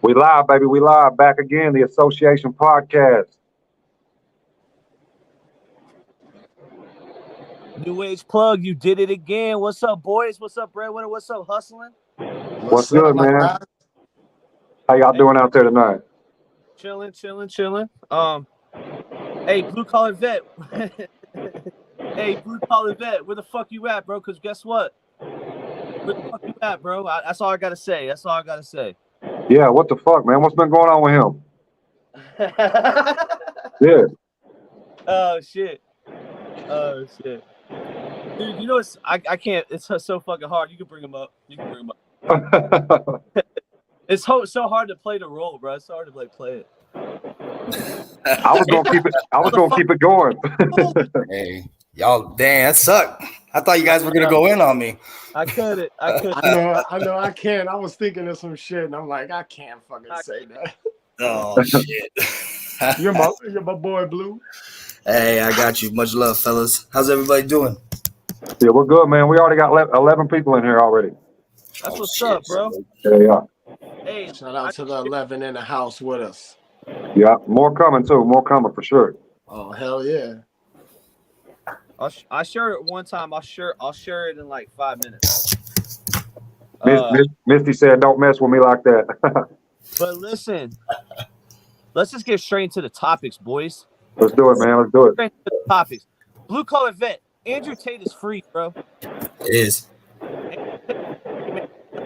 We live, baby. We live. Back again. The Association Podcast. New Age Plug, you did it again. What's up, boys? What's up, Breadwinner? What's up, Hustling? What's good, man? How y'all doing out there tonight? Chilling. Hey, Blue Collar Vet. Hey, Blue Collar Vet, where the fuck you at, bro? Because guess what? Where the fuck you at, bro? That's all I gotta say. Yeah, what the fuck, man? What's been going on with him? Yeah. Oh shit. Dude, you know I can't. It's so fucking hard. You can bring him up. It's so hard to play the role, bro. It's so hard to play it. I was gonna keep it going. Hey, y'all, damn, that sucked. I thought you guys were gonna go in on me. I couldn't. I know. I can't. I was thinking of some shit, and I'm like, I can't fucking say that. Oh shit. You're my boy, Blue. Hey, I got you. Much love, fellas. How's everybody doing? Yeah, we're good, man. We already got 11 people in here already. That's what's up, bro. Yeah. Hey, shout out to the 11 in the house with us. Yeah, more coming too. More coming for sure. Oh hell yeah! I share it one time. I'll share it in like 5 minutes. Misty said, "Don't mess with me like that." But listen, let's just get straight into the topics, boys. Let's do it, man. Let's do it. Straight into the topics. Blue Collar Vet. Andrew Tate is free, bro. It is.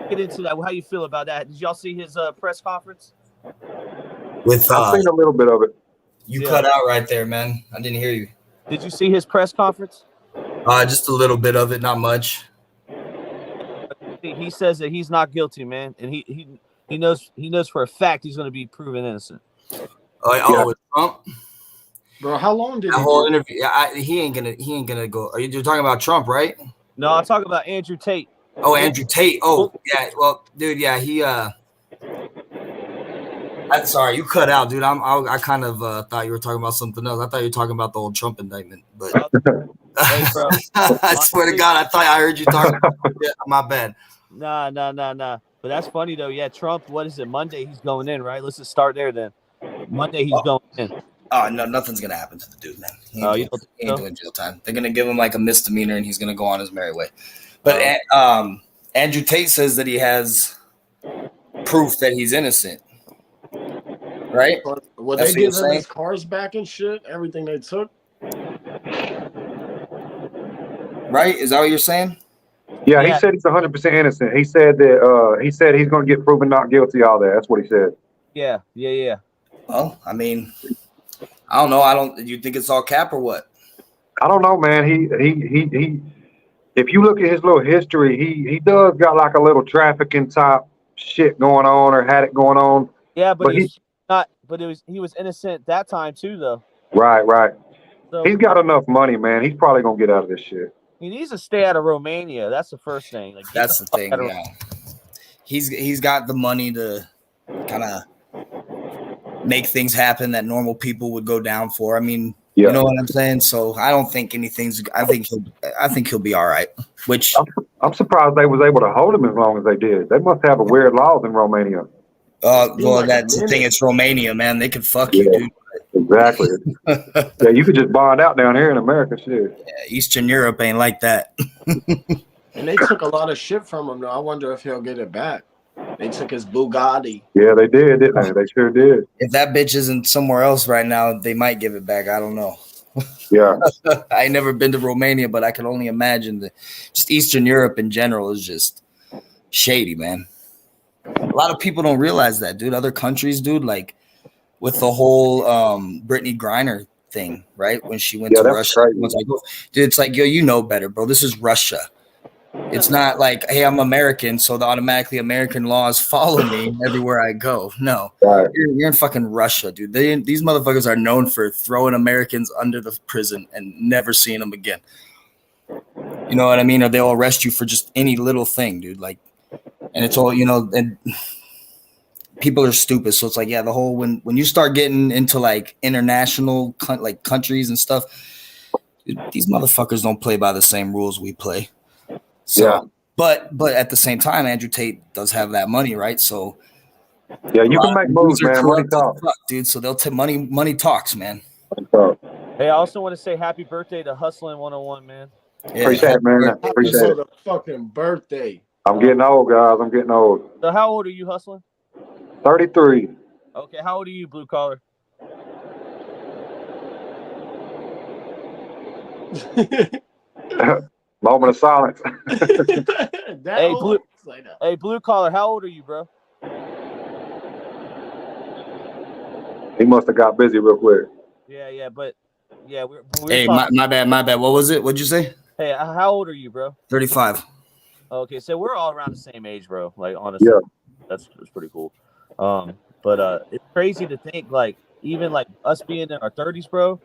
Get into that. How you feel about that? Did y'all see his press conference? With I've seen a little bit of it. You cut out right there, man. I didn't hear you. Did you see his press conference? Just a little bit of it, not much. He says that he's not guilty, man, and he knows for a fact he's going to be proven innocent. With Trump, bro. How long did that whole interview? He ain't gonna go. You're talking about Trump, right? No, I'm talking about Andrew Tate. Oh, Andrew Tate. Oh, yeah. Well, dude, yeah, he. I'm sorry, you cut out, dude. I kind of thought you were talking about something else. I thought you were talking about the old Trump indictment, but hey, bro. I swear to God, I thought I heard you talking about it. My bad. Nah. But that's funny though. Yeah, Trump. What is it? Monday he's going in, right? Let's just start there then. Monday he's going in. Oh no, nothing's gonna happen to the dude, man. He ain't doing jail time. They're gonna give him like a misdemeanor, and he's gonna go on his merry way. But Andrew Tate says that he has proof that he's innocent. Right? Would they give him his cars back and shit? Everything they took? Right? Is that what you're saying? Yeah, he said he's 100% innocent. He said that he's going to get proven not guilty. All that. That's what he said. Yeah. Well, I mean, I don't know. You think it's all cap or what? I don't know, man. He. If you look at his little history, he does got like a little trafficking type shit going on, or had it going on. Yeah, but he's not. But he was innocent that time too, though. Right. So, he's got enough money, man. He's probably gonna get out of this shit. He needs to stay out of Romania. That's the first thing. Like, that's the thing. Yeah, he's got the money to kind of make things happen that normal people would go down for. I mean, you know what I'm saying. So I don't think anything's. I think he'll be all right. Which I'm surprised they was able to hold him as long as they did. They must have a weird laws in Romania. Well, that's the thing. It's Romania, man. They could fuck you, dude. Exactly. Yeah, you could just bond out down here in America, shit. Yeah, Eastern Europe ain't like that. And they took a lot of shit from him, though. I wonder if he'll get it back. They took his Bugatti. Yeah, they did, didn't they? They sure did. If that bitch isn't somewhere else right now, they might give it back. I don't know. Yeah. I ain't never been to Romania, but I can only imagine that just Eastern Europe in general is just shady, man. A lot of people don't realize that, dude. Other countries, dude, like with the whole Brittany Griner thing, right? When she went to Russia. Dude, it's like, yo, you know better, bro. This is Russia. It's not like, hey, I'm American, so the automatically American laws follow me everywhere I go. No. Right. You're in fucking Russia, dude. These motherfuckers are known for throwing Americans under the prison and never seeing them again. You know what I mean? Or they'll arrest you for just any little thing, dude. Like, and it's all, you know, and people are stupid. So it's like, yeah, the whole, when you start getting into like international like countries and stuff, dude, these motherfuckers don't play by the same rules we play. So, but at the same time, Andrew Tate does have that money, right? So Yeah, A you lot can of make dudes moves, are man. Money corrupt as talks. fuck, dude. So they'll take money talks, man. Hey, I also want to say happy birthday to Hustlin' 101, man. Yeah, Appreciate it, man. Happy Appreciate it. motherfucking birthday. I'm getting old, guys. I'm getting old. So how old are you, Hustlin'? 33. Okay, how old are you, Blue Collar? Moment of silence. That Hey, old? Blue. It's like that. Hey, Blue Collar, how old are you, bro? He must have got busy real quick. Yeah, but yeah, we're Hey, talking. my bad. What was it? What'd you say? Hey, how old are you, bro? 35. Okay, so we're all around the same age, bro. Like honestly, Yeah. that's pretty cool. But it's crazy to think like even like us being in our 30s, bro.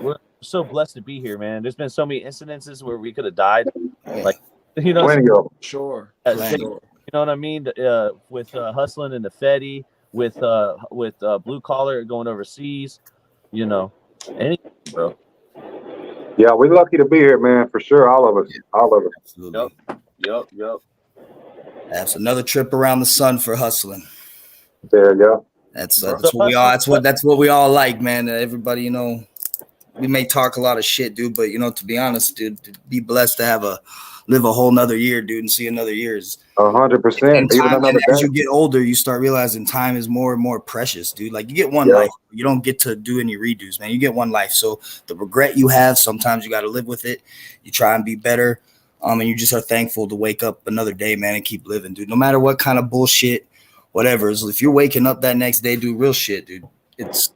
We're so blessed to be here, man. There's been so many incidences where we could have died, like you know, Plenty of them. Sure. Right. Sure. you know what I mean? With hustling in the Fetty, with Blue Collar going overseas, you know, anything, bro. Yeah, we're lucky to be here, man, for sure. All of us. All of us. Absolutely. Yep. That's another trip around the sun for hustling. There you go. That's So what we all. That's what we all like, man. Everybody, you know, we may talk a lot of shit, dude, but you know, to be honest, dude, to be blessed to live a whole nother year, dude, and see another year is 100%. Even another as day. you get older, you start realizing time is more and more precious, dude. Like you get one life, you don't get to do any redos, man. You get one life, so the regret you have, sometimes you got to live with it. You try and be better, and you just are thankful to wake up another day, man, and keep living, dude. No matter what kind of bullshit, whatever. So if you're waking up that next day, do real shit, dude. It's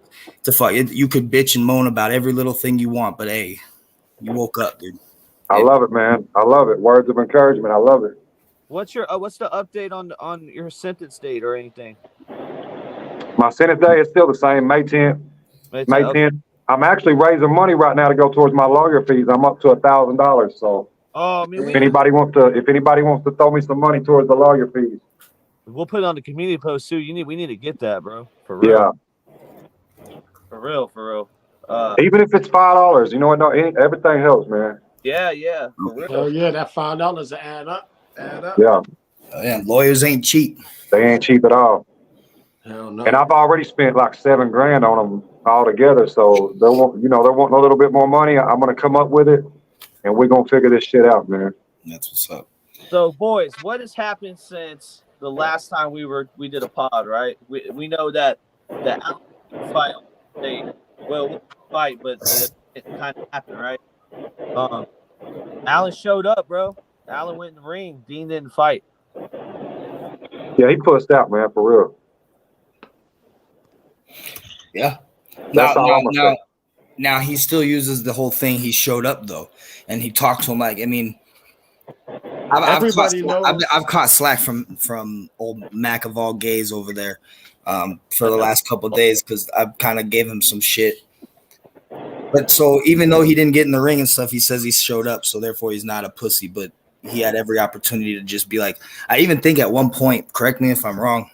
a fuck. You could bitch and moan about every little thing you want, but hey, you woke up, dude. I love it, man. I love it. Words of encouragement. I love it. What's the update on your sentence date or anything? My sentence day is still the same, May 10th. May 10th. I'm actually raising money right now to go towards my lawyer fees. I'm up to $1,000. So man, if anybody wants to throw me some money towards the lawyer fees, we'll put it on the community post too. We need to get that, bro. For real. Yeah. For real. Even if it's $5, you know what? No, everything helps, man. Yeah. For real. Hell yeah, that $5 add up. Yeah. Yeah, lawyers ain't cheap. They ain't cheap at all. Hell no. And I've already spent like $7,000 on them all together. So they're wanting a little bit more money. I'm gonna come up with it, and we're gonna figure this shit out, man. That's what's up. So, boys, what has happened since the last time we did a pod? Right? We know that the fight, but it kind of happened, right? Allen showed up, bro. Allen went in the ring. Dean didn't fight. Yeah, he pushed out, man, for real. Yeah. That's all I'm gonna say. Now he still uses the whole thing. He showed up though, and he talked to him like, I mean, Everybody knows. I've caught slack from old Mac of all gays over there for the last couple of days because I kind of gave him some shit. But so even though he didn't get in the ring and stuff, he says he showed up, so therefore he's not a pussy. But he had every opportunity to just be like, I even think at one point, correct me if I'm wrong,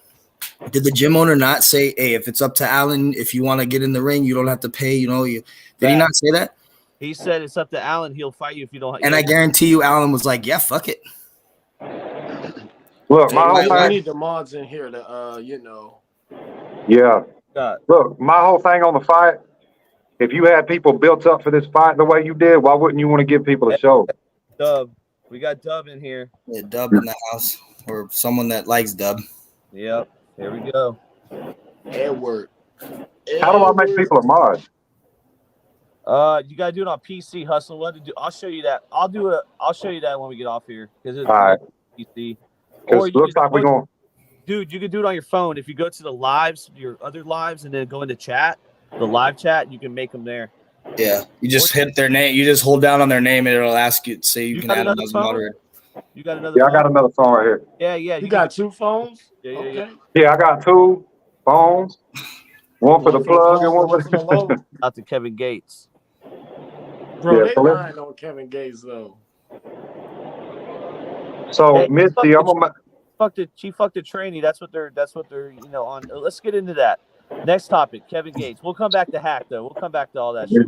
did the gym owner not say, hey, if it's up to Allen, if you want to get in the ring, you don't have to pay, you know? Did he not say that? He said it's up to Allen. He'll fight you if you don't. And I guarantee you Allen was like, yeah, fuck it. Look, my whole We thing. need the mods in here to, Yeah. God. Look, my whole thing on the fight. If you had people built up for this fight the way you did, why wouldn't you want to give people a show? Dub. We got Dub in here. Yeah, Dub in the house or someone that likes Dub. Yep. Here we go. Edward. How do I make people a mod? You gotta do it on PC. Hustle. What to do? I'll show you that. I'll show you that when we get off here because it's All right. PC. Because it looks like we're going. Dude, you can do it on your phone. If you go to the lives, your other lives, and then go into chat, the live chat, you can make them there. Yeah, you just hit their name. You just hold down on their name, and it'll ask you. Say you can add them as a moderator. You got another? Yeah, phone? I got another phone right here. Yeah. You got 2 phones? Yeah. Okay. Yeah, I got 2 phones. One for the plug and one for the load. Out to Kevin Gates. Bro, Yeah, they so let's- lying on Kevin Gates though. So, Hey, Misty, I'm gonna. She fucked a trainee. That's what they're on. Let's get into that. Next topic, Kevin Gates. We'll come back to hack though. We'll come back to all that shit.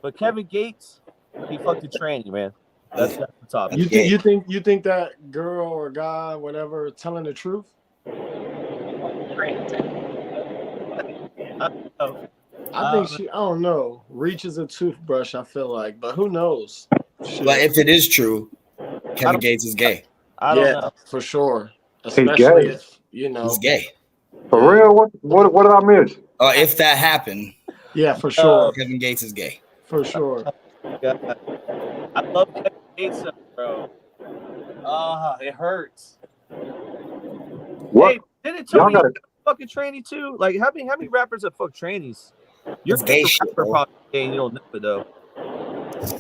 But Kevin Gates, he fucked a trainee, man. That's the topic. You think that girl or guy, whatever, telling the truth? I think she, I don't know, reaches a toothbrush, I feel like, but who knows? Shit. But if it is true, Kevin Gates is gay. I don't know. For sure. gay. Especially if, you know. He's gay. For real? What did I miss? If that happened, Yeah, for sure. Kevin Gates is gay. For sure. God. I love Kevin Gates, bro. It hurts. What? Hey, didn't Y'all Tony gotta fucking tranny too? Like, how many rappers have fucked trannies? You're It's gay a shit, rapper, bro. probably gay, and you don't know it though.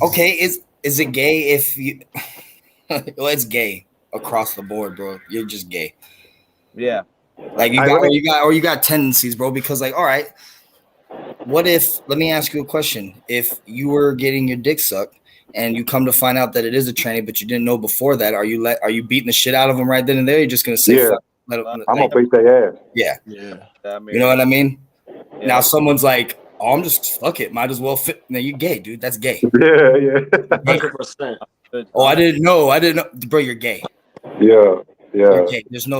Okay, is it gay if you? Well, it's gay across the board, bro. You're just gay. Yeah. Like you got tendencies, bro. Because like, all right, what if? Let me ask you a question. If you were getting your dick sucked and you come to find out that it is a tranny, but you didn't know before that, are you beating the shit out of them right then and there? You're just gonna say, Yeah. fuck, let 'em- I'm gonna beat their ass. yeah. Yeah. I mean, You know what I mean? yeah. Now someone's like, oh, I'm just fuck it, might as well fit. No, you're gay, dude. That's gay. Yeah. 100%. Good. I didn't know, bro. You're gay. Yeah. You're gay. There's no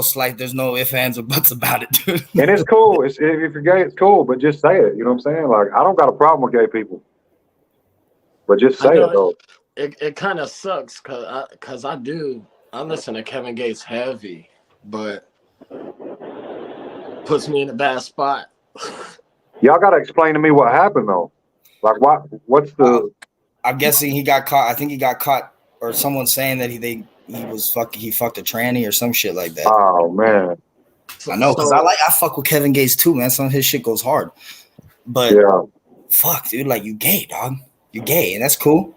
ifs, ands, or buts about it, dude. And it's cool. If you're gay, it's cool, but just say it. You know what I'm saying? Like, I don't got a problem with gay people. But just say it, though. It kind of sucks because I listen to Kevin Gates heavy, but puts me in a bad spot. Y'all got to explain to me what happened, though. Like, what's the... I'm guessing he got caught. I think he got caught, or someone saying that he fucked a tranny or some shit like that. Oh, man. I know, because I fuck with Kevin Gates too, man. Some of his shit goes hard. But Yeah. fuck, dude, like you gay, dog. You're gay, and that's cool.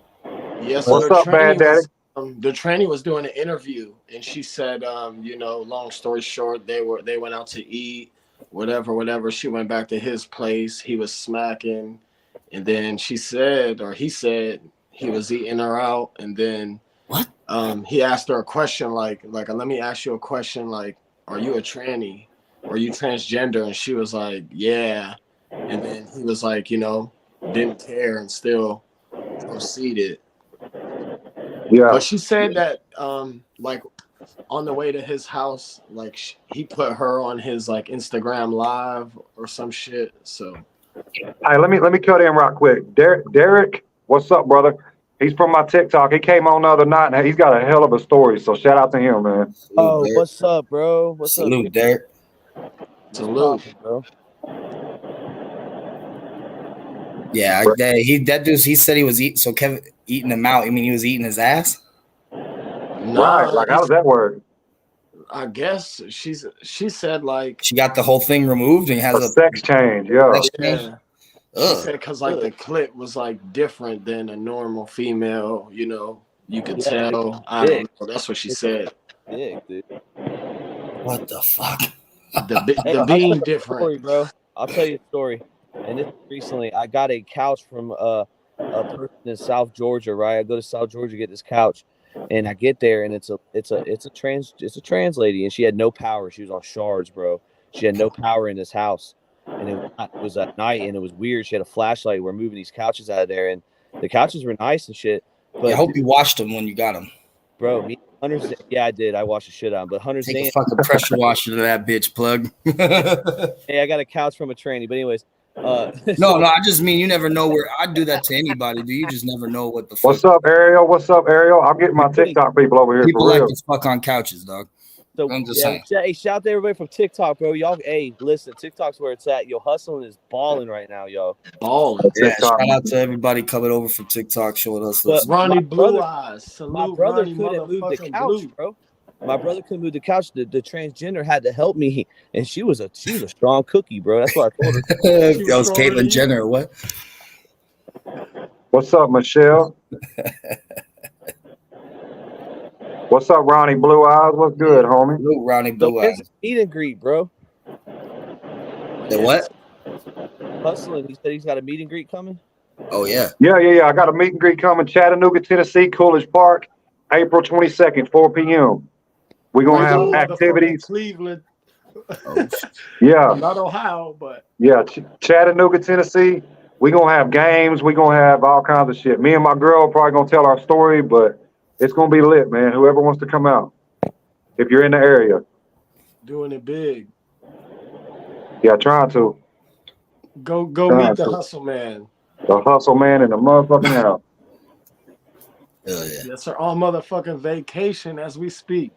Yeah, so What's up, Bad Daddy? The tranny was doing an interview, and she said, long story short, they went out to eat, whatever. She went back to his place. He was smacking, and then he said he was eating her out, and then What? He asked her a question like, let me ask you a question, like, are you a tranny? Are you transgender? And she was like, yeah. And then he was like, didn't care and still proceeded. Yeah. But she said that, like, on the way to his house, like, he put her on his, like, Instagram live or some shit. So, Hey, let me cut in right quick. Derek, what's up, brother? He's from my TikTok. He came on the other night, and he's got a hell of a story. So shout out to him, man. Oh, Derek. what's up, bro? What's Salute, up, Derek. salute. bro? Yeah, he said he was eating. So Kevin eating him out. You mean he was eating his ass? Right. Like, how does that work? I guess she said, like, She got the whole thing removed and has A sex change, yeah. sex change? yeah. She Ugh. said because, like, the clip was, like, different than a normal female, you could tell. I don't know. That's what she said. Yeah, dude. What the fuck? The being Story, different. bro. I'll tell you a story. And this recently, I got a couch from a person in South Georgia. Right, I go to South Georgia to get this couch, and I get there, and it's a trans lady, and she had no power. She was on shards, bro. She had no power in this house, and it was at night, and it was weird. She had a flashlight. We're moving these couches out of there, and the couches were nice and shit. But I hope you washed them when you got them. bro, Hunter's. Yeah, I did. I washed the shit out. But Hunter's Take a Dan. fucking pressure washer to that bitch, plug. Hey, I got a couch from a tranny. But anyways. No, I just mean you never know where I'd do that to anybody. Do you just never know what the fuck? What's up, Ariel? I'll get my TikTok people over here People for real. like to fuck on couches, dog. So I'm just yeah, hey, shout out to everybody from TikTok, bro. Y'all, hey, listen, TikTok's where it's at. Yo, hustling is balling right now, yo. Balling. Yeah, TikTok. shout out to everybody coming over from TikTok, showing us. But Ronnie my Blue brother- Eyes. Salute My brother Ronnie couldn't move the motherfucking couch, Blue. bro. My brother couldn't move the couch. The transgender had to help me, and she was a strong cookie, bro. That's what I told her. That was stronger than Caitlyn you. Jenner, or what? What's up, Michelle? What's up, Ronnie Blue Eyes? What's good, homie? Luke Ronnie So Blue where's Eyes. the meet and greet, bro? The what? Hustling. He said he's got a meet and greet coming. Oh yeah. Yeah. I got a meet and greet coming. Chattanooga, Tennessee, Coolidge Park, April 22nd, 4 p.m. We're going to have Motherfucking activities. Cleveland, Oh, Yeah. not Ohio, but Yeah, Chattanooga, Tennessee. We're going to have games. We're going to have all kinds of shit. Me and my girl are probably going to tell our story, but it's going to be lit, man. Whoever wants to come out, if you're in the area. doing it big. Yeah, trying to. Go Trying meet the to. hustle man. The hustle man in the motherfucking house. Hell yeah. Yes, sir. On motherfucking vacation as we speak.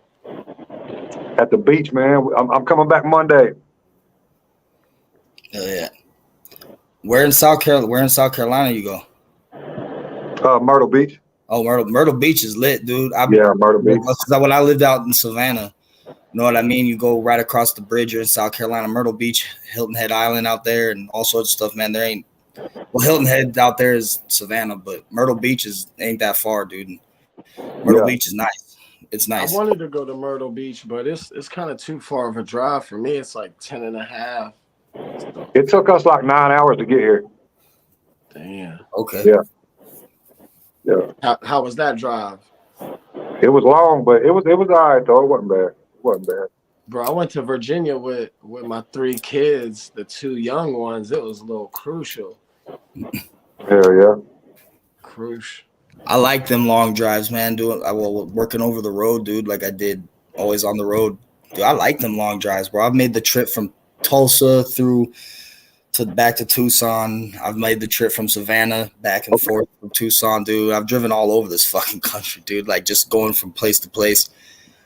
At the beach, man. I'm coming back Monday. Hell yeah. Where in South Carolina you go? Myrtle Beach. Oh, Myrtle Beach is lit, dude. Yeah, Myrtle Beach. When I lived out in Savannah, you know what I mean? You go right across the bridge, you're in South Carolina, Myrtle Beach, Hilton Head Island out there, and all sorts of stuff, man. Hilton Head out there is Savannah, but Myrtle Beach ain't that far, dude. Myrtle Beach is nice. It's nice. I wanted to go to Myrtle Beach, but it's kind of too far of a drive for me. It's like 10 and a half. So, It took us like 9 hours to get here. damn. Okay. Yeah. Yeah. How was that drive? It was long, but it was all right though. It wasn't bad. It wasn't bad. Bro, I went to Virginia with my 3 kids, the 2 young ones. It was a little crucial. Hell yeah. Crucial. I like them long drives, man. Working over the road, dude, like I did always on the road. Dude, I like them long drives, bro. I've made the trip from Tulsa back to Tucson. I've made the trip from Savannah back and forth from Tucson, dude. I've driven all over this fucking country, dude. Like just going from place to place.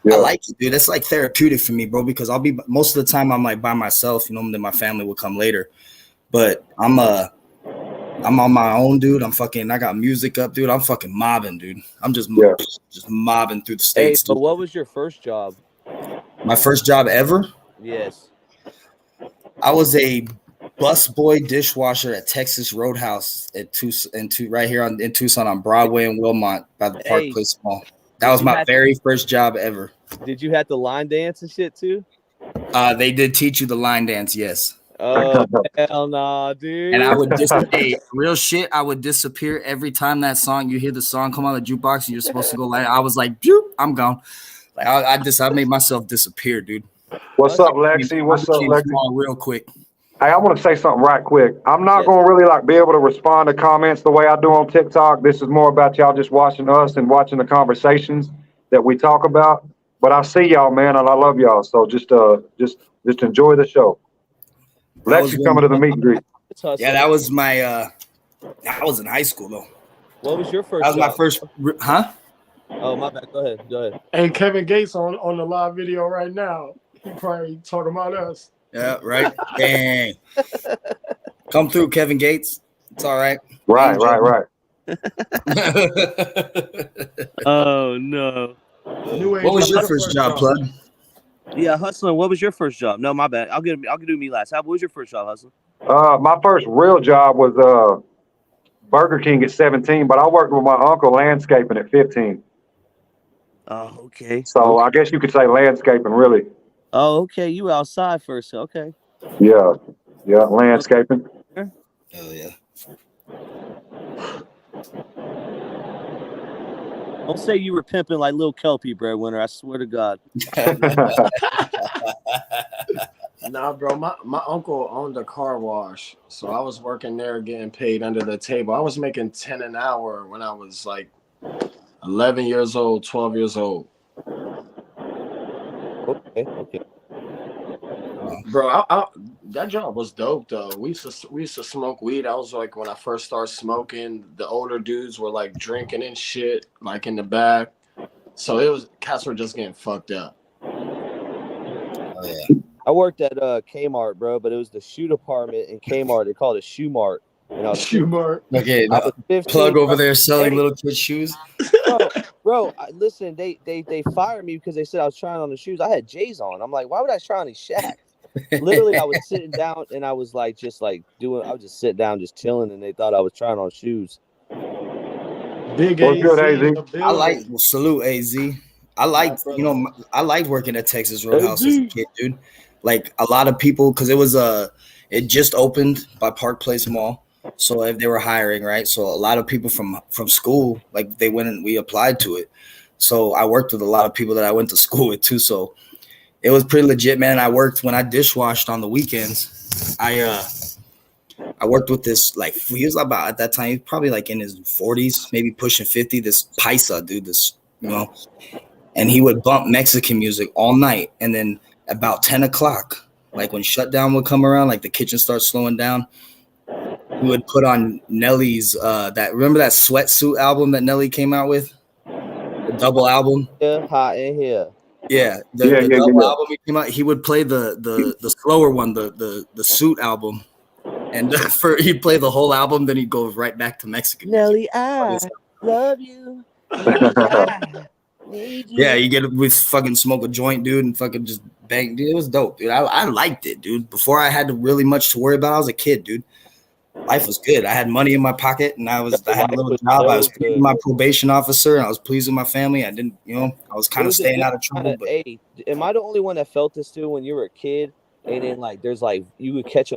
Yeah. I like it, dude. It's like therapeutic for me, bro, because most of the time I'm like by myself, you know, then my family will come later. But I'm on my own, dude. I got music up, dude. I'm fucking mobbing, dude. I'm just mobbing through the states. Hey, so what was your first job? My first job ever? Yes. I was a busboy dishwasher at Texas Roadhouse right here in Tucson on Broadway and Wilmot by the Park Place Mall. That was my very first job ever. Did you have to line dance and shit too? They did teach you the line dance, yes. Oh hell nah, dude. And I would real shit. I would disappear every time you hear the song come on the jukebox and you're supposed to go like I was like, I'm gone. Like I made myself disappear, dude. What's up, Lexi? What's up, Lexi? Real quick. Hey, I want to say something right quick. I'm not going to really be able to respond to comments the way I do on TikTok. This is more about y'all just watching us and watching the conversations that we talk about. But I see y'all, man, and I love y'all. So just enjoy the show. Lexi coming to the meet and greet. Yeah, that was my. I was in high school though. What was your first? That was job? my first. Huh? Oh my bad. Go ahead. Hey, Kevin Gates on the live video right now. He probably talking about us. Yeah, right. Dang. Come through, Kevin Gates. It's all right. Right. Oh no. What was your first job, Plug? Yeah, hustling. What was your first job? No, my bad. I'll do me last. What was your first job, hustling? My first real job was Burger King at 17, but I worked with my uncle landscaping at 15. Oh, okay. So I guess you could say landscaping, really. Oh, okay. You outside first. Okay. Yeah, landscaping. Oh yeah. Don't say you were pimping like Lil Kelpie, breadwinner. I swear to God. Nah, bro. My uncle owned a car wash, so I was working there getting paid under the table. I was making $10 an hour when I was like 11 years old, 12 years old. Okay. Bro, that job was dope though. We used to smoke weed. I was like, when I first started smoking, the older dudes were like drinking and shit, like in the back. So cats were just getting fucked up. Oh yeah. I worked at Kmart, bro, but it was the shoe department in Kmart. They called it Shoe Mart. Shoe Mart. Okay, I was 15, Plug over there selling little kids' shoes. Bro, listen, they fired me because they said I was trying on the shoes. I had J's on. I'm like, why would I try on these Shaqs? Literally, I was sitting down and I was like, I was just sitting down, just chilling, and they thought I was trying on shoes. Big What's good, AZ? I like salute AZ. I liked working at Texas Roadhouse as a kid, dude. Like a lot of people, because it just opened by Park Place Mall. So if they were hiring, right? So a lot of people from school, like they went and we applied to it. So I worked with a lot of people that I went to school with too. So it was pretty legit, man. I worked when I dishwashed on the weekends. I worked with this, like, he was about, at that time, he was probably like in his 40s, maybe pushing 50, this paisa dude, and he would bump Mexican music all night. And then about 10 o'clock, like when shutdown would come around, like the kitchen starts slowing down, he would put on Nelly's remember that Sweatsuit album that Nelly came out with? The double album. Yeah, hot in here. Yeah, the double album he came out, he would play the slower one, the Suit album. And he'd play the whole album, then he'd go right back to Mexican. Nelly, I love you. I need you. Yeah, you get with fucking smoke a joint, dude, and fucking just bang. Dude, it was dope, dude. I liked it, dude. Before I had really much to worry about, I was a kid, dude. Life was good. I had money in my pocket, and I had a little job. I was pleasing my probation officer, and I was pleasing my family. I didn't, I was kind of staying out of trouble. But hey, am I the only one that felt this too when you were a kid? And then there's you would catch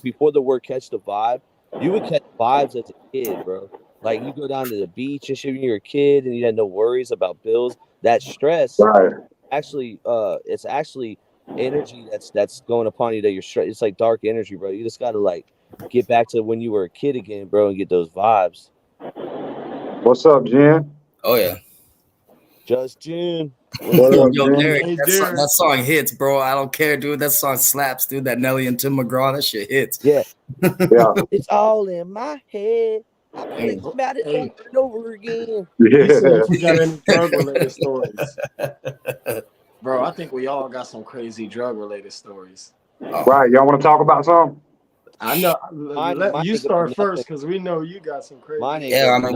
before the word catch the vibe, you would catch vibes as a kid, bro. Like you go down to the beach and shit when you're a kid and you had no worries about bills. That stress, actually, it's actually energy that's going upon you that you're stressed. It's like dark energy, bro. You just gotta get back to when you were a kid again, bro, and get those vibes. What's up, Jen? Oh yeah, just June. Yo, Derek, that song hits, bro. I don't care, dude. That song slaps, dude. That Nelly and Tim McGraw, that shit hits. Yeah. It's all in my head. I think about it over and over again. Yeah. We got any drug-related stories? Bro, I think we all got some crazy drug-related stories. Right. Y'all want to talk about something? I know. Let you start first because we know you got some crazy. Yeah, I mean,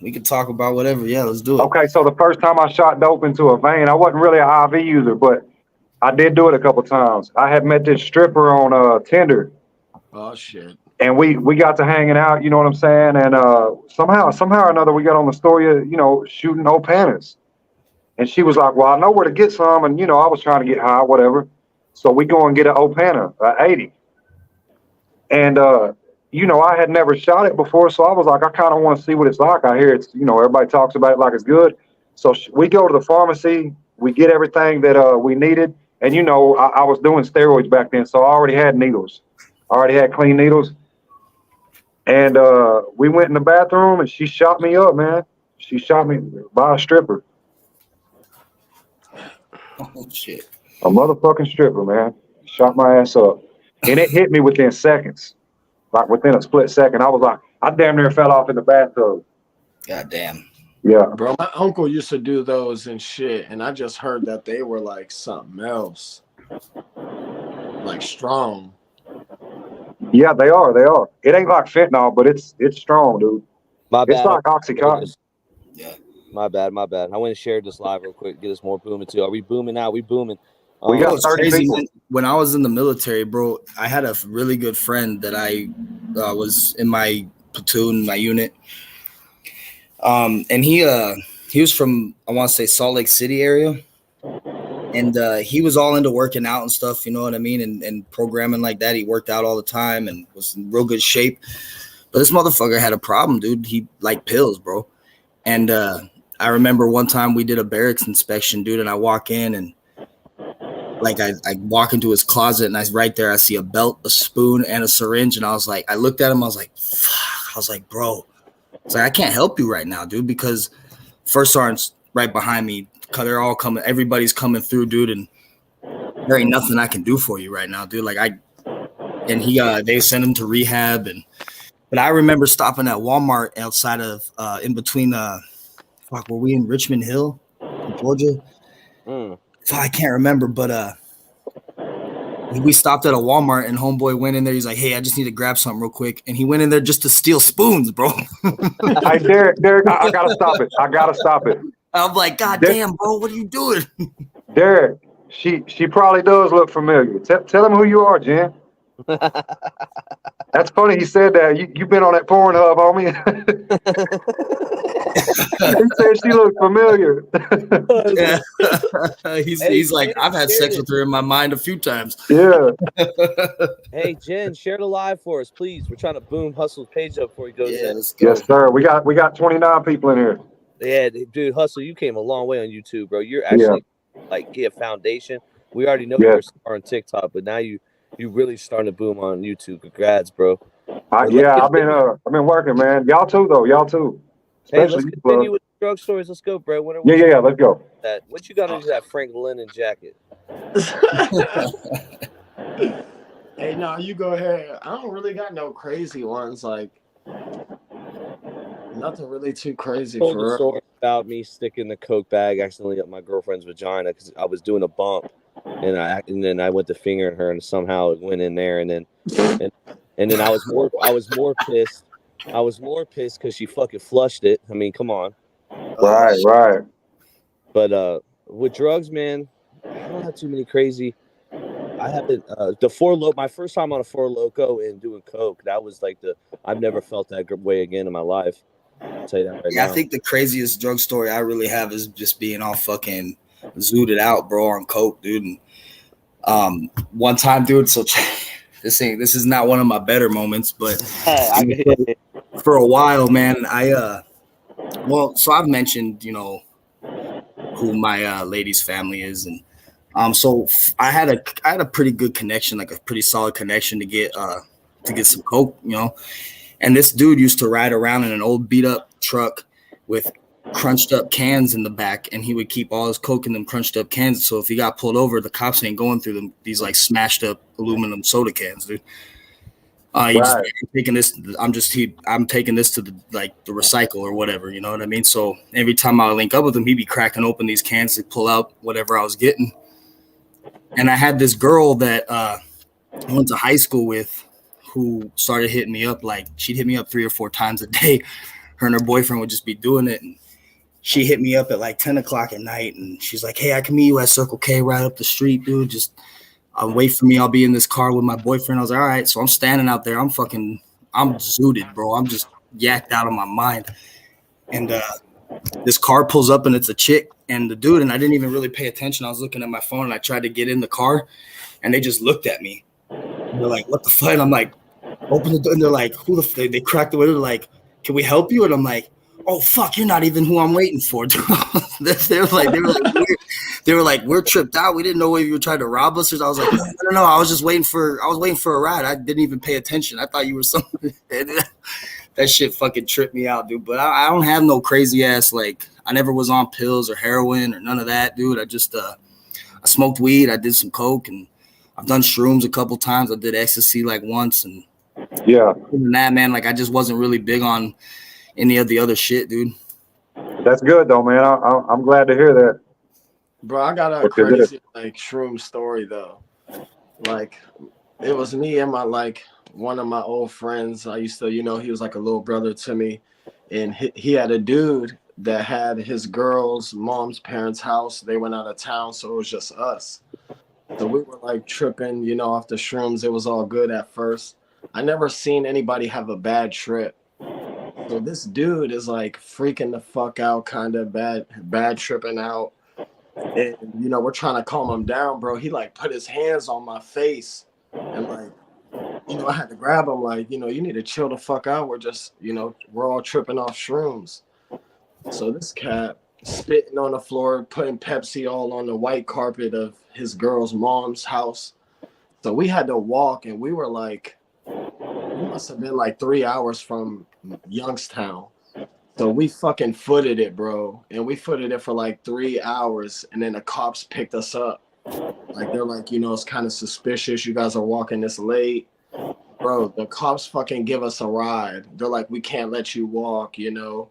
we can talk about whatever. Yeah, let's do it. Okay, so the first time I shot dope into a vein, I wasn't really an IV user, but I did do it a couple times. I had met this stripper on Tinder. Oh shit. And we got to hanging out, you know what I'm saying? And somehow or another, we got on the story of, shooting Opanas. And she was like, well, I know where to get some. And, I was trying to get high, whatever. So we go and get an Opana, 80. And, I had never shot it before. So I was like, I kind of want to see what it's like. I hear it's, everybody talks about it like it's good. So we go to the pharmacy. We get everything that we needed. And, I was doing steroids back then. So I already had needles. I already had clean needles. And we went in the bathroom and she shot me up, man. She shot me by a stripper. Oh, shit. A motherfucking stripper, man. Shot my ass up. And it hit me within seconds. Like within a split second. I was like, I damn near fell off in the bathtub. God damn. Yeah. Bro, my uncle used to do those and shit. And I just heard that they were like something else. Like strong. Yeah, they are. They are. It ain't like fentanyl, but it's strong, dude. My bad. It's like Oxycontin. Yeah. My bad. I went and shared this live real quick. Get us more booming too. Are we booming now? We booming. We got It's 30 crazy, people. man. When I was in the military, bro, I had a really good friend that I was in my platoon, my unit. And he was from, I want to say, Salt Lake City area. And he was all into working out and stuff, you know what I mean? And programming like that. He worked out all the time and was in real good shape. But this motherfucker had a problem, dude. He liked pills, bro. And I remember one time we did a barracks inspection, dude, and I walk in and I walk into his closet and right there I see a belt, a spoon, and a syringe. And I looked at him, I was like, fuck. I was like, bro, it's like, I can't help you right now, dude, because First Sergeant's right behind me. They're all coming, everybody's coming through, dude, and there ain't nothing I can do for you right now, dude. They sent him to rehab, but I remember stopping at Walmart outside of in between were we in Richmond Hill, Georgia? I can't remember, but we stopped at a Walmart and homeboy went in there. He's like, hey, I just need to grab something real quick. And he went in there just to steal spoons, bro. Hey, Derek, I gotta stop it. I'm like, God damn, bro, what are you doing? Derek, she probably does look familiar. Tell him who you are, Jen. That's funny he said that. You've been on that Pornhub, homie. He said she looked familiar. He's like, I've had sex with her in my mind a few times. Yeah. Hey, Jen, share the live for us, please. We're trying to boom Hustle's page up before he goes in. Let's go. Yes, sir. We got 29 people in here. Yeah, dude, Hustle, you came a long way on YouTube, bro. You're actually get a foundation. We already know you're a star on TikTok, but now you really starting to boom on YouTube. Congrats, bro. I've been working, man. Y'all too, though. Y'all too. Hey, let's continue with the drug stories. Let's go, bro. Yeah. Let's go. What you got into that Frank Lennon jacket? Nah, you go ahead. I don't really got no crazy ones. Like nothing really too crazy Told for the real. story about me sticking the Coke bag accidentally up my girlfriend's vagina because I was doing a bump, and then I went to fingering her, and somehow it went in there, and then I was more pissed. I was more pissed because she fucking flushed it. I mean, come on. Right, right. But with drugs, man, I don't have too many crazy. I haven't my first time on a Four Loco and doing coke. That was like I've never felt that way again in my life. I'll tell you that right Yeah, now. I think the craziest drug story I really have is just being all fucking zooted out, bro, on coke, dude. And one time, dude. So this is not one of my better moments, but for a while, man, so I've mentioned, who my lady's family is, and so I had a pretty good connection, like a pretty solid connection to get some coke, and this dude used to ride around in an old beat up truck with crunched up cans in the back, and he would keep all his coke in them crunched up cans. So if he got pulled over, the cops ain't going through these like smashed up aluminum soda cans, dude. I'm taking this to the recycle or whatever, you know what I mean? So every time I link up with him, he'd be cracking open these cans to pull out whatever I was getting. And I had this girl that I went to high school with who started hitting me up. Like, she'd hit me up 3 or 4 times a day. Her and her boyfriend would just be doing it. And she hit me up at like 10 o'clock at night. And she's like, hey, I can meet you at Circle K right up the street, dude. Just wait for me. I'll be in this car with my boyfriend. I was like, all right. So I'm standing out there. I'm zooted, bro. I'm just yacked out of my mind. And this car pulls up and it's a chick and the dude, and I didn't even really pay attention. I was looking at my phone and I tried to get in the car and they just looked at me. And they're like, what the fuck? And I'm like, open the door. And they're like, who the fuck? They cracked the window. They're like, can we help you? And I'm like, oh, fuck, you're not even who I'm waiting for. They were like, we're tripped out. We didn't know if you were trying to rob us. Or I was like, no. I was waiting for a ride. I didn't even pay attention. I thought you were someone. That shit fucking tripped me out, dude. But I don't have no crazy ass, like, I never was on pills or heroin or none of that, dude. I just, I smoked weed. I did some coke, and I've done shrooms a couple times. I did ecstasy like once. And yeah, other than that, man, like, I just wasn't really big on any of the other shit, dude. That's good though, man. I'm glad to hear that. Bro, I got a crazy like shroom story though. Like, it was me and one of my old friends. I used to, he was like a little brother to me, and he had a dude that had his girl's mom's parents' house. They went out of town, so it was just us. So we were like tripping, off the shrooms. It was all good at first. I never seen anybody have a bad trip. So this dude is like freaking the fuck out, kind of bad tripping out. And, we're trying to calm him down, bro. He like put his hands on my face and like, I had to grab him like, you need to chill the fuck out. We're just, we're all tripping off shrooms. So this cat spitting on the floor, putting Pepsi all on the white carpet of his girl's mom's house. So we had to walk, and we were like, we must have been like 3 hours from Youngstown. So we fucking footed it, bro. And we footed it for like 3 hours. And then the cops picked us up. Like, they're like, it's kind of suspicious. You guys are walking this late. Bro, the cops fucking give us a ride. They're like, we can't let you walk, 2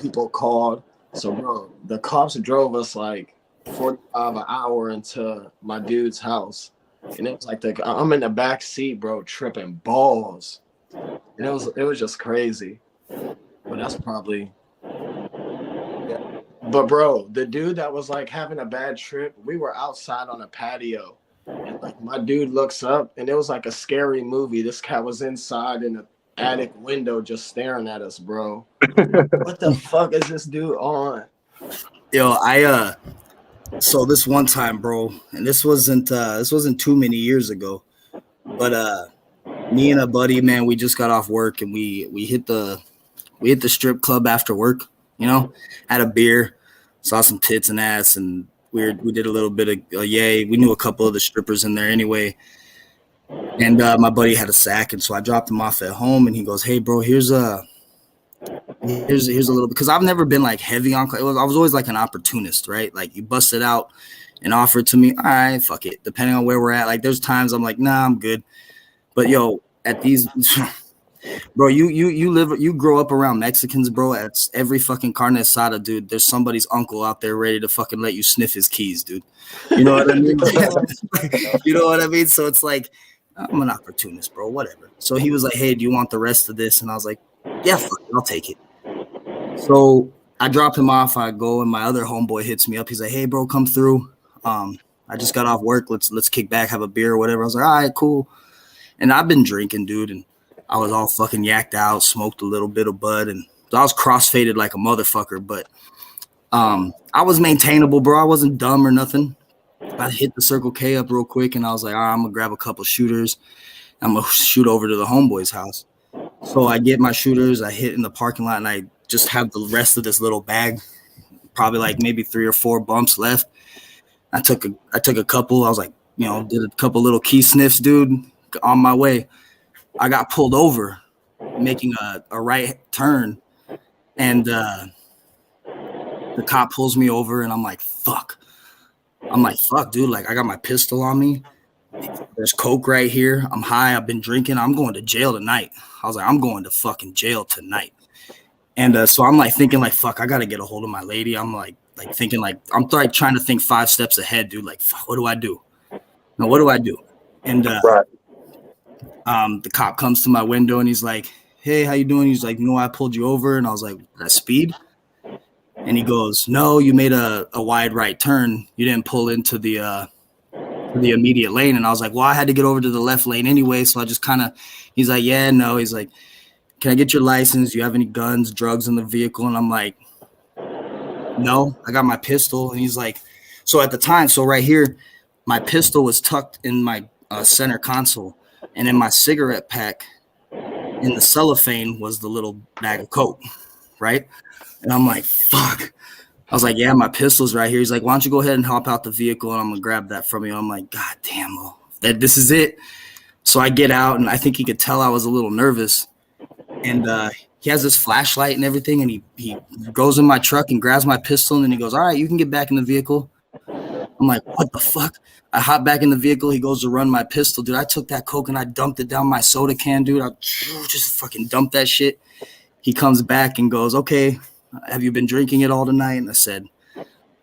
people called. So, bro, the cops drove us like 45 an hour into my dude's house. And it was like, I'm in the back seat, bro, tripping balls. And it was just crazy. But that's probably, yeah. But bro, the dude that was like having a bad trip, we were outside on a patio, and like my dude looks up, and it was like a scary movie. This cat was inside in the attic window just staring at us, bro. What the fuck is this dude on? Yo, so this one time, bro, and this wasn't too many years ago, but me and a buddy, man, we just got off work, and we hit the strip club after work, had a beer, saw some tits and ass, and we did a little bit of yay. We knew a couple of the strippers in there anyway. And my buddy had a sack, and so I dropped him off at home, and he goes, hey, bro, here's a little, because I've never been like heavy on, I was always like an opportunist, right? Like, you bust it out and offer it to me. All right, fuck it. Depending on where we're at. Like, there's times I'm like, nah, I'm good. But yo, at these, bro, you grow up around Mexicans, bro. At every fucking carne asada, dude. There's somebody's uncle out there ready to fucking let you sniff his keys, dude. You know what I mean? You know what I mean? So it's like, I'm an opportunist, bro. Whatever. So he was like, "Hey, do you want the rest of this?" And I was like, "Yeah, fuck it, I'll take it." So I drop him off. I go, and my other homeboy hits me up. He's like, "Hey, bro, come through. I just got off work. Let's kick back, have a beer or whatever." I was like, "All right, cool." And I've been drinking, dude, and I was all fucking yacked out, smoked a little bit of bud, and I was crossfaded like a motherfucker. But I was maintainable, bro. I wasn't dumb or nothing. I hit the Circle K up real quick, and I was like, all right, I'm gonna grab a couple shooters. I'm gonna shoot over to the homeboy's house. So I get my shooters, I hit in the parking lot, and I just have the rest of this little bag, probably like maybe 3 or 4 bumps left. I took a couple. I was like, did a couple little key sniffs, dude. On my way, I got pulled over, making a right turn, and the cop pulls me over, and I'm like, fuck, dude. Like, I got my pistol on me. There's coke right here. I'm high. I've been drinking. I'm going to jail tonight. I was like, I'm going to fucking jail tonight. And so I'm like thinking like, fuck, I got to get a hold of my lady. I'm like thinking like, I'm like trying to think 5 steps ahead, dude. Like, fuck, what do I do? Now, what do I do? And Right. The cop comes to my window and he's like, hey, how you doing? He's like, I pulled you over. And I was like, did I speed? And he goes, no, you made a wide right turn. You didn't pull into the immediate lane. And I was like, well, I had to get over to the left lane anyway. So I just he's like, yeah, no. He's like, can I get your license? Do you have any guns, drugs in the vehicle? And I'm like, no, I got my pistol. And he's like, so at the time, so right here, my pistol was tucked in my center console. And in my cigarette pack, in the cellophane, was the little bag of coke, right? And I'm like, fuck. I was like, yeah, my pistol's right here. He's like, why don't you go ahead and hop out the vehicle and I'm going to grab that from you. I'm like, God damn, well, this is it. So I get out and I think he could tell I was a little nervous. And he has this flashlight and everything. And he goes in my truck and grabs my pistol. And then he goes, all right, you can get back in the vehicle. I'm like, what the fuck? I hop back in the vehicle. He goes to run my pistol. Dude, I took that coke and I dumped it down my soda can, dude. I just fucking dumped that shit. He comes back and goes, okay, have you been drinking it all tonight? And I said,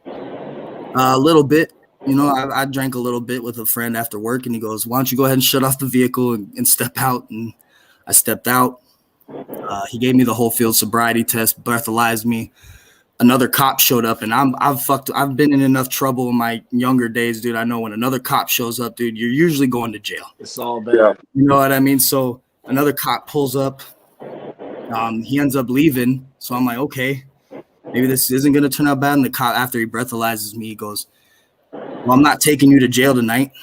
a little bit. I drank a little bit with a friend after work. And he goes, why don't you go ahead and shut off the vehicle and step out? And I stepped out. He gave me the whole field sobriety test, breathalyzed me. Another cop showed up, and I've been in enough trouble in my younger days, dude. I know when another cop shows up, dude, you're usually going to jail. It's all bad. Yeah. You know what I mean? So another cop pulls up. He ends up leaving. So I'm like, okay, maybe this isn't going to turn out bad. And the cop, after he breathalyzes me, he goes, well, I'm not taking you to jail tonight.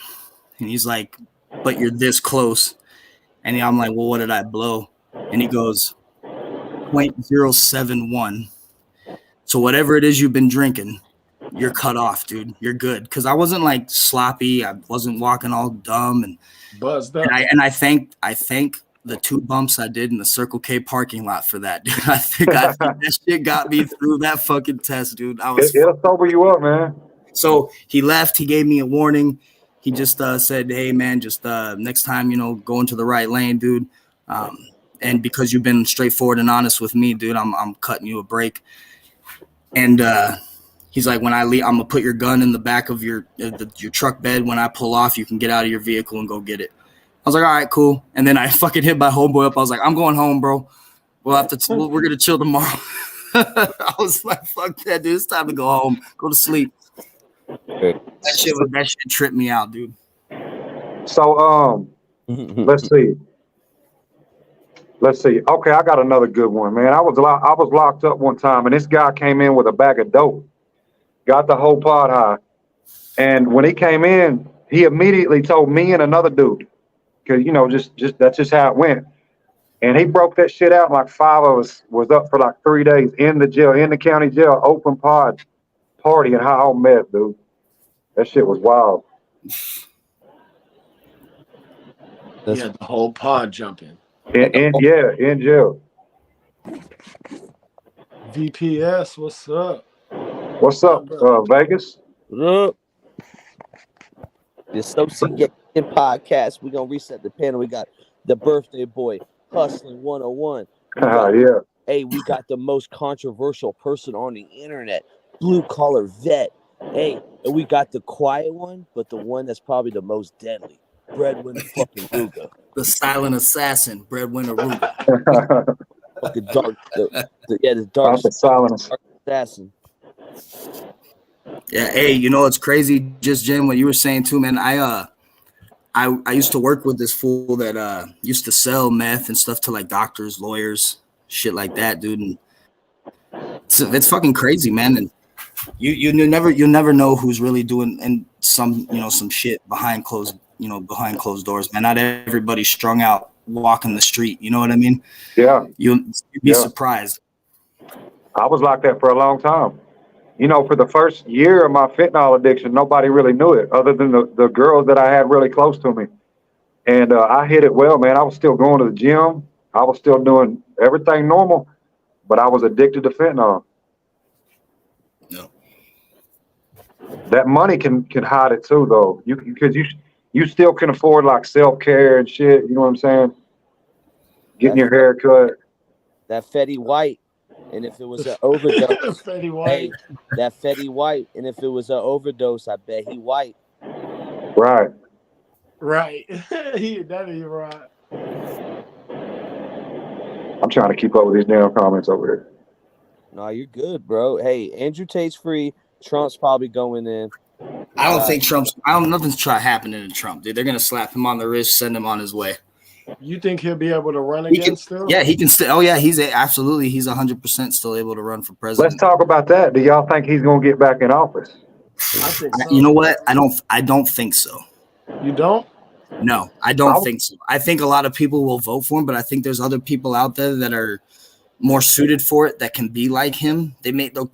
And he's like, but you're this close. And I'm like, well, what did I blow? And he goes, 0.071. So whatever it is you've been drinking, you're cut off, dude. You're good. Because I wasn't like sloppy. I wasn't walking all dumb and Buzzed up. And I thank the 2 bumps I did in the Circle K parking lot for that, dude. I think that shit got me through that fucking test, dude. It'll sober you up, man. So he left. He gave me a warning. He just said, hey, man, just next time, go into the right lane, dude. And because you've been straightforward and honest with me, dude, I'm cutting you a break. And he's like, when I leave, I'm gonna put your gun in the back of your truck bed. When I pull off, you can get out of your vehicle and go get it. I was like, all right, cool. And then I fucking hit my homeboy up. I was like, I'm going home, bro. We're gonna chill tomorrow. I was like, fuck that, dude. It's time to go home. Go to sleep. That shit tripped me out, dude. So let's see. Okay, I got another good one, man. I was locked up one time, and this guy came in with a bag of dope, got the whole pod high, and when he came in, he immediately told me and another dude, because just that's just how it went, and he broke that shit out. Like 5 of us was up for like 3 days in the jail, in the county jail, open pod party and high on meth, dude. That shit was wild. He had the whole pod jumping. In jail. VPS, what's up? What's up, Vegas? What up? The associate. In podcast, we're gonna reset the panel. We got the birthday boy, Hustling 101. Yeah. Hey, we got the most controversial person on the internet, blue collar vet. Hey, and we got the quiet one, but the one that's probably the most deadly, breadwinner fucking Ruga. The silent assassin, breadwinner Ruga. Fucking dark, the Not the silence. dark assassin. Yeah, hey, you know it's crazy, just Jim, what you were saying too, man. I used to work with this fool that used to sell meth and stuff to like doctors, lawyers, shit like that, dude. And it's fucking crazy, man. And you never know who's really doing and some shit behind closed doors, man. Not everybody's strung out walking the street. You know what I mean? Yeah. You'd be surprised. I was like that for a long time. You know, for the first year of my fentanyl addiction, nobody really knew it other than the girls that I had really close to me. And I hit it well, man. I was still going to the gym. I was still doing everything normal, but I was addicted to fentanyl. No. That money can hide it too, though. Because you still can afford like self-care and shit. You know what I'm saying? Getting your hair cut. That Fetty White. And if it was an overdose, Fetty White. hey, that Fetty White. And if it was an overdose, I bet he white. Right. Right. You're right. I'm trying to keep up with these damn comments over here. No, you're good, bro. Hey, Andrew Tate's free. Trump's probably going in. I don't think nothing's happening to Trump, dude. They're gonna slap him on the wrist, send him on his way. You think he'll be able to run again still? Yeah, he can still. Oh yeah, he's 100% still able to run for president. Let's talk about that. Do y'all think he's gonna get back in office? I think so. You know what? I don't think so. You don't? No, I don't think so. I think a lot of people will vote for him, but I think there's other people out there that are more suited for it that can be like him. You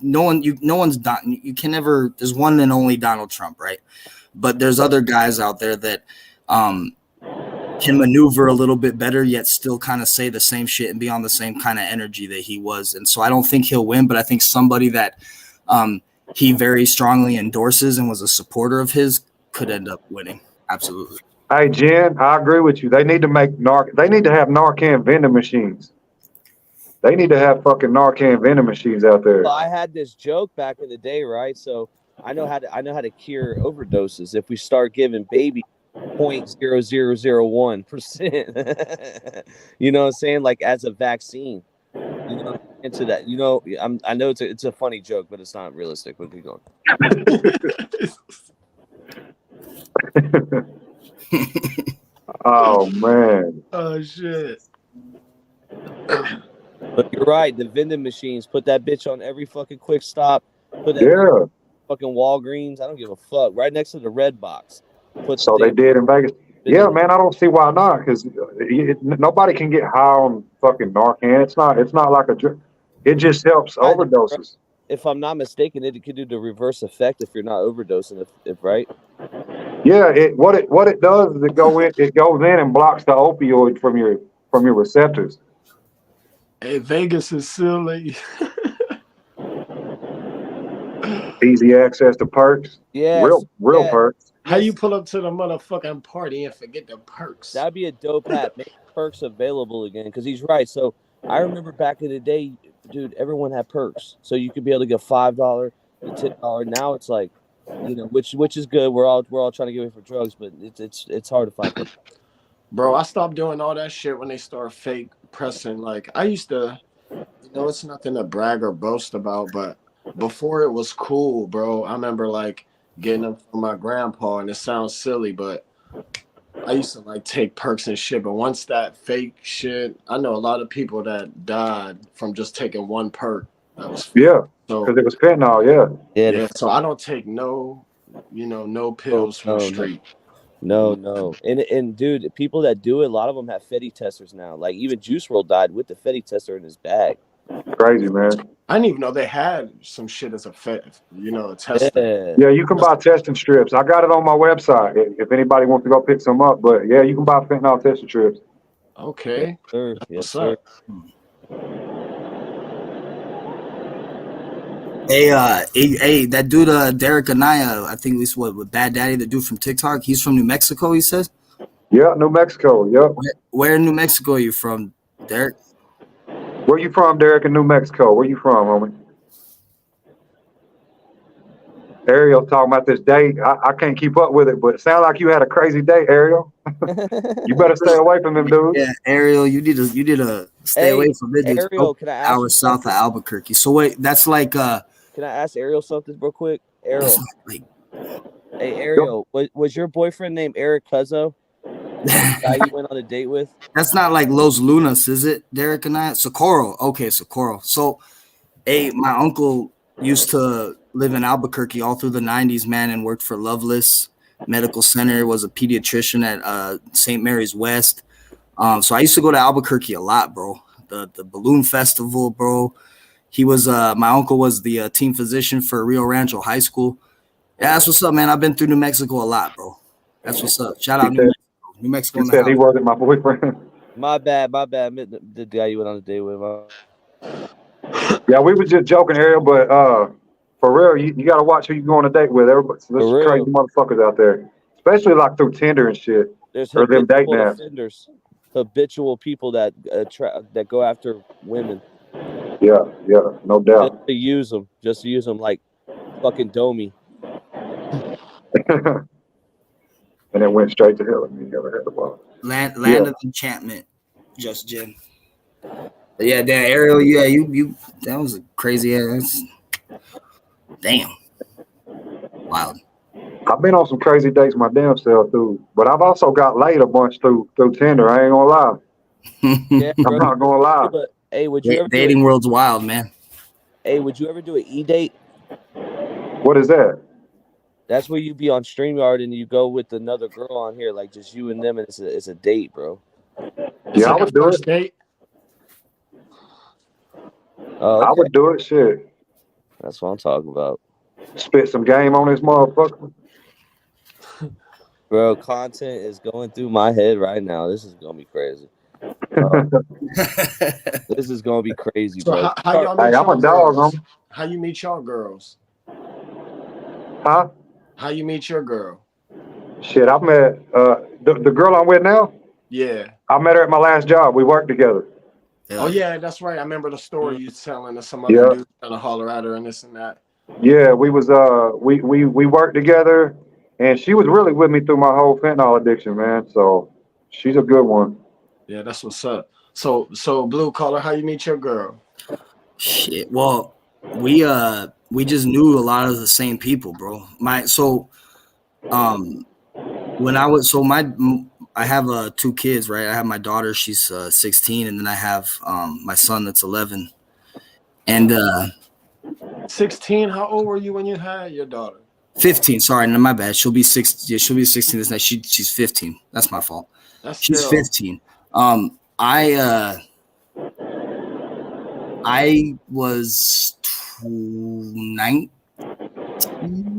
can never. There's one and only Donald Trump, right? But there's other guys out there that can maneuver a little bit better, yet still kind of say the same shit and be on the same kind of energy that he was. And so I don't think he'll win, but I think somebody that he very strongly endorses and was a supporter of his could end up winning. Absolutely. Hey, Jen, I agree with you. They need to make they need to have Narcan vending machines. They need to have fucking Narcan vending machines out there. Well, I had this joke back in the day, right? So I know how to cure overdoses. If we start giving baby 0.0001%, you know what I'm saying? Like as a vaccine, you know, into that. You know, I know it's a funny joke, but it's not realistic. But keep going. Oh man. Oh shit. But you're right. The vending machines, put that bitch on every fucking quick stop. Put that fucking Walgreens. I don't give a fuck. Right next to the Red Box. So they did in Vegas. Yeah, man. I don't see why not. Because nobody can get high on fucking Narcan. It's not like a drug. It just helps overdoses. If I'm not mistaken, it could do the reverse effect if you're not overdosing. If right. Yeah. What it does is it goes in and blocks the opioid from your receptors. Hey, Vegas is silly. Easy access to perks. Yeah. Real perks. How you pull up to the motherfucking party and forget the perks? That'd be a dope hat. Make perks available again, because he's right. So I remember back in the day, dude, everyone had perks. So you could be able to get $5, $10. Now it's like, you know, which is good. We're all trying to get away from drugs, but it's hard to find. Bro, I stopped doing all that shit when they start fake pressing. Like I used to, it's nothing to brag or boast about, but before it was cool, bro. I remember like getting them from my grandpa, and it sounds silly, but I used to like take perks and shit. But once that fake shit, I know a lot of people that died from just taking one perk. That was yeah, so because it was fentanyl. Yeah. So I don't take no pills from the street. No. And dude, people that do it, a lot of them have Fetty testers now. Like even Juice WRLD died with the Fetty tester in his bag. Crazy, man. I didn't even know they had some shit as a tester. Yeah, you can buy testing strips. I got it on my website if anybody wants to go pick some up. But yeah, you can buy fentanyl testing strips. Okay. Yes, sir. Hey, that dude, Derek Anaya, I think he's with Bad Daddy, the dude from TikTok. He's from New Mexico, he says. Yeah, New Mexico. Yep. Where in New Mexico are you from, Derek? Where you from, Derek, in New Mexico? Where you from, homie? Ariel talking about this date. I can't keep up with it, but it sounds like you had a crazy day, Ariel. You better stay away from them dudes. Yeah, Ariel, you need to stay away from it, dude. Ariel, can I ask Hours south of Albuquerque. So wait, that's like Can I ask Ariel something real quick? Ariel. that's like Hey, Ariel, was your boyfriend named Eric Cuzzo? The guy you went on a date with? that's not like Los Lunas, is it, Derek and I? Socorro. Okay, Socorro. So, hey, my uncle used to live in Albuquerque all through the 90s, man, and worked for Loveless Medical Center, was a pediatrician at St. Mary's West. So I used to go to Albuquerque a lot, bro. The Balloon Festival, bro. He was my uncle was the team physician for Rio Rancho High School. Yeah, that's what's up, man. I've been through New Mexico a lot, bro. That's what's up. Shout out New Mexico. New Mexico. He said he wasn't my boyfriend. My bad. The guy you went on a date with. Yeah, we was just joking, Ariel, but for real, you gotta watch who you go on a date with. Everybody, there's crazy motherfuckers out there, especially like through Tinder and shit. There's or them dating habitual apps. offenders, habitual people that that go after women. Yeah, no doubt. Just to use them like fucking Domi. And it went straight to hell. And you never had the ball. Land of Enchantment, Just Jim. But yeah, damn, Ariel, yeah, you that was a crazy ass. Damn. Wild. I've been on some crazy dates my damn self through, but I've also got laid a bunch through Tinder. I ain't gonna lie. Yeah, I'm not gonna lie. But, hey, would you ever dating world's wild, man. Hey, would you ever do an e-date? What is that? That's where you be on StreamYard and you go with another girl on here, like just you and them, and it's a date, bro. Yeah, I would do it. Date. Oh, I would do it. Shit. That's what I'm talking about. Spit some game on this motherfucker. Bro, content is going through my head right now. This is gonna be crazy. This is gonna be crazy, So bro. how y'all meet Hey, I'm y'all a dog, girls? homie. How you meet y'all girls? Huh? How you meet your girl? Shit, I met the girl I'm with now. Yeah. I met her at my last job. We worked together. Oh yeah, that's right. I remember the story you telling us. Some other dude trying to holler at her and this and that. Yeah, we was we worked together, and she was really with me through my whole fentanyl addiction, man. So she's a good one. Yeah, that's what's up. So Blue Collar, how you meet your girl? Shit. Well, we just knew a lot of the same people, bro. I have 2 kids, right? I have my daughter, she's 16, and then I have my son that's 11. And 16. How old were you when you had your daughter? 15. Sorry, no, my bad. She'll be 6. Yeah, she'll be 16 this night. She's 15. That's my fault. She's 15. I was 19.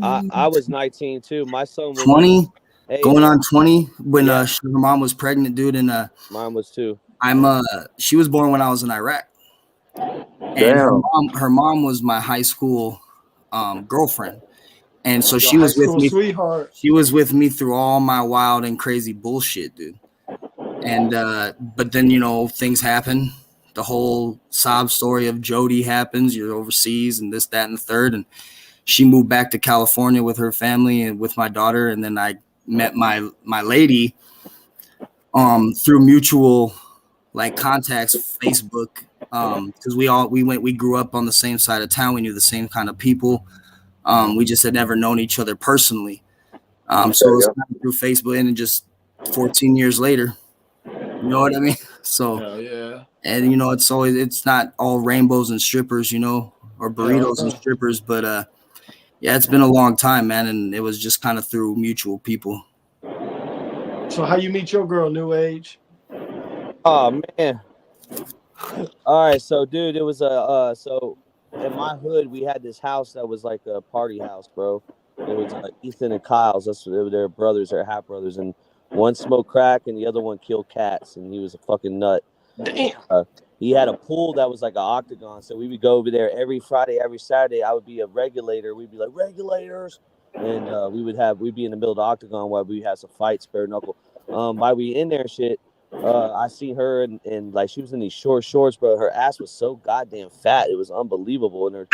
I was 19 too. My son was 20. Hey, going on 20 when Yeah. her mom was pregnant, dude, and mine was too. she was born when I was in Iraq, and her mom was my high school girlfriend, and so she was with me. Sweetheart. She was with me through all my wild and crazy bullshit, dude. And but then things happen. The whole sob story of Jody happens. You're overseas and this, that, and the third, and she moved back to California with her family and with my daughter, and then I met my lady through mutual contacts, Facebook, because we grew up on the same side of town. We knew the same kind of people. We just had never known each other personally. So it was through Facebook, and just 14 years later, you know what I mean? So yeah. And it's not all rainbows and strippers, or burritos and strippers, but yeah, it's been a long time, man, and it was just kind of through mutual people. So how you meet your girl, New Age? Oh man. All right, so dude, it was so in my hood we had this house that was like a party house, bro. It was Ethan and Kyle's. They're brothers, they're half brothers, and one smoked crack and the other one killed cats, and he was a fucking nut. Damn. he had a pool that was like an octagon. So we would go over there every Friday, every Saturday. I would be a regulator. We'd be like regulators, and we'd be in the middle of the octagon while we had some fights, bare knuckle. While we in there, and shit. I seen her and like she was in these short shorts, bro. Her ass was so goddamn fat, it was unbelievable, and her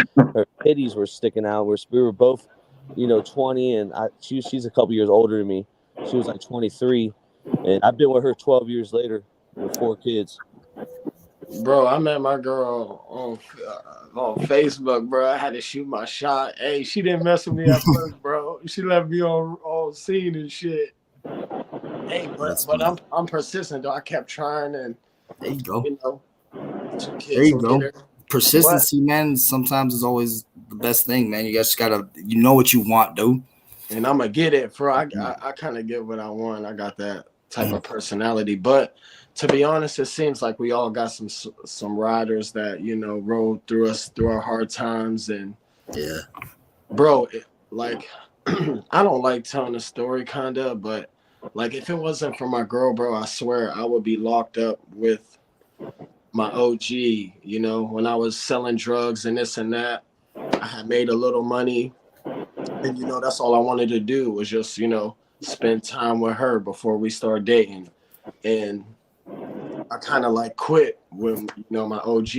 titties were sticking out. We were both, 20, and she's a couple years older than me. She was like 23, and I've been with her 12 years later with 4 kids. Bro, I met my girl on Facebook, bro. I had to shoot my shot. Hey, she didn't mess with me at first, bro. She left me on scene and shit. Hey, but I'm persistent though. I kept trying, and there you go. There you go. Persistency, man. Sometimes is always the best thing, man. You just gotta, know what you want, dude. And I'm gonna get it, bro. I kind of get what I want. I got that type of personality, but to be honest, it seems like we all got some riders that rode through our hard times, and yeah, bro. I don't like telling the story, kinda, but. Like, if it wasn't for my girl, bro, I swear I would be locked up with my OG, when I was selling drugs and this and that. I had made a little money, and, that's all I wanted to do was just, spend time with her before we start dating. And I kind of, quit with, my OG.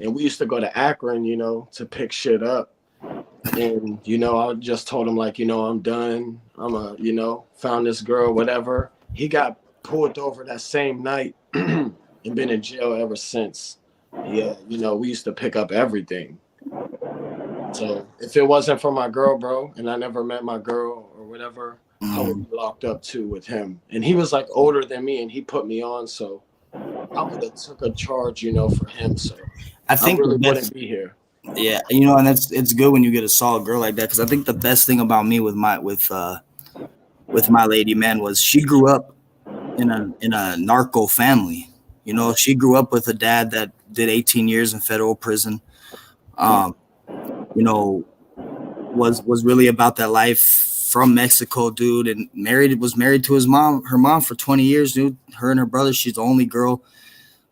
And we used to go to Akron, to pick shit up. And, I just told him, I'm done. I'm found this girl, whatever. He got pulled over that same night and been in jail ever since. Yeah, we used to pick up everything. So if it wasn't for my girl, bro, and I never met my girl or whatever, I would be locked up too with him. And he was older than me, and he put me on, so I would have took a charge, for him. So I think really wouldn't be here. Yeah, and it's good when you get a solid girl like that, because I think the best thing about me with my lady, man, was she grew up in a narco family. She grew up with a dad that did 18 years in federal prison. Was really about that life from Mexico, dude, and was married to her mom for 20 years, dude. Her and her brother, she's the only girl.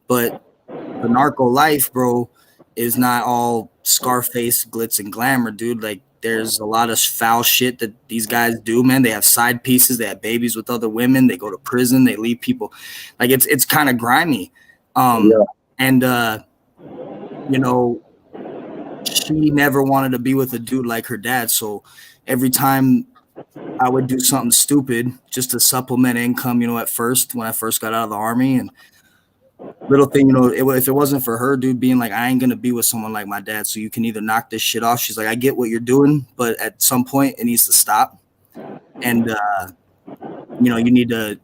But the narco life, bro, is not all Scarface, glitz, and glamour, dude. Like, there's a lot of foul shit that these guys do, man. They have side pieces. They have babies with other women. They go to prison. They leave people. Like, it's kind of grimy. And, she never wanted to be with a dude like her dad. So every time I would do something stupid just to supplement income, at first, when I first got out of the Army, and little thing, if it wasn't for her, dude, being like, I ain't going to be with someone like my dad, so you can either knock this shit off. She's like, I get what you're doing, but at some point it needs to stop. And, you need to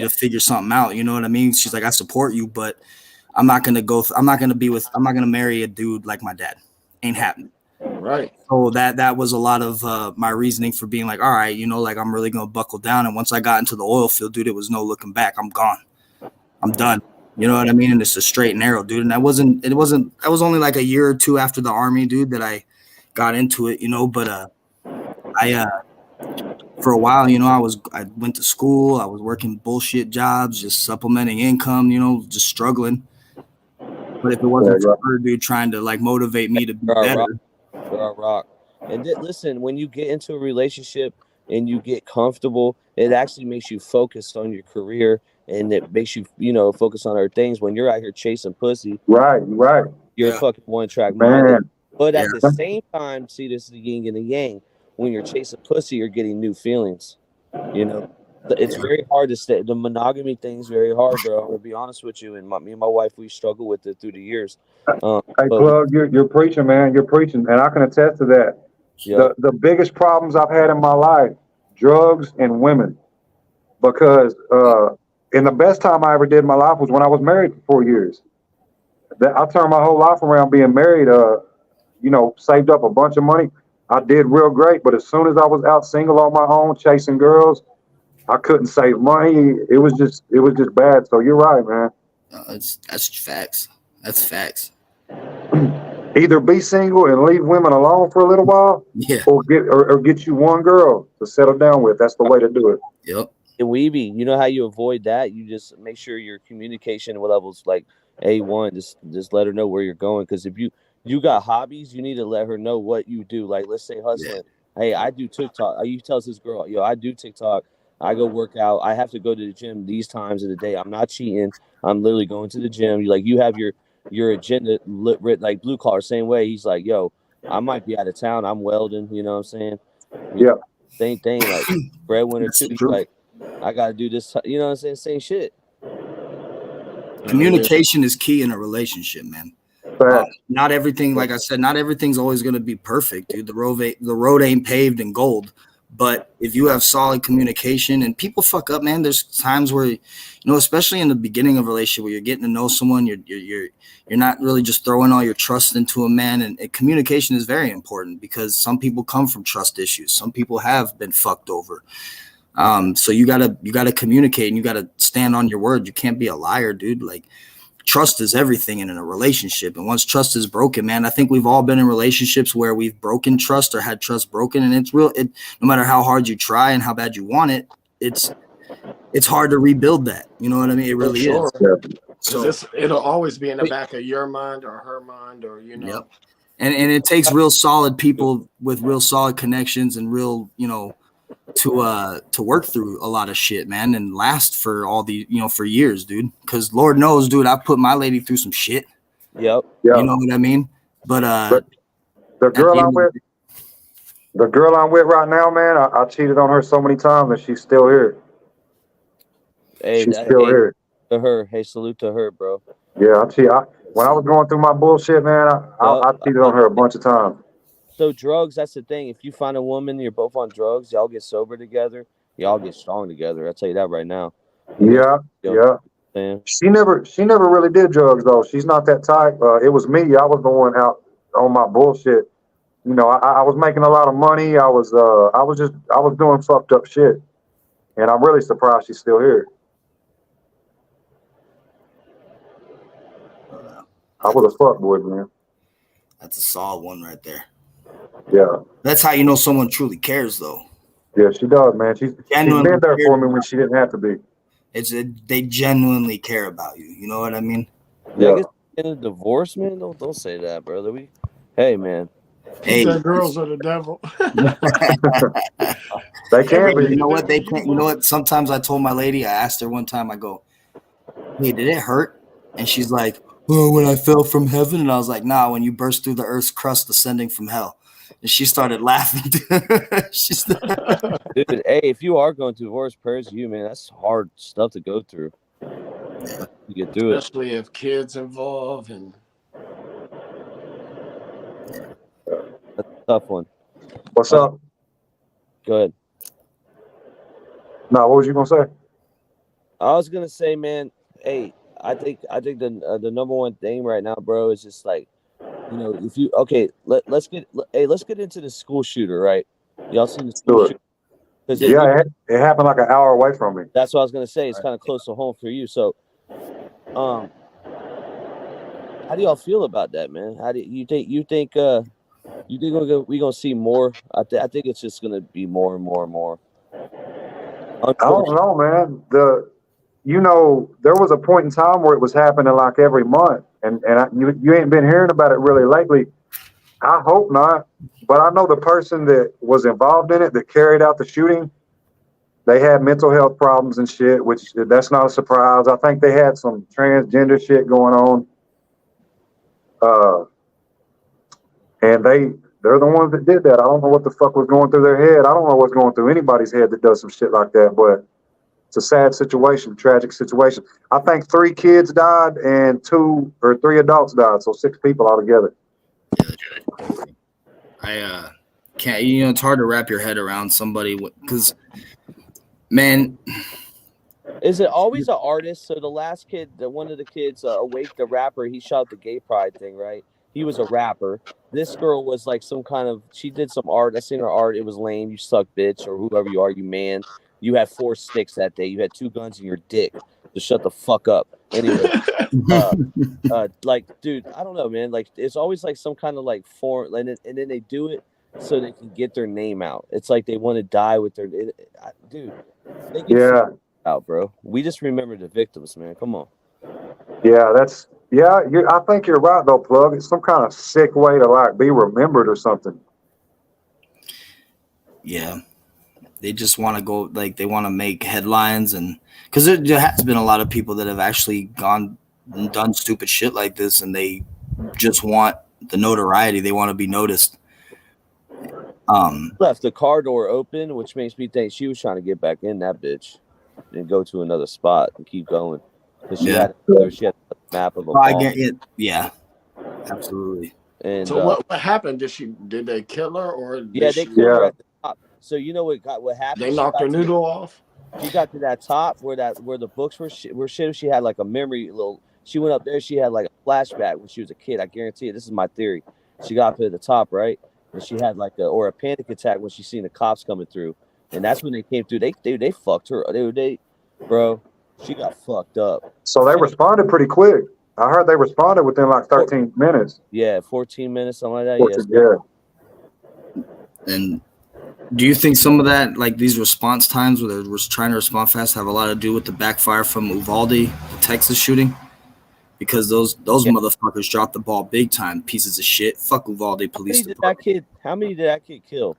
figure something out. You know what I mean? She's like, I support you, but I'm not going to marry a dude like my dad. Ain't happening. Right. So that was a lot of my reasoning for being like, all right, I'm really going to buckle down. And once I got into the oil field, dude, it was no looking back. I'm gone. I'm done. You know what I mean? And it's a straight and narrow, dude. And I was only like a year or two after the Army, dude, that I got into it, but for a while, I went to school, I was working bullshit jobs, just supplementing income, just struggling. But if it wasn't for her, dude, trying to motivate me to be better. Rock. And listen, when you get into a relationship and you get comfortable, it actually makes you focus on your career, and it makes you, focus on other things. When you're out here chasing pussy, right, you're fucking one-track minded. But at the same time, see, this is the yin and the yang. When you're chasing pussy, you're getting new feelings. It's very hard to stay. The monogamy thing's very hard, bro. To be honest with you, and me and my wife, we struggle with it through the years. Hey, Plug, you're preaching, man. You're preaching, and I can attest to that. Yeah. The biggest problems I've had in my life, drugs and women, because and the best time I ever did in my life was when I was married for 4 years. I turned my whole life around being married. Saved up a bunch of money. I did real great, but as soon as I was out single on my own, chasing girls, I couldn't save money. It was just bad. So you're right, man. That's facts. That's facts. Either be single and leave women alone for a little while, or get you one girl to settle down with. That's the way to do it. Yep. And Weeby, you know how you avoid that? You just make sure your communication levels, A1. Just let her know where you're going. Because if you got hobbies, you need to let her know what you do. Like, let's say hustling. Hey, I do TikTok. You tells this girl, yo, I do TikTok. I go work out. I have to go to the gym these times of the day. I'm not cheating. I'm literally going to the gym. You have your agenda like blue collar same way. He's like, yo, I might be out of town. I'm welding. You know what I'm saying? Yeah. Same thing. Like breadwinner That's too. the He's truth. like, I gotta do this. You know what I'm saying? Same shit. Communication is key in a relationship, man. Facts. Not everything, like I said, not everything's always going to be perfect, dude. The road ain't paved in gold. But if you have solid communication, and people fuck up, man, there's times where, especially in the beginning of a relationship where you're getting to know someone, you're not really just throwing all your trust into a man, and communication is very important because some people come from trust issues. Some people have been fucked over. So you gotta communicate, and you gotta stand on your word. You can't be a liar, dude. Like, trust is everything in a relationship. And once trust is broken, man, I think we've all been in relationships where we've broken trust or had trust broken. And it's no matter how hard you try and how bad you want it, it's hard to rebuild that. You know what I mean? It really is. Yeah. So it'll always be in the back of your mind or her mind, or Yep. And it takes real solid people with real solid connections and real, to work through a lot of shit, man, and last for all the, for years, dude. Because Lord knows, dude, I've put my lady through some shit. Yep. Yeah. You know what I mean? But the girl I'm with right now, man, I cheated on her so many times and she's still here. Hey, She's still here. To her. Hey, salute to her, bro. Yeah, when I was going through my bullshit, man, I cheated on her a bunch of times. So drugs, that's the thing. If you find a woman, you're both on drugs, y'all get sober together, y'all get strong together. I'll tell you that right now. Yeah. Man. She never really did drugs though. She's not that type. It was me. I was going out on my bullshit. I was making a lot of money. I was doing fucked up shit. And I'm really surprised she's still here. I was a fuckboy, man. That's a solid one right there. Yeah. That's how you know someone truly cares, though. Yeah, she does, man. She's been there for me when she didn't have to be. They genuinely care about you. You know what I mean? Yeah. I guess in a divorce, man, don't say that, brother. Hey, man. Hey, girls are the devil. They can be. You know what? They can't. You know what? Sometimes I told my lady, I asked her one time, I go, hey, did it hurt? And she's like, oh, when I fell from heaven. And I was like, nah, when you burst through the earth's crust ascending from hell. And she started laughing. Dude, hey, if you are going through divorce, prayers to you, man. That's hard stuff to go through. Yeah. You get through Especially if kids involved. And that's a tough one. What's up? Go ahead. No, what was you gonna say? I was gonna say, man. Hey, I think the number one thing right now, bro, is just like, if you let's get into the school shooter, right? Y'all seen the school shooter? Yeah, it happened like an hour away from me. That's what I was gonna say. It's kind of close to home for you. So, how do y'all feel about that, man? How do you think we're gonna see more? I think it's just gonna be more and more and more. I don't know, man. There was a point in time where it was happening like every month, and you ain't been hearing about it really lately. I hope not, but I know the person that was involved in it, that carried out the shooting, they had mental health problems and shit, which that's not a surprise. I think they had some transgender shit going on. And they're the ones that did that. I don't know what the fuck was going through their head. I don't know what's going through anybody's head that does some shit like that, but it's a sad situation, tragic situation. I think 3 kids died and 2 or 3 adults died, so 6 people altogether. I can't. It's hard to wrap your head around somebody because, man. Is it always an artist? So the last kid, one of the kids, Awake the rapper, he shot the gay pride thing, right? He was a rapper. This girl was like she did some art. I seen her art. It was lame. You suck, bitch, or whoever you are, you man. You had 4 sticks that day. You had 2 guns in your dick. Just shut the fuck up. Anyway, dude, I don't know, man. Like, it's always like some kind of like form, and then they do it so they can get their name out. It's like they want to die with dude. They get out, bro. We just remember the victims, man. Come on. Yeah, Yeah, I think you're right though, Plug. It's some kind of sick way to like be remembered or something. Yeah, they just want to go like they want to make headlines, and because there has been a lot of people that have actually gone and done stupid shit like this, and they just want the notoriety. They want to be noticed. Left the car door open, which makes me think she was trying to get back in that bitch and go to another spot and keep going because she had a map of a I bomb. get it. Yeah, absolutely. And So what happened? Did they kill her or yeah, they killed her at the top. So you know what happened? They knocked her noodle off. She got to that top where the books were shit. She had like a memory little. She went up there. She had like a flashback when she was a kid. I guarantee you. This is my theory. She got up to the top, right? And she had like a panic attack when she seen the cops coming through, and that's when they came through. They fucked her. Bro, she got fucked up. So they responded pretty quick. I heard they responded within like 13 minutes. Yeah, 14 minutes, something like that. Yeah. And do you think some of that, like these response times where they was trying to respond fast, have a lot to do with the backfire from Uvalde, the Texas shooting? Because those motherfuckers dropped the ball big time, pieces of shit. Fuck Uvalde police department. How many did that kid kill?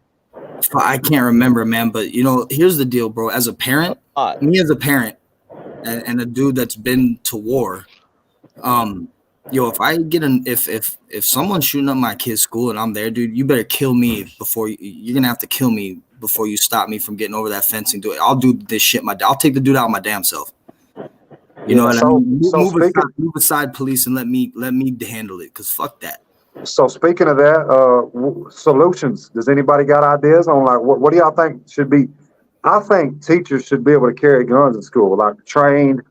I can't remember, man. But you know, here's the deal, bro. As a parent, me as a parent, and a dude that's been to war, if I get if someone's shooting up my kid's school and I'm there, dude, you better kill me before you're gonna have to kill me before you stop me from getting over that fence and do it. I'll do this shit. I'll take the dude out my damn self. You know what I mean? Move aside, police, and let me handle it. Cause fuck that. So speaking of that, solutions. Does anybody got ideas on like what do y'all think should be? I think teachers should be able to carry guns in school, like trained.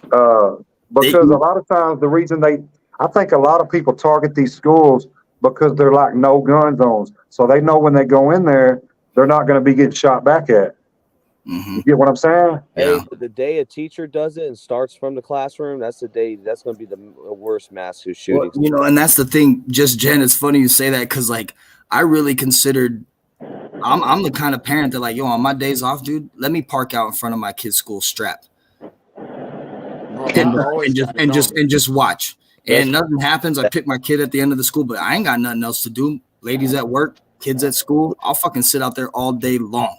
Because a lot of times the reason I think a lot of people target these schools because they're like no gun zones, so they know when they go in there, they're not going to be getting shot back at. Mm-hmm. You get what I'm saying? Hey, the day a teacher does it and starts from the classroom, that's the day. That's going to be the worst mass shooting. Well, and that's the thing. Just Jen, it's funny you say that because like I really considered. I'm the kind of parent that like, on my days off, dude, let me park out in front of my kid's school strapped. And just watch. And nothing happens. I pick my kid at the end of the school, but I ain't got nothing else to do. Ladies at work, kids at school. I'll fucking sit out there all day long.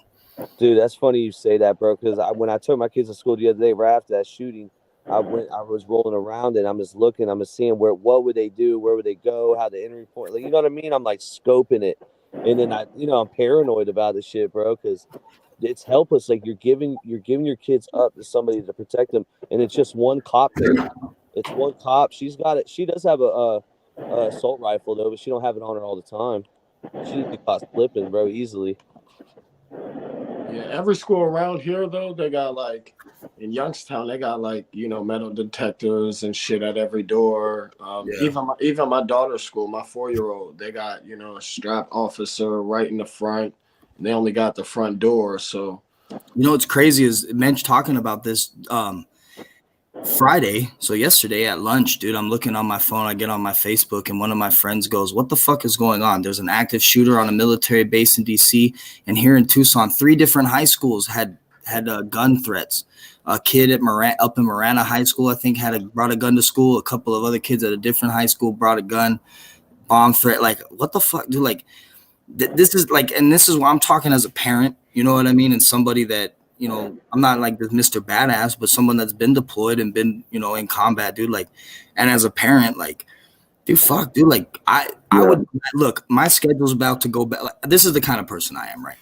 Dude, that's funny you say that, bro. Because when I took my kids to school the other day, right after that shooting, I was rolling around and I'm just looking. I'm just seeing what would they do, where would they go, how the entry point. Like, you know what I mean? I'm like scoping it, and then I'm paranoid about this shit, bro, because it's helpless. Like you're giving your kids up to somebody to protect them, and it's just one cop there. It's one cop. She's got it. She does have a assault rifle though, but she don't have it on her all the time. She'd be caught slipping, bro, easily. Yeah, every school around here though, they got like in Youngstown, they got like metal detectors and shit at every door. Even my daughter's school, my 4-year-old, they got a strapped officer right in the front. And they only got the front door, so. What's crazy is Mensch talking about this Friday. So yesterday at lunch, dude, I'm looking on my phone. I get on my Facebook, and one of my friends goes, "What the fuck is going on? There's an active shooter on a military base in DC, and here in Tucson, 3 different high schools had gun threats. A kid at up in Marana High School, I think, brought a gun to school. A couple of other kids at a different high school brought a gun. Bomb threat. Like, what the fuck, dude? Like, this is like, and this is why I'm talking as a parent. You know what I mean? And somebody that." I'm not like this Mr. Badass, but someone that's been deployed and been, in combat, dude. Like, and as a parent, like, dude, fuck, dude. Like, I would look. My schedule's about to go back. Like, this is the kind of person I am, right?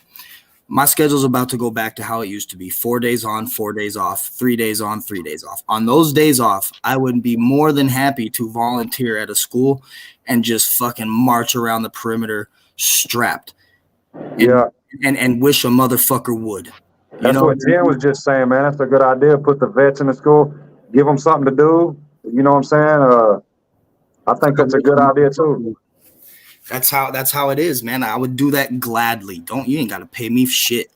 My schedule's about to go back to how it used to be: 4 days on, 4 days off, 3 days on, 3 days off. On those days off, I would be more than happy to volunteer at a school and just fucking march around the perimeter strapped. And wish a motherfucker would. That's what Jen was just saying, man. That's a good idea. Put the vets in the school, give them something to do. You know what I'm saying? I think that's a good idea too. That's how it is, man. I would do that gladly. You ain't got to pay me shit.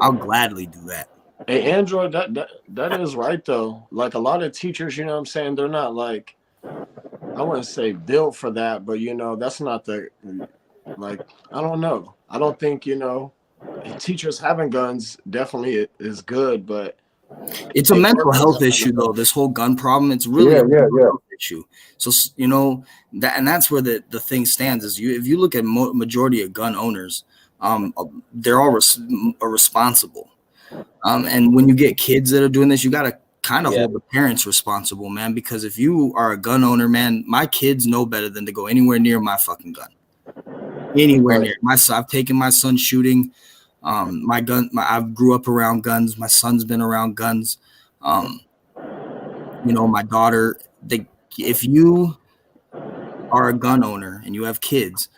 I'll gladly do that. Hey, Android, that is right though. Like a lot of teachers, you know what I'm saying, they're not like, I wouldn't say built for that, but that's not the, like, I don't know. I don't think teachers having guns definitely is good, but It's a mental health issue, though. This whole gun problem, it's really a mental health issue. So, you know, that's where the thing stands is if you look at majority of gun owners, they're all responsible. And when you get kids that are doing this, you got to kind of hold the parents responsible, man, because if you are a gun owner, man, my kids know better than to go anywhere near my fucking gun. Anywhere near I've taken my son shooting. I grew up around guns. My son's been around guns. You know, my daughter, if you are a gun owner and you have kids,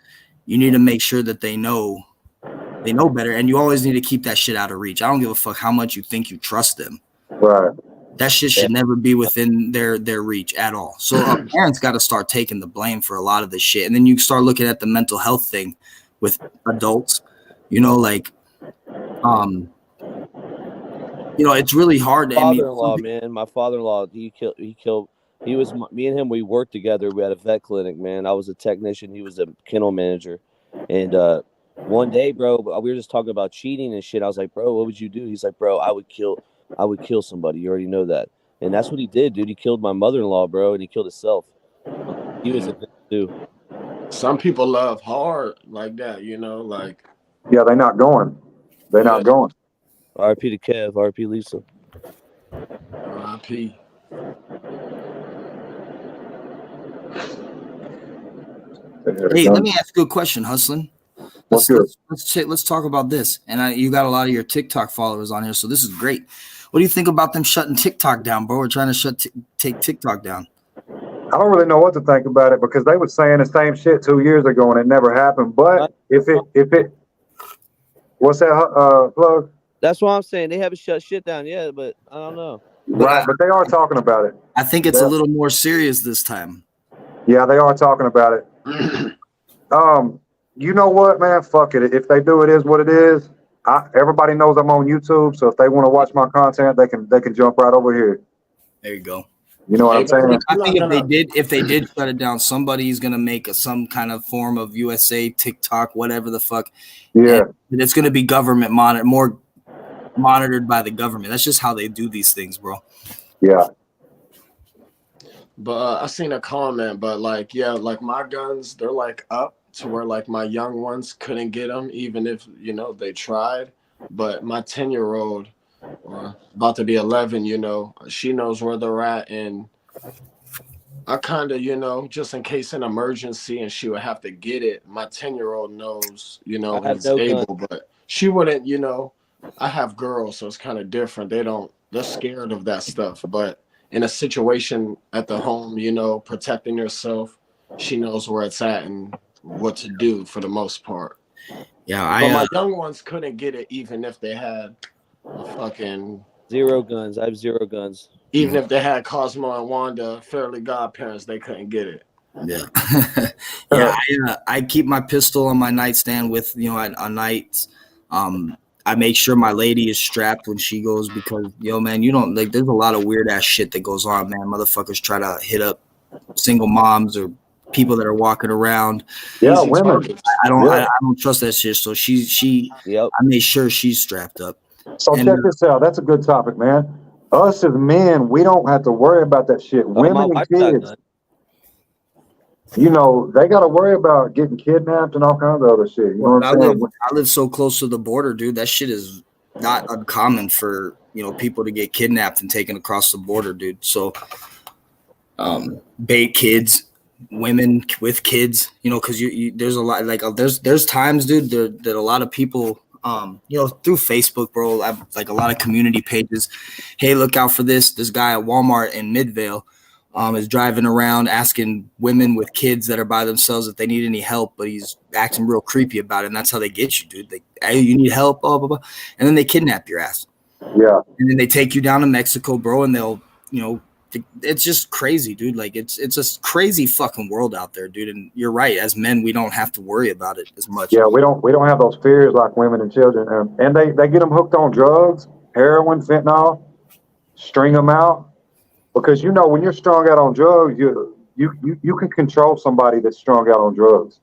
you need to make sure that they know better. And you always need to keep that shit out of reach. I don't give a fuck how much you think you trust them. Right. That shit should never be within their reach at all. So parents got to start taking the blame for a lot of this shit. And then you start looking at the mental health thing with adults, you know, like, you know, it's really hard. Father-in-law, man, my father-in-law, he was, me and him, we worked together. We had a vet clinic, man. I was a technician. He was a kennel manager. And one day, bro, we were just talking about cheating and shit. I was like, bro, what would you do? He's like, bro, I would kill somebody. You already know that. And that's what he did, dude. He killed my mother-in-law, bro, and he killed himself. He was a good dude. Some people love hard like that, you know, like. Yeah, they're not going. They're not going. R.I.P. to Kev. R.I.P. Lisa. R.I.P. Hey, let me ask you a question, Hustling. Let's talk about this. And you got a lot of your TikTok followers on here, so this is great. What do you think about them shutting TikTok down, bro? We're trying to take TikTok down. I don't really know what to think about it because they were saying the same shit 2 years ago and it never happened. But if it, what's that plug? That's what I'm saying. They haven't shut shit down yet, but I don't know. Right, but they are talking about it. I think it's a little more serious this time. Yeah, they are talking about it. You know what, man? Fuck it. If they do, it is what it is. Everybody knows I'm on YouTube, so if they want to watch my content, they can jump right over here. There you go. You know what I'm saying? I think if they did shut it down, somebody's gonna make some kind of form of USA, TikTok, whatever the fuck. Yeah, and it's gonna be government more monitored by the government. That's just how they do these things, bro. Yeah. But I seen a comment, but like, yeah, like my guns, they're like up to where like my young ones couldn't get them, even if, you know, they tried. But my 10-year-old, or about to be 11, you know, she knows where they're at. And I kind of, you know, just in case an emergency and she would have to get it, my 10-year-old knows, you know, it's able, but she wouldn't, you know. I have girls, so it's kind of different. They're scared of that stuff. But in a situation at the home, you know, protecting yourself, she knows where it's at and what to do for the most part. Yeah, but my young ones couldn't get it even if they had a fucking zero guns. I have zero guns. Even if they had Cosmo and Wanda, fairly godparents, they couldn't get it. Yeah. Yeah, I keep my pistol on my nightstand with, you know, on nights. I make sure my lady is strapped when she goes because, yo, man, you don't like. There's a lot of weird ass shit that goes on, man. Motherfuckers try to hit up single moms or people that are walking around. Yeah, women. I don't trust that shit. So I made sure she's strapped up. So check this out. That's a good topic, man. Us as men, we don't have to worry about that shit. Women and kids, you know, they got to worry about getting kidnapped and all kinds of other shit. You know what I'm saying? I live so close to the border, dude. That shit is not uncommon for, you know, people to get kidnapped and taken across the border, dude. So, bait kids, women with kids, you know, because there's a lot, like there's times, dude, that a lot of people, you know, through Facebook, bro, I have like a lot of community pages. Hey, look out for this. This guy at Walmart in Midvale. Is driving around asking women with kids that are by themselves if they need any help, but he's acting real creepy about it, and that's how they get you, dude. Like, hey, you need help, blah, blah, blah. And then they kidnap your ass. Yeah. And then they take you down to Mexico, bro, and they'll, you know, it's just crazy, dude. Like, it's a crazy fucking world out there, dude. And you're right. As men, we don't have to worry about it as much. Yeah, we don't have those fears like women and children. And they get them hooked on drugs, heroin, fentanyl, string them out. Because, you know, when you're strung out on drugs, you can control somebody that's strung out on drugs.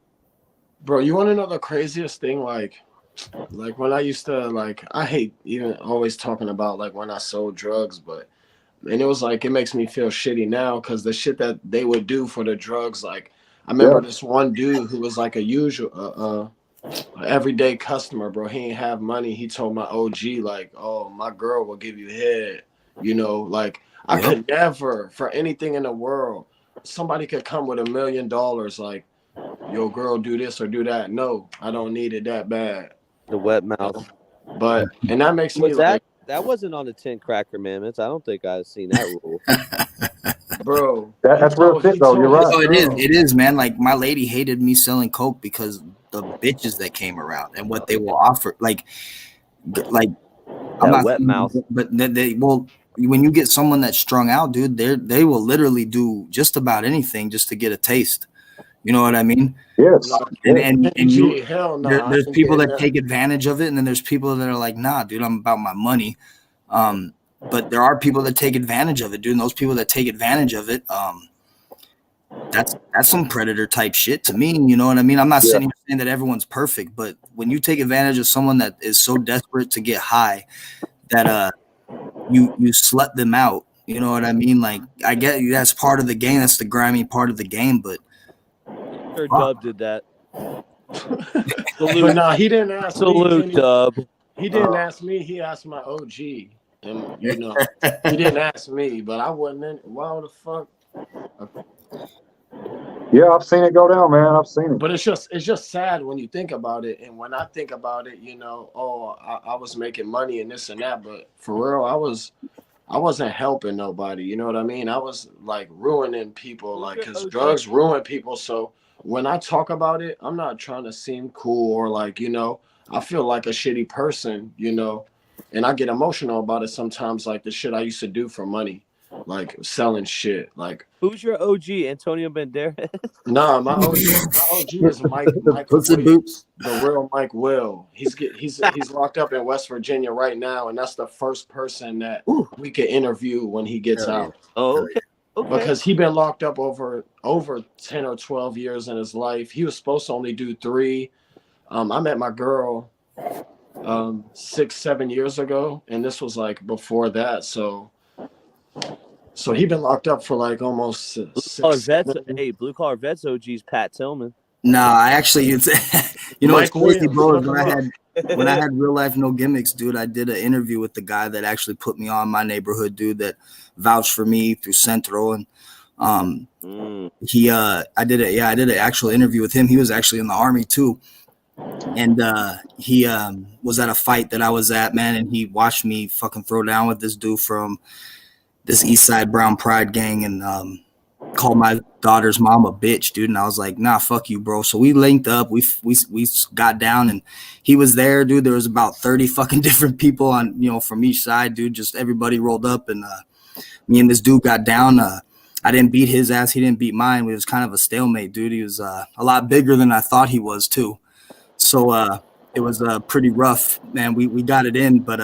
Bro, you want to know the craziest thing? Like, like when I used to like, I hate even always talking about like when I sold drugs, but and it was like it makes me feel shitty now because the shit that they would do for the drugs, like I remember Yeah. this one dude who was like a usual everyday customer, bro. He ain't have money. He told my OG like, "Oh, my girl will give you head." You know, like I Yep. could never, for anything in the world, somebody could come with $1 million, like, "Yo, girl, do this or do that." No, I don't need it that bad. The wet mouth. But and that makes me Was that like, that wasn't on the 10 Crack Commandments? I don't think I've seen that rule. bro. That's real shit, though. You're right. Oh, it is, man. Like my lady hated me selling coke because the bitches that came around and what they will offer. Like I'm That not wet saying- mouth. but they will. When you get someone that's strung out, dude, they will literally do just about anything just to get a taste. You know what I mean? Yes. And you, Gee, hell no. there's people that take advantage of it, and then there's people that are like, nah, dude, I'm about my money. But there are people that take advantage of it, dude. And those people that take advantage of it, that's some predator type shit to me. You know what I mean? I'm not sitting here saying that everyone's perfect, but when you take advantage of someone that is so desperate to get high that you slut them out, you know what I mean? Like I get that's part of the game. That's the grimy part of the game, but Sure, Dub did that. But nah, he didn't ask Salute, me. Dub. He didn't ask me. He asked my OG, and you know, he didn't ask me. But I wasn't in. Why the fuck? Yeah, I've seen it go down, man. I've seen it. But it's just sad when you think about it. And when I think about it, you know, oh, I was making money and this and that. But for real, I wasn't helping nobody. You know what I mean? I was like ruining people, like because drugs ruin people. So when I talk about it, I'm not trying to seem cool or like, you know, I feel like a shitty person, you know, and I get emotional about it sometimes, like the shit I used to do for money, like selling shit. Like, Who's your OG? Antonio Banderas? nah, my OG is Mike Pussy Will, boots. the real Mike Will. He's locked up in West Virginia right now, and that's the first person that we could interview when he gets out. Oh, okay. Okay. Because he been locked up over 10 or 12 years in his life. He was supposed to only do 3. I met my girl 6-7 years ago, and this was like before that. So he been locked up for like almost Blue Collar Vets OG's Pat Tillman. Nah, I actually, it's you know, Mike it's crazy, Williams, bro. look When I had Real Life No Gimmicks, dude, I did an interview with the guy that actually put me on, my neighborhood dude that vouched for me through Central, and I did an actual interview with him. He was actually in the Army too, and he was at a fight that I was at, man, and he watched me fucking throw down with this dude from this East Side Brown Pride gang, and called my daughter's mom a bitch, dude. And I was like, nah, fuck you, bro. So we linked up, we got down, and he was there, dude. There was about 30 fucking different people on, you know, from each side, dude. Just everybody rolled up, and me and this dude got down. I didn't beat his ass, he didn't beat mine. It was kind of a stalemate, dude. He was a lot bigger than I thought he was too. So it was pretty rough, man. We got it in, but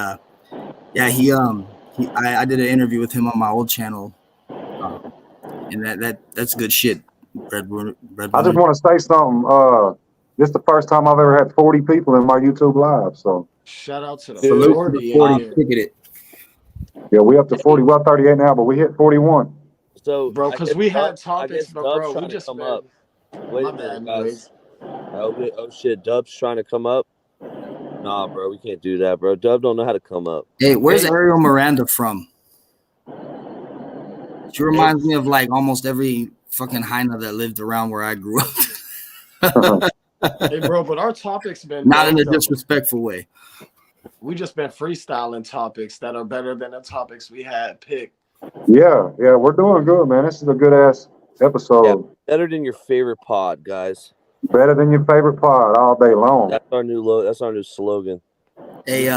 yeah, I did an interview with him on my old channel. And that's good shit. Red I just want to say something. This is the first time I've ever had 40 people in my YouTube live. So shout out to the Salute to 40. the 40 ticket. yeah, we up to 40. Well, 38 now, but we hit 41. So, bro, because we had topics, I guess but Dub's bro, we trying to just come been, up. Wait my a minute, bad, guys. Oh shit, Dub's trying to come up. Nah, bro, we can't do that, bro. Dub don't know how to come up. Hey, where's Ariel Miranda from? She reminds me of like almost every fucking hyena that lived around where I grew up. Hey, bro, but our topics been Not in a dope, though. disrespectful way. We just been freestyling topics that are better than the topics we had picked. Yeah, we're doing good, man. This is a good ass episode. Yeah, better than your favorite pod, guys. Better than your favorite pod all day long. That's our new slogan. Hey,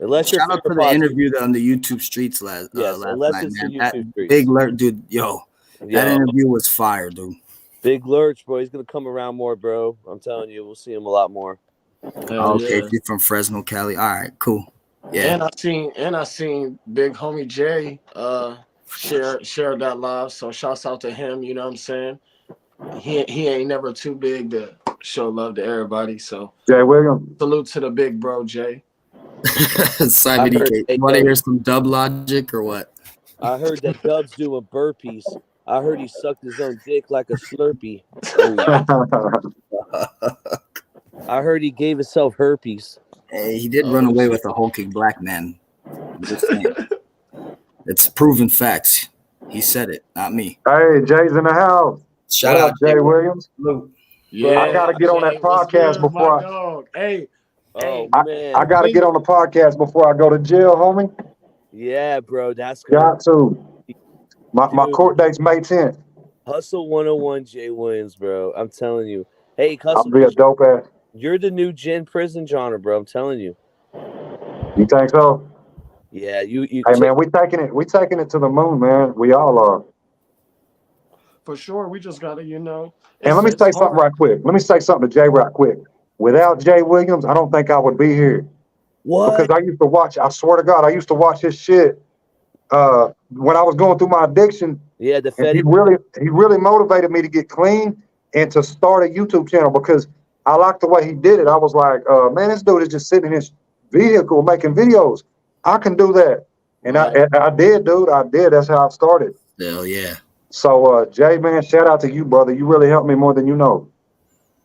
Unless shout out to the interview on the YouTube streets last unless night, it's man. the That YouTube streets. big Lurch, dude, that interview was fire, dude. Big Lurch, bro. He's gonna come around more, bro. I'm telling you, we'll see him a lot more. Okay, he's from Fresno, Cali. All right, cool. Yeah. And I seen Big Homie Jay share that live. So shouts out to him, you know what I'm saying? He ain't never too big to show love to everybody. So Jay Williams. salute to the big bro, Jay. I Simon heard- DK. hey, You want to yo. hear some dub logic or what? I heard that Dub's doing burpees. I heard he sucked his own dick like a Slurpee. Oh, yeah. I heard he gave himself herpes. Hey, he did run away with a hulking black man. I'm just saying. It's proven facts. He said it, not me. Hey, Jay's in the house. Shout What out up, Jay Williams. Yeah, I gotta get on that Jay, what's podcast good, before my dog. Hey, Oh, I- man. I gotta get on the podcast before I go to jail, homie. Yeah, bro. That's good. Got to. My Dude. court date's May 10th. Hustle 101 Jay Williams, bro. I'm telling you. Hey, I'll Hustle, be a dope ass. you're the new Gen Prison genre, bro. I'm telling you. You think so? Yeah, you Hey man, we taking it to the moon, man. We all are. for sure. We just gotta, And let me say something right quick. Let me say something to Jay right quick. Without Jay Williams, I don't think I would be here. what? Because I used to watch, I swear to God, I used to watch his shit when I was going through my addiction. Yeah, the And he Fetty. really motivated me to get clean and to start a YouTube channel because I liked the way he did it. I was like, man, this dude is just sitting in his vehicle making videos. I can do that. And I did, dude. I did. That's how I started. Hell yeah. So, Jay, man, shout out to you, brother. You really helped me more than you know.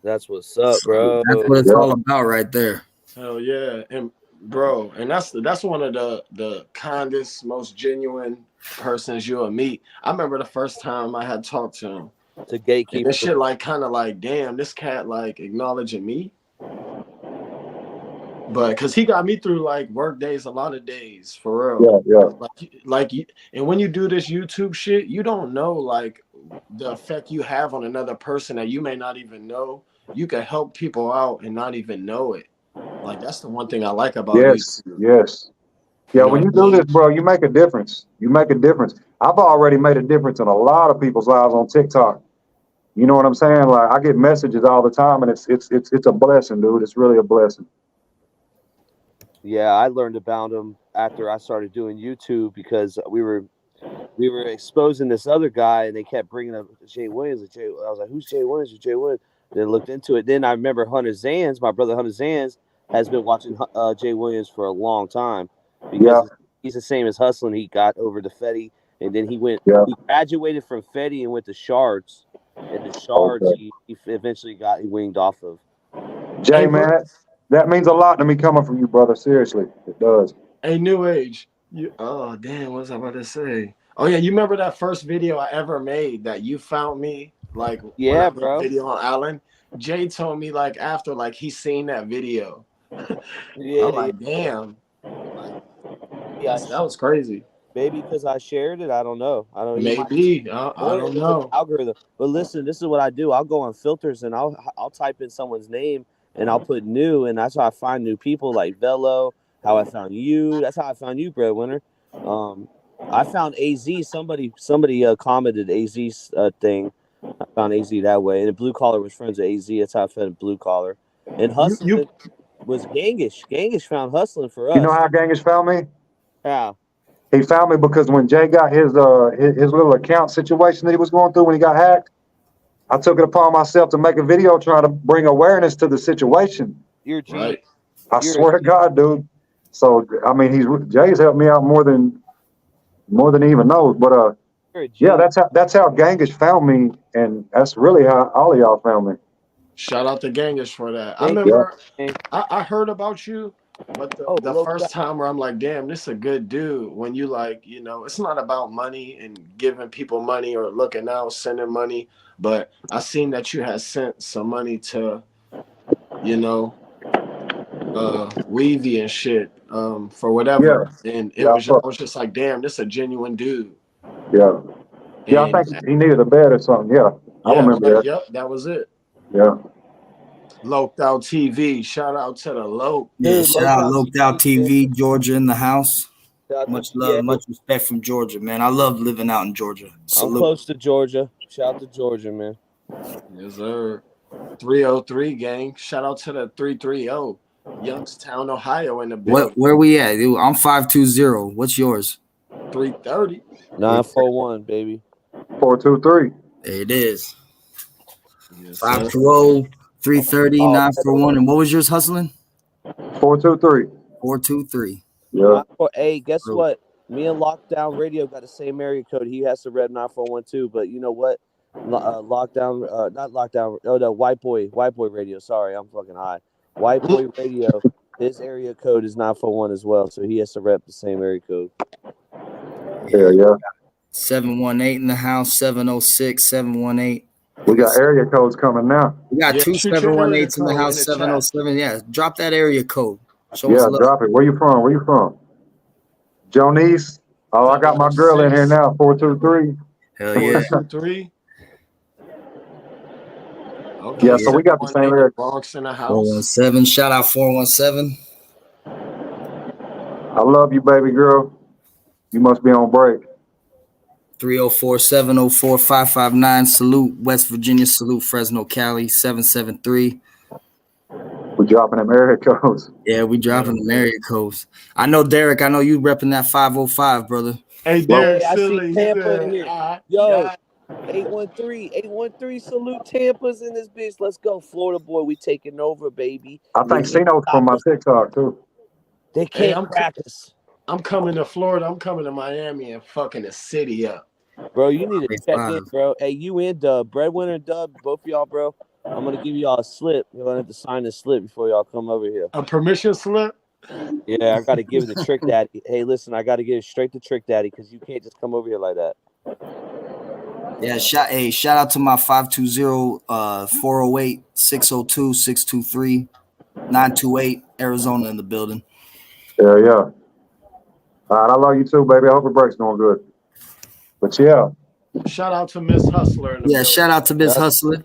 That's what's up, bro. That's what it's Yeah. all about right there. Hell yeah, and bro, and that's one of the kindest, most genuine persons you'll meet. I remember the first time I had talked to him. To And gatekeep. this shit like kind of like, damn, this cat like acknowledging me. But because he got me through like work days, a lot of days for real. Yeah. And when you do this YouTube shit, you don't know like the effect you have on another person that you may not even know. You can help people out and not even know it. Like that's the one thing I like about Yes. YouTube. Yes. Yeah, You when know you what I do mean? this, bro, you make a difference. You make a difference. I've already made a difference in a lot of people's lives on TikTok. You know what I'm saying? Like I get messages all the time, and it's a blessing, dude. It's really a blessing. Yeah, I learned about him after I started doing YouTube because we were exposing this other guy, and they kept bringing up Jay Williams. I was like, "Who's Jay Williams? Who's Jay Williams?" Then looked into it. Then I remember Hunter Zans, my brother Hunter Zans, has been watching Jay Williams for a long time because he's the same as Hustling. He got over to Fetty, and then he he graduated from Fetty and went to Shards, and the Shards he eventually got winged off of. Jay, Hey, man, that means a lot to me coming from you, brother. Seriously, it does. Hey, New Age. Oh, damn, what was I about to say? Oh, yeah, you remember that first video I ever made that you found me? Like, Yeah, when I made a bro. video on Allen. Jay told me, like, after, like, he seen that video. Yeah, I'm like, damn. Like, yeah, that was crazy. maybe because I shared it. I don't know. I don't. Maybe. I don't know. Algorithm. But listen, this is what I do. I'll go on filters and I'll type in someone's name and I'll put new, and that's how I find new people like Velo. How I found you. That's how I found you, Breadwinner. I found AZ. Somebody commented AZ's thing. I found AZ that way, and Blue Collar was friends with AZ. That's how I found Blue Collar. And Hustling was Gangish. Gangish found Hustling for us. You know how Gangish found me? How? He found me because when Jay got his little account situation that he was going through when he got hacked, I took it upon myself to make a video trying to bring awareness to the situation. You're G. Right. I swear to God, dude. So I mean, Jay's helped me out more than he even knows. But You're a G. yeah, that's how Gangish found me, and that's really how all of y'all found me. Shout out to Gangish for that. I Thank remember you. I heard about you, but the first time where I'm like, damn, this is a good dude. When you like, it's not about money and giving people money or looking out, sending money. But I seen that you had sent some money to, Weavy and shit, for whatever. Yeah. And I was just like, damn, this is a genuine dude. Yeah. Yeah, I think he needed a bed or something. Yeah. I remember that. Yep, that was it. Yeah. Loped Out TV. Shout out to the Lope. Yeah, shout out Loped Out TV, Georgia in the house. Much love, Yeah. much respect from Georgia, man. I love living out in Georgia. I'm close to Georgia. Shout out to Georgia, man. Yes, sir. 303 gang. Shout out to the 330. Youngstown, Ohio in the building. Where we at? Dude, I'm 520. What's yours? 330. 941, baby. 423. There it is. Yes, 520 330, 941. And what was yours hustling? 423. 423. Yeah. Hey, guess what? Me and Lockdown Radio got the same area code. He has to rep 9412, but you know what? Lockdown, not Lockdown. Oh, no, White Boy Radio. Sorry, I'm fucking high. White Boy Radio. His area code is 941 as well, so he has to rep the same area code. Yeah. 718 in the house, 706, 718. We got area codes coming now. We got Yeah, two shoot your area 718s in the code house, in the chat. 707. Yeah, drop that area code. Show us Yeah, love. drop it. Where you from? Where you from? Jonice. Oh, I got my girl in here now. 423. Hell yeah. 423. Okay. Yeah, so we got the same area. Bronx in the house. 417. Shout out 417. I love you, baby girl. You must be on break. 304-704-559. Salute West Virginia. Salute Fresno, Cali. 773. We're dropping them area codes. Yeah, we dropping the area codes. I know, Derek. I know you repping that 505, brother. Hey, Derek I see Silly. Tampa in here. Yo, yeah. 813. Salute Tampa's in this bitch. Let's go, Florida boy. We taking over, baby. I think Cino's from my TikTok, too. They can't crack us. I'm coming to Florida. I'm coming to Miami and fucking the city up. Bro, you need to check in, bro. Hey, you and Dub. Breadwinner and Dub, both of y'all, bro. I'm going to give y'all a slip. You're going to have to sign this slip before y'all come over here. A permission slip? Yeah, I got to give it to Trick Daddy. Hey, listen, I got to give it straight to Trick Daddy because you can't just come over here like that. Yeah, shout out to my 520-408-602-623-928, Arizona in the building. Yeah. All right, I love you too, baby. I hope your break's going good. But yeah. Shout out to Miss Hustler. In the building. Shout out to Miss Hustler.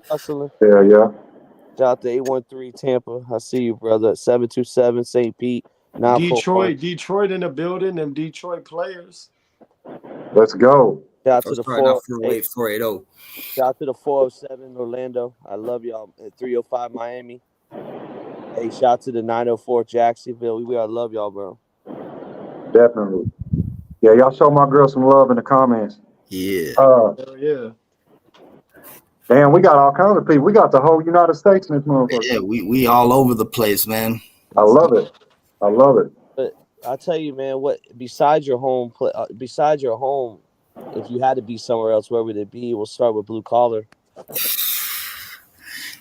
Yeah. Shout out to 813 Tampa. I see you, brother. 727 St. Pete. Detroit in the building. Them Detroit players. Let's go. Shout out to the 408-480. Shout out to the 407 Orlando. I love y'all. At 305 Miami. Hey, shout out to the 904 Jacksonville. We love y'all, bro. Definitely. Yeah, y'all show my girl some love in the comments. Yeah. Yeah. Damn, we got all kinds of people. We got the whole United States in this motherfucker. Yeah, we all over the place, man. I love it. But I tell you, man, besides your home, if you had to be somewhere else, where would it be? We'll start with blue collar.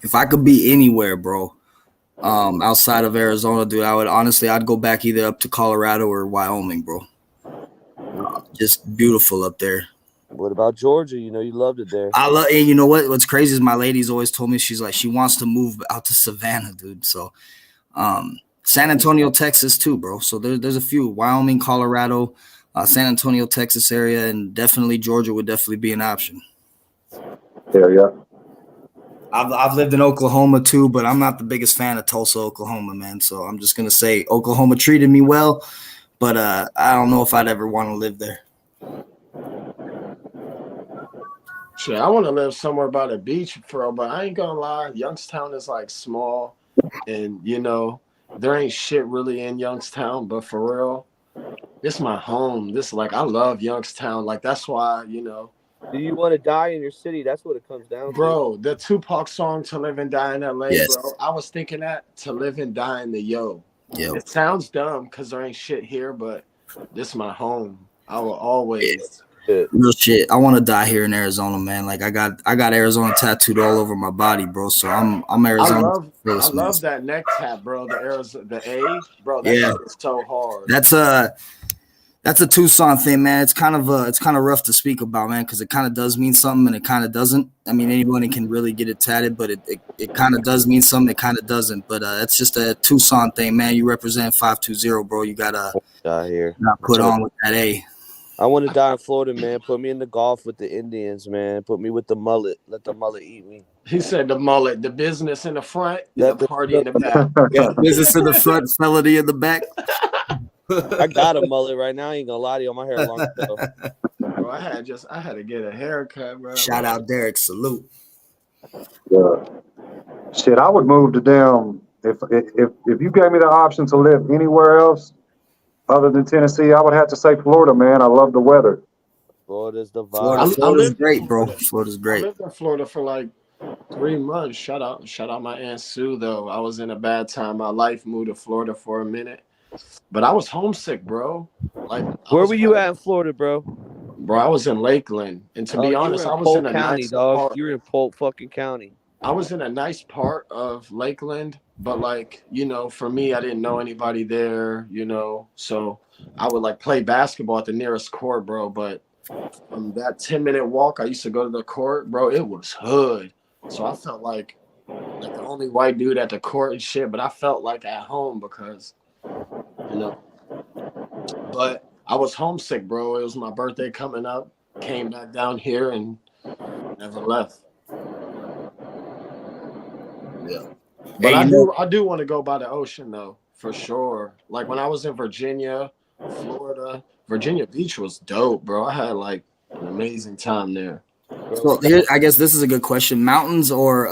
If I could be anywhere, bro, outside of Arizona, dude, I'd go back either up to Colorado or Wyoming, bro. Just beautiful up there. What about Georgia? You know you loved it there. And you know what's crazy is my lady's always told me she wants to move out to Savannah, dude. So San Antonio, Texas too, bro. So there's a few. Wyoming, Colorado, San Antonio, Texas area, and definitely Georgia would definitely be an option. Yeah. I've lived in Oklahoma too, but I'm not the biggest fan of Tulsa, Oklahoma, man. So I'm just gonna say Oklahoma treated me well, but I don't know if I'd ever want to live there. Shit, I want to live somewhere by the beach, bro, but I ain't gonna lie. Youngstown is like small, and you know there ain't shit really in Youngstown. But for real, this is my home. I love Youngstown. Like that's why Do you want to die in your city? That's what it comes down to. Bro, the Tupac song "To Live and Die in LA," yes. Bro. I was thinking that "To Live and Die in the Yo." It sounds dumb because there ain't shit here, but this is my home. I will always. Real shit. I want to die here in Arizona, man. Like I got Arizona tattooed all over my body, bro. So I'm Arizona. I love that neck tat, bro. The A, bro. That shit is so hard. That's a Tucson thing, man. It's kind of rough to speak about, man, because it kind of does mean something and it kind of doesn't. I mean, anybody can really get it tatted, but it kind of does mean something. It kind of doesn't. But it's just a Tucson thing, man. You represent 520, bro. You gotta die here. Put on with that A. I want to die in Florida, man. Put me in the Gulf with the Indians, man. Put me with the mullet. Let the mullet eat me. He said the mullet, the business in the front, the party in the back. Yeah, business in the front, felony in the back. I got a mullet right now. I ain't gonna lie to you. My hair long though. Bro, I had to get a haircut, bro. Shout out Derek, salute. Yeah. Shit, I would move to damn if you gave me the option to live anywhere else other than Tennessee, I would have to say Florida, man. I love the weather. Florida's the vibe. Florida's great, bro. Florida's great. I lived in Florida for like 3 months. Shout out my Aunt Sue though. I was in a bad time in my life, moved to Florida for a minute. But I was homesick, bro. Like Where were you at in Florida, bro? Bro, I was in Lakeland. And to be you honest, were I in was Polk in a County, nice dog. part. You were in Polk fucking County. I was in a nice part of Lakeland, but like, you know, for me, I didn't know anybody there, you know. So I would like play basketball at the nearest court, bro. But from that 10-minute walk, I used to go to the court, bro. It was hood. So I felt like the only white dude at the court and shit, but I felt like at home because, you know. But I was homesick, bro. It was my birthday coming up. Came back down here and never left. Yeah. But Hey, I do want to go by the ocean though, for sure. Like when I was in Virginia, Florida, Virginia Beach was dope, bro. I had like an amazing time there. so here, I guess this is a good question: mountains or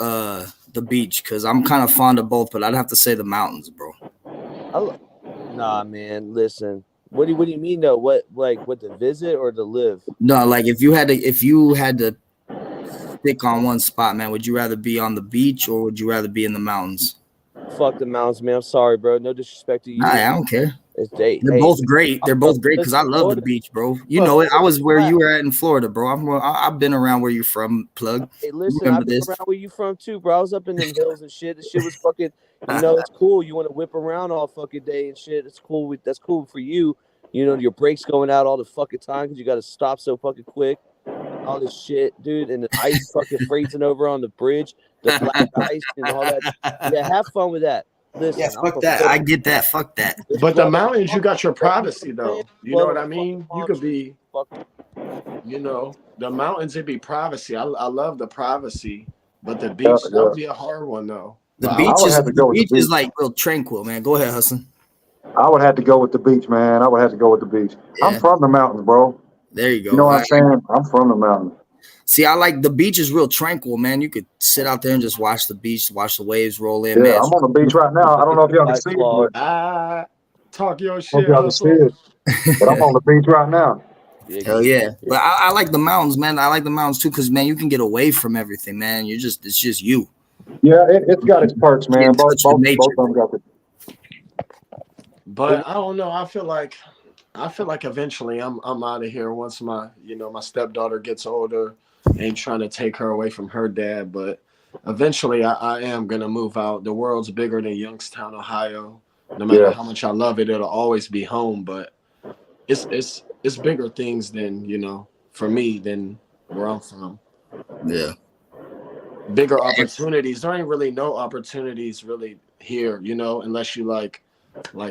the beach? Because I'm kind of fond of both, but I'd have to say the mountains, bro. Nah, man. Listen. What do you mean though? What to visit or to live? No, like if you had to stick on one spot, man, would you rather be on the beach or would you rather be in the mountains? Fuck the mountains, man. I'm sorry, bro. No disrespect to you. I don't care. They're Hey, both great. They're both great because I love the beach, bro. You know it. I was where you were at in Florida, bro. I've been around where you're from, plug. Hey, listen, I've been around where you from too, bro. I was up in them hills and shit. The shit was fucking, you know, it's cool. You want to whip around all fucking day and shit. It's cool. That's cool for you. You know, your brakes going out all the fucking time because you got to stop so fucking quick. All this shit, dude, and the ice fucking freezing over on the bridge, the black ice and all that. Yeah, have fun with that. Listen, yeah, fuck that. I get that. Fuck that. But the mountains, you got your privacy though. You know what I mean? You could be, you know, the mountains, it'd be privacy. I love the privacy, but the beach, that would be a hard one though. The beach is like real tranquil, man. Go ahead, Hassan. I would have to go with the beach, man. I would have to go with the beach. Yeah. I'm from the mountains, bro. There you go. You know what I'm saying? I'm from the mountains. See, I like the beach is real tranquil, man. You could sit out there and just watch the beach, watch the waves roll in. Yeah, man. I'm on the beach right now. I don't know if y'all can see it, but talk your shit. Y'all can see it. But I'm on the beach right now. Hell yeah. But I like the mountains, man. I like the mountains too, because man, you can get away from everything, man. It's just you. Yeah, it's got its perks, man. Both of them got it. But I don't know. I feel like eventually I'm out of here once my stepdaughter gets older. Ain't trying to take her away from her dad, but eventually I am gonna move out. The world's bigger than Youngstown, Ohio. No matter how much I love it, it'll always be home. But it's bigger things than, you know, for me than where I'm from. Yeah. Bigger opportunities. There ain't really no opportunities really here, you know, unless you like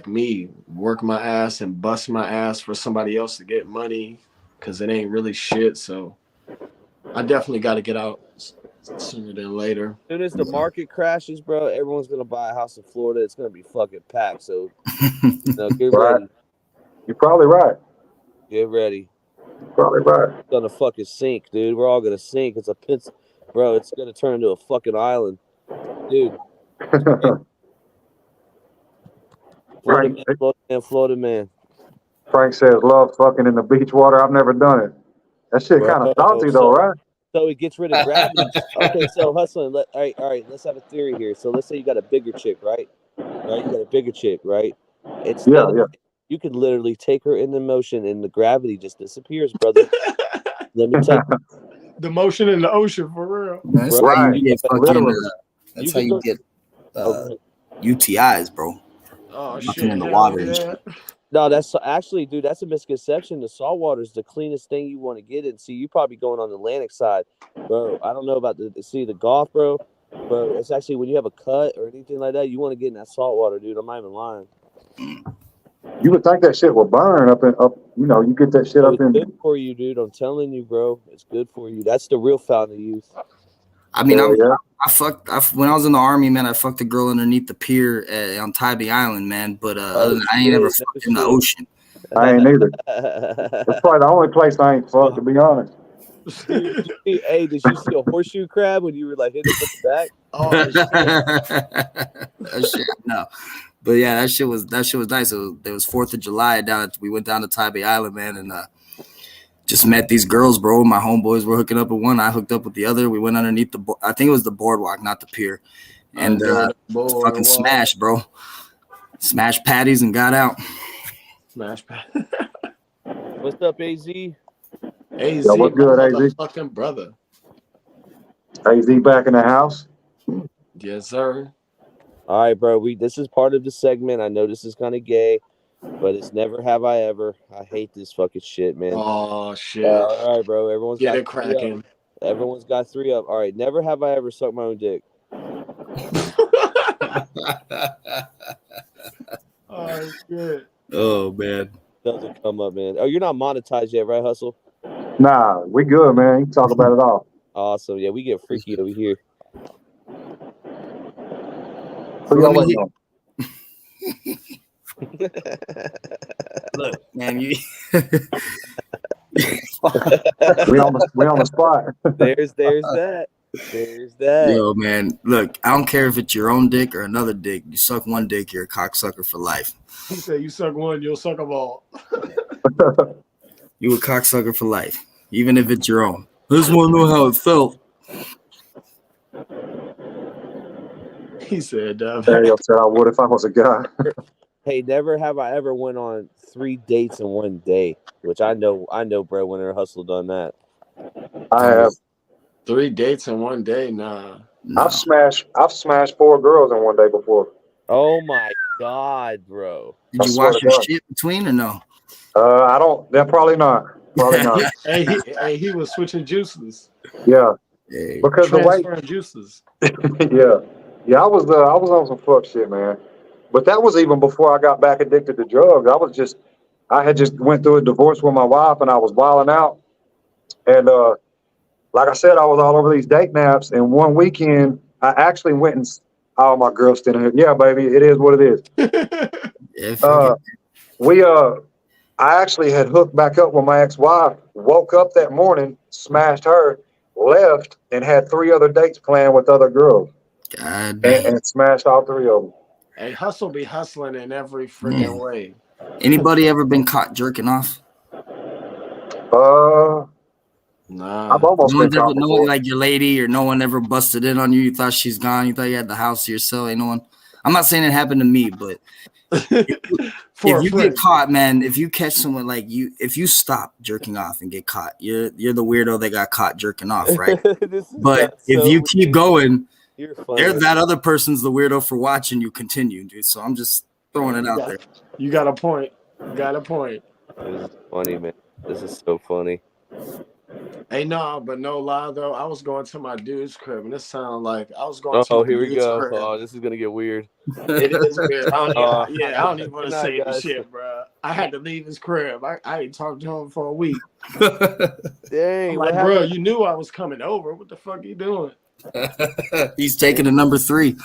me, work my ass and bust my ass for somebody else to get money, because it ain't really shit. So I definitely got to get out sooner than later. As soon as the market crashes, bro, everyone's gonna buy a house in Florida. It's gonna be fucking packed. So get ready. You're probably right. Get ready. You're probably right. It's gonna fucking sink, dude. We're all gonna sink. It's a pit, bro. It's gonna turn into a fucking island, dude. Florida man. Frank says, "Love fucking in the beach water." I've never done it. That shit kind of salty though, right? So it gets rid of gravity. Okay, so hustling. All right. Let's have a theory here. So let's say you got a bigger chick, right? You got a bigger chick, right? You could literally take her in the motion, and the gravity just disappears, brother. Let me tell you. The motion in the ocean, for real. That's how you get that's how you get UTIs, bro. Oh shit! In the water. Yeah. No, that's actually, dude, that's a misconception. The salt water is the cleanest thing you want to get in. See, you probably going on the Atlantic side, bro. I don't know about the Gulf, bro. Bro, it's actually when you have a cut or anything like that, you want to get in that salt water, dude. I'm not even lying. You would think that shit will burn up. You know, you get that shit up in. It's good for you, dude. I'm telling you, bro. It's good for you. That's the real fountain of youth. I mean, when I was in the army, man, I fucked a girl underneath the pier on Tybee Island, man. But I ain't never fucked in the ocean. I ain't either. That's probably the only place I ain't fucked, to be honest. Hey, did you see a horseshoe crab when you were like hitting it with the back? Oh, that shit, no. But yeah, that shit was nice. It was 4th of July we went down to Tybee Island, man, and Just met these girls, bro. My homeboys were hooking up with one. I hooked up with the other. We went underneath I think it was the boardwalk, not the pier. And fucking smash, bro. Smash patties and got out. Smash pad. What's up, AZ? AZ, Yo, what's good, my AZ? fucking brother. AZ back in the house. Yes, sir. All right, bro. This is part of the segment. I know this is kind of gay, but it's never have I ever. I hate this fucking shit, man. Oh shit. All right, bro. Everyone's Get got it cracking. Everyone's got 3 up. All right. Never have I ever sucked my own dick. Oh shit. Oh, man. Doesn't come up, man. Oh, you're not monetized yet, right, Hustle? Nah, we good, man. You can talk about it all. Awesome. Yeah, we get freaky over here. Who y'all waiting on? Look, man, you. We on the spot. There's that. There's that. Yo, man, look, I don't care if it's your own dick or another dick. You suck one dick, you're a cocksucker for life. He said you suck one, you'll suck them all. You a cocksucker for life, even if it's your own. I just want to know how it felt. He said, Daniel said I would if I was a guy. Hey, never have I ever went on 3 dates in one day, which I know Breadwinner Hustle done that. I have. 3 dates in one day? Nah. No. I've smashed 4 girls in one day before. Oh my God, bro. Did I you swear wash to your God. shit between or no? I don't. They're probably not. Probably not. Hey, he was switching juices. Yeah, Hey, because the way. Transferring juices. Yeah. I was on some fuck shit, man. But that was even before I got back addicted to drugs. I had just went through a divorce with my wife, and I was wilding out. And like I said, I was all over these date naps. And one weekend, I actually went and all my girls standing here. Yeah, baby, it is what it is. yeah, fuck it. I actually had hooked back up with my ex-wife, woke up that morning, smashed her, left, and had 3 other dates planned with other girls. God damn. And smashed all 3 of them. Hey, Hustle be hustling in every freaking way. Anybody ever been caught jerking off? Nah. I've almost been caught No before. one, like your lady, or no one ever busted in on you. You thought she's gone. You thought you had the house to yourself. Ain't no one. I'm not saying it happened to me, but if you get caught, man, if you catch someone like you, if you stop jerking off and get caught, you're the weirdo that got caught jerking off, right? But if you keep going, that other person's the weirdo for watching you continue, dude. So I'm just throwing it out there. You got a point. This is funny, man. This is so funny. Hey, but no lie though. I was going to my dude's crib, and it sounded like I was going to. Oh, here we dude's go. crib. Oh, this is gonna get weird. It is weird. I don't even want to say guys. the shit, bro. I had to leave his crib. I ain't talked to him for a week. Dang, I'm like, bro, you knew I was coming over. What the fuck you doing? He's taking a number 3.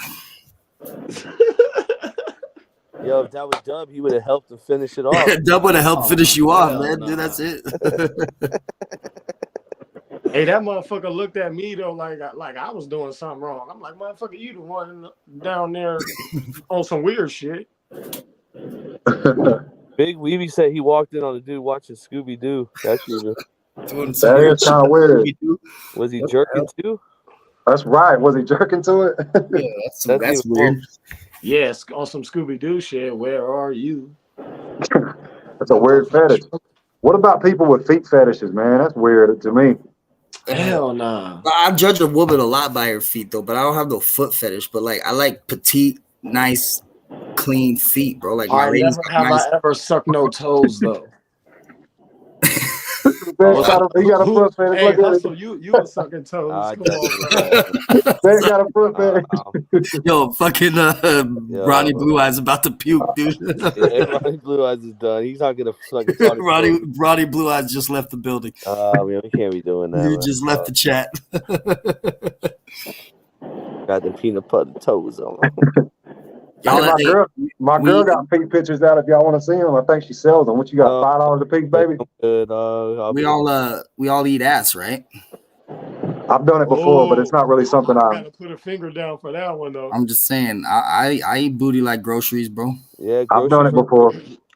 Yo, if that was Dub, he would have helped to finish it off. Dub would have helped finish you off, man. Dude, that's it. Hey, that motherfucker looked at me though like I was doing something wrong. I'm like, motherfucker, you the one down there on some weird shit. Big Weeby said he walked in on a dude watching Scooby Doo. That is kind of weird. Was he jerking too? That's right. Was he jerking to it? Yeah, that's weird. Yes, on some Scooby Doo shit. Where are you? That's a weird fetish. What about people with feet fetishes, man? That's weird to me. Hell nah. I judge a woman a lot by her feet, though, but I don't have no foot fetish. But like, I like petite, nice, clean feet, bro. Like my ladies never have I ever sucked no toes though. He got a foot fetish. Hey, Look at Hustle, it. you were sucking toes. Come on, They got a foot fetish. Yo, fucking Ronnie Blue Eyes about to puke, dude. Yeah, Ronnie Blue Eyes is done. He's not gonna fucking talk. Ronnie Blue Eyes just left the building. Man, we can't be doing that. You just left the chat. Got the peanut butter toes on. My girl got feet pictures out if y'all want to see them. I think she sells them. What you got, $5 a piece, baby? We all eat ass, right? I've done it before, but it's not really something I gotta put a finger down for that one though. I'm just saying, I eat booty like groceries, bro. Yeah, I've done it before.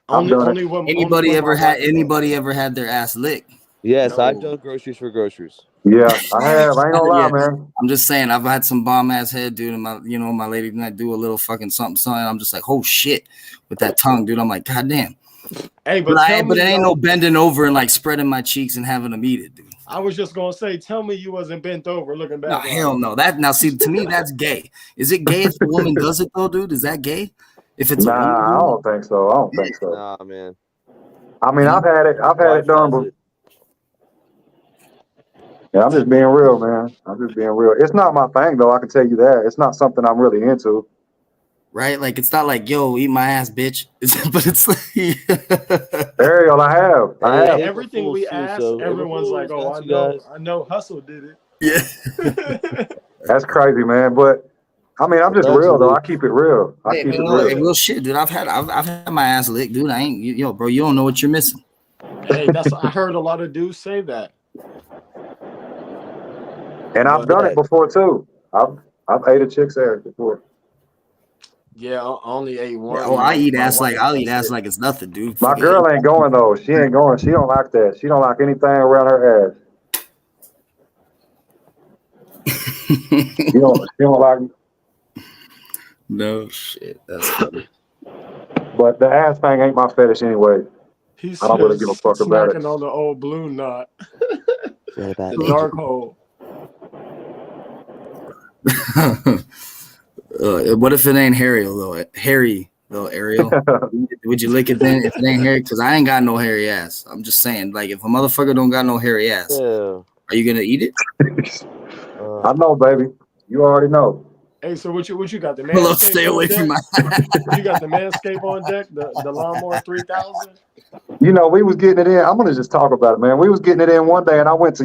Anybody ever had their ass licked? Yes, No. I've done groceries for groceries. Yeah, I have. I ain't gonna lie, Yeah. man. I'm just saying, I've had some bomb ass head, dude, and my lady and I do a little fucking something. I'm just like, oh shit, with that tongue, dude. I'm like, god damn. Hey, But tell me, it ain't no though, bending over and like spreading my cheeks and having them eat it, dude. I was just gonna say, tell me you wasn't bent over looking No, back. hell no. That now see to me that's gay. Is it gay if the woman does it though, dude? Is that gay? If it's a woman Nah, I doing don't think so. I don't think so. Nah, man. I mean, You know? I've had it Wife done, does but it. yeah, I'm just being real, man. I'm just being real. It's not my thing, though. I can tell you that. It's not something I'm really into. Right? Like it's not like, yo, eat my ass, bitch. But it's like Ariel, I have. Hey, have. Everything April we Fools, too, ask, so everyone's April like, Fools, "Oh, got you guys. I know, Hustle did yeah. it." That's crazy, man. But I mean, I'm just real, though. Allegedly. I keep it real. I Hey, keep it man, real. hey, real shit, dude. I've had my ass licked, dude. I ain't yo, bro. You don't know what you're missing. Hey, I heard a lot of dudes say that. And I've done Yeah. it before, too. I've ate a chick's ass before. Yeah, I only ate one. Oh, I eat My ass like wife, I'll eat that's ass it. like it's nothing, dude. My Fuck girl ain't going, though. She ain't going. She don't like that. She don't like anything around her ass. She don't like. No shit. That's funny. But the ass thing ain't my fetish anyway. He I don't really give a says fuck about it. smacking on the old blue knot, Forget about the it. dark hole. What if it ain't Ariel though? Harry though, Ariel. Would you lick it then if it ain't hairy? Because I ain't got no hairy ass. I'm just saying, like, if a motherfucker don't got no hairy ass, Yeah. are you gonna eat it? I know, baby. You already know. Hey, so what you got? The Hello, Manscaped stay on away deck? from my. You got the Manscaped on deck, the Lawnmower 3000. You know, we was getting it in. I'm gonna just talk about it, man. We was getting it in one day, and I went to,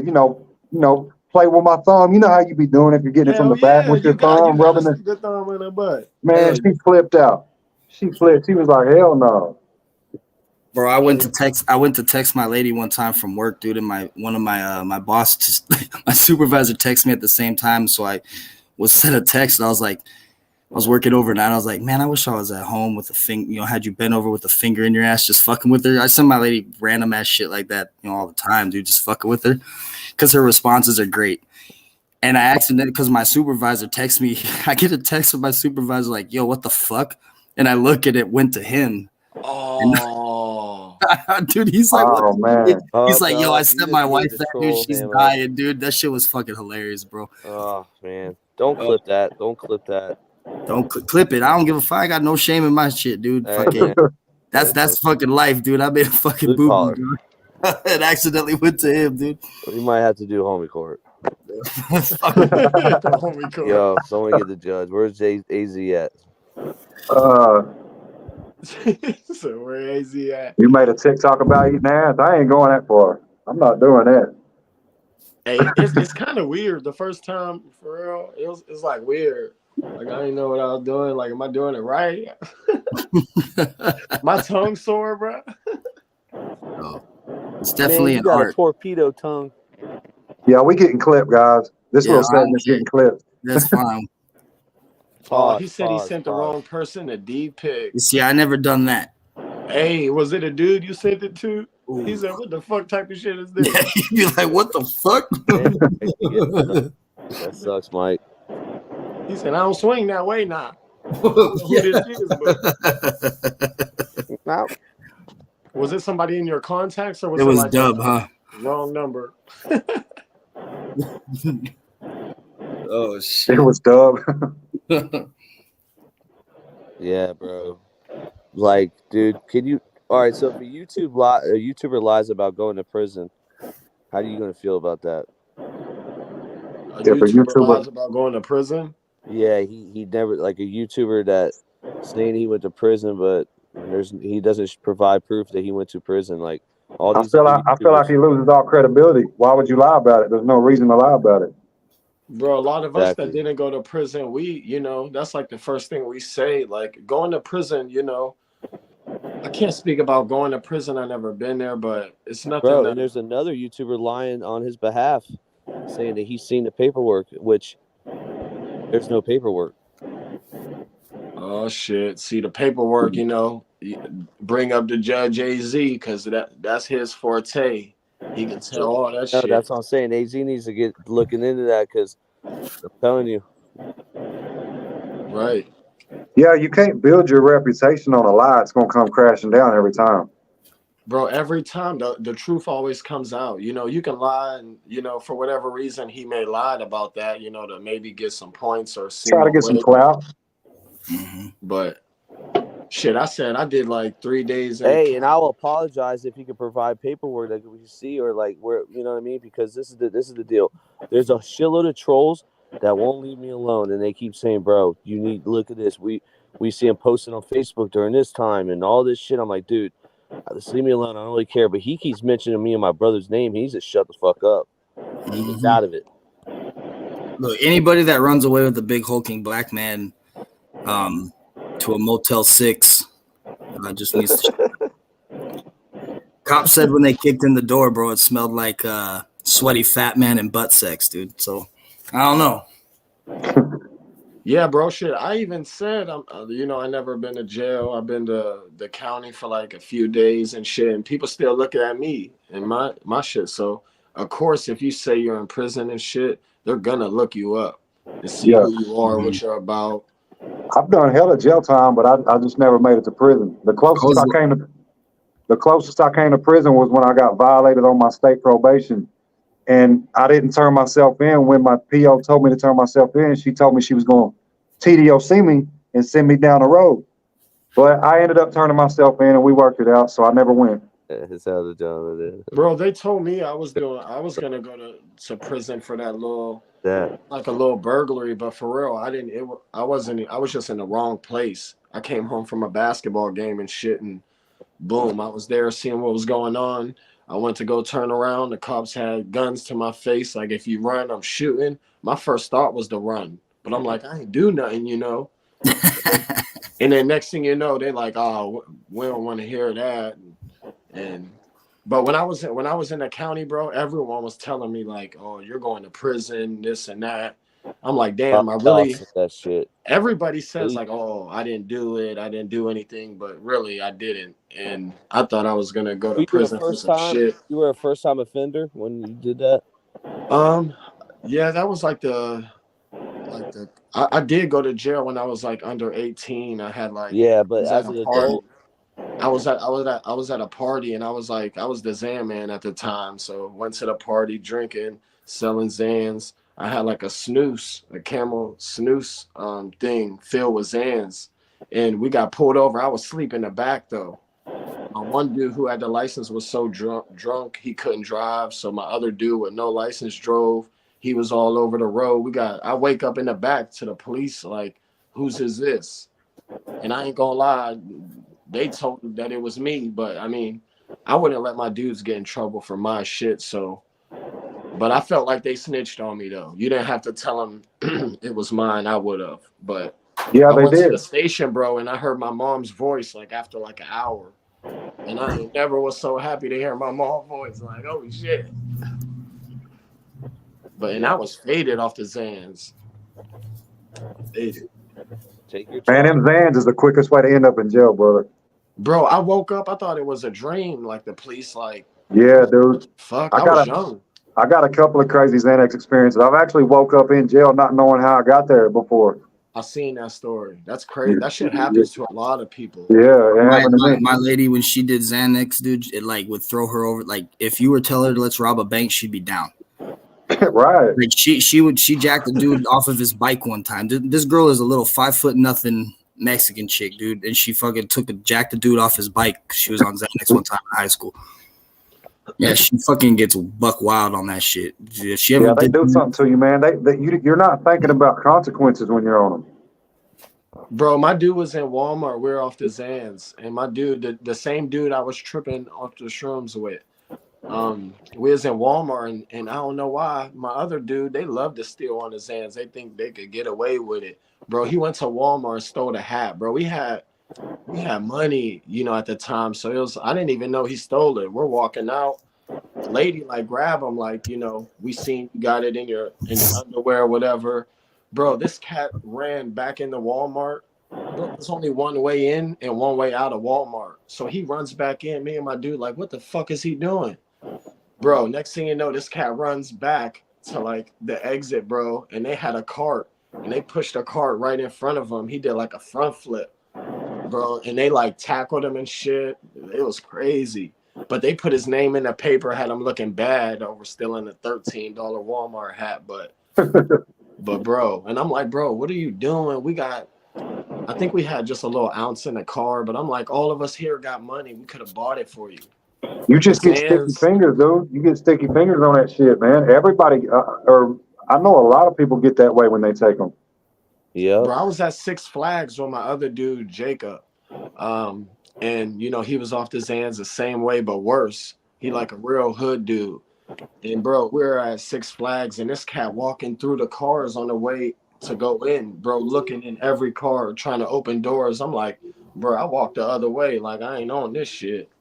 play with my thumb. You know how you be doing if you're getting it from the Hell back yeah, with your you got thumb, to rubbing stick it. your thumb in her butt. Man, she flipped out. She flipped. She was like, hell no. Bro, I went to text my lady one time from work, dude, and my boss just my supervisor texted me at the same time, so I was sent a text, and I was working overnight. I was like, man, I wish I was at home with a finger, had you bent over with a finger in your ass, just fucking with her. I send my lady random ass shit like that, all the time, dude, just fucking with her, because her responses are great. And I accidentally, because my supervisor texts me, I get a text from my supervisor like, yo, what the fuck? And I look at it, went to him. Oh, Dude, he's like, Oh, what? man. He's like, yo, dog, I you sent just my need wife to that, dude. troll She's him, dying, dude. That shit was fucking hilarious, bro. Oh man, don't clip that. Don't clip that. Don't clip it. I don't give a fuck. I got no shame in my shit, dude. Hey, Fucking, man. that's fucking life, dude. I made a fucking Blue boo collar. boo, dude. It accidentally went to him, dude. You might have to do homie court. homie court. Yo, someone get the judge. Where's AZ at? So where AZ at? You made a TikTok about eating ass. I ain't going that far. I'm not doing that. Hey, it's kind of weird. The first time, for real, it's like weird. Like I didn't know what I was doing. Like, am I doing it right? My tongue sore, bro. Oh, it's definitely you an got art. a torpedo tongue. Yeah, we getting clipped, guys. This Yeah, little segment's getting clipped. That's fine. Oh, he said he Pause, sent the wrong person a D pic. You see, I never done that. Hey, was it a dude you sent it to? Ooh. He said, "What the fuck type of shit is this?" Yeah, you'd be like, what the fuck? That sucks, Mike. He said, "I don't swing that way now." I don't know who this is, but Now, was it somebody in your contacts or was It it was like Dub, a huh? wrong number? Oh shit. It was Dub. yeah, bro. Like, dude, can you? All right, so if a YouTuber lies about going to prison, how are you gonna feel about that? A If a YouTuber YouTuber- lies about going to prison. Yeah, he never, like, a YouTuber that saying he went to prison, but he doesn't provide proof that he went to prison. Like all I these feel other like YouTubers. he loses all credibility. Why would you lie about it? There's no reason to lie about it. Bro, a lot of us that Exactly. didn't go to prison, that's like the first thing we say. Like going to prison, I can't speak about going to prison. I've never been there, but it's nothing. Bro, and there's another YouTuber lying on his behalf, saying that he's seen the paperwork, which there's no paperwork. Oh shit! See the paperwork, bring up the Judge AZ because that's his forte. He can tell all that No, shit. that's what I'm saying. AZ needs to get looking into that because I'm telling you. Right. Yeah, you can't build your reputation on a lie. It's gonna come crashing down every time. Bro, every time the truth always comes out. You know, you can lie and, you know, for whatever reason he may lied about that, you know, to maybe get some points or seem Try to get some away. clout. But shit, I said I did like 3 days in Hey, and I'll apologize if you can provide paperwork that we can see or like where you know what I mean, because this is the deal. There's a shitload of trolls that won't leave me alone, and they keep saying, "Bro, you need to look at this. We see him posting on Facebook during this time and all this shit." I'm like, dude, just leave me alone. I don't really care. But he keeps mentioning me and my brother's name. He needs to shut the fuck up. He's out of it. Look, anybody that runs away with a big hulking black man to a Motel 6 just needs to. Cops said when they kicked in the door, bro, it smelled like sweaty fat man and butt sex, dude. So I don't know. Yeah, bro, shit. I even said, you know, I never been to jail. I've been to the county for like a few days and shit, and people still looking at me and my shit. So, of course, if you say you're in prison and shit, they're gonna look you up and see Yeah. who you are, what you're about. I've done hella jail time, but I just never made it to prison. The closest I came to prison was when I got violated on my state probation. And I didn't turn myself in. When my PO told me to turn myself in, she told me she was going to TDOC me and send me down the road. But I ended up turning myself in and we worked it out, so I never went. It's how the gentleman is. Bro, they told me I was gonna go to prison for that little like a little burglary, but for real, I was just in the wrong place. I came home from a basketball game and shit, and boom, I was there seeing what was going on. I went to go turn around. The cops had guns to my face. Like, if you run, I'm shooting. My first thought was to run. But I'm like, I ain't do nothing, you know? And then next thing you know, they're like, oh, we don't want to hear that. But when I was in the county, bro, everyone was telling me like, oh, you're going to prison, this and that. I'm like, damn, I really that shit. Everybody says like, oh, I didn't do it, I didn't do anything, but really I didn't. And I thought I was gonna go to prison for some shit. You were a first time offender when you did that? Yeah, that was I did go to jail when I was like under 18. I had like but as an adult, I was at a party and I was the Zan man at the time. So went to the party drinking, selling Zans. I had like a camel snooze thing filled with Zans. And we got pulled over. I was asleep in the back though. One dude who had the license was so drunk he couldn't drive. So my other dude with no license drove. He was all over the road. I wake up in the back to the police like, whose is this? And I ain't gonna lie, they told me that it was me, but I mean, I wouldn't let my dudes get in trouble for my shit. So, but I felt like they snitched on me though. You didn't have to tell them it was mine. I would have, but yeah, I they went to did. the station, bro, and I heard my mom's voice like after like an hour, and I never was so happy to hear my mom's voice. Like, holy shit! And I was faded off the Zans. Faded. Take your Man, time. them Zans is the quickest way to end up in jail, brother. Bro, I woke up. I thought it was a dream. Like the police, like, Yeah, dude. fuck. I was young. I got a couple of crazy Xanax experiences. I've actually woke up in jail not knowing how I got there before. I seen that story. That's crazy. That shit happens to a lot of people. Yeah, it happened to me. My lady, when she did Xanax, dude, it like would throw her over. Like if you were telling her let's rob a bank, she'd be down. Right. Like she jacked a dude off of his bike one time. This girl is a little 5'0" Mexican chick, dude, and she fucking jacked the dude off his bike. She was on Xanax one time in high school. Yeah, she fucking gets buck wild on that shit. If she ever they do something to you, man. You're not thinking about consequences when you're on them. Bro, my dude was in Walmart. We were off the Zans, and my dude, the same dude I was tripping off the shrooms with, we was in Walmart, and I don't know why. My other dude, they love to steal on the Zans. They think they could get away with it, bro. He went to Walmart and stole a hat, bro. We had money, you know, at the time, so I didn't even know he stole it. We're walking out, lady like grab him, like, you know, we seen you got it in your underwear or whatever. Bro, this cat ran back into Walmart. Bro, there's only one way in and one way out of Walmart. So he runs back in. Me and my dude like, what the fuck is he doing? Bro, next thing you know, this cat runs back to like the exit, bro, and they had a cart, and they pushed a cart right in front of him. He did like a front flip, bro, and they like tackled him and shit. It was crazy. But they put his name in the paper, had him looking bad over stealing a $13 Walmart hat. But bro, and I'm like, bro, what are you doing? I think we had just a little ounce in the car, but I'm like, all of us here got money. We could have bought it for you. You just get sticky Zans. fingers, dude. You get sticky fingers on that shit, man. Everybody, or I know a lot of people get that way when they take them. Yeah. Bro, I was at Six Flags with my other dude, Jacob. And you know, he was off the Zans the same way, but worse. He like a real hood dude. And bro, we were at Six Flags, and this cat walking through the cars on the way to go in, bro, looking in every car, trying to open doors. I'm like, bro, I walked the other way. Like, I ain't on this shit.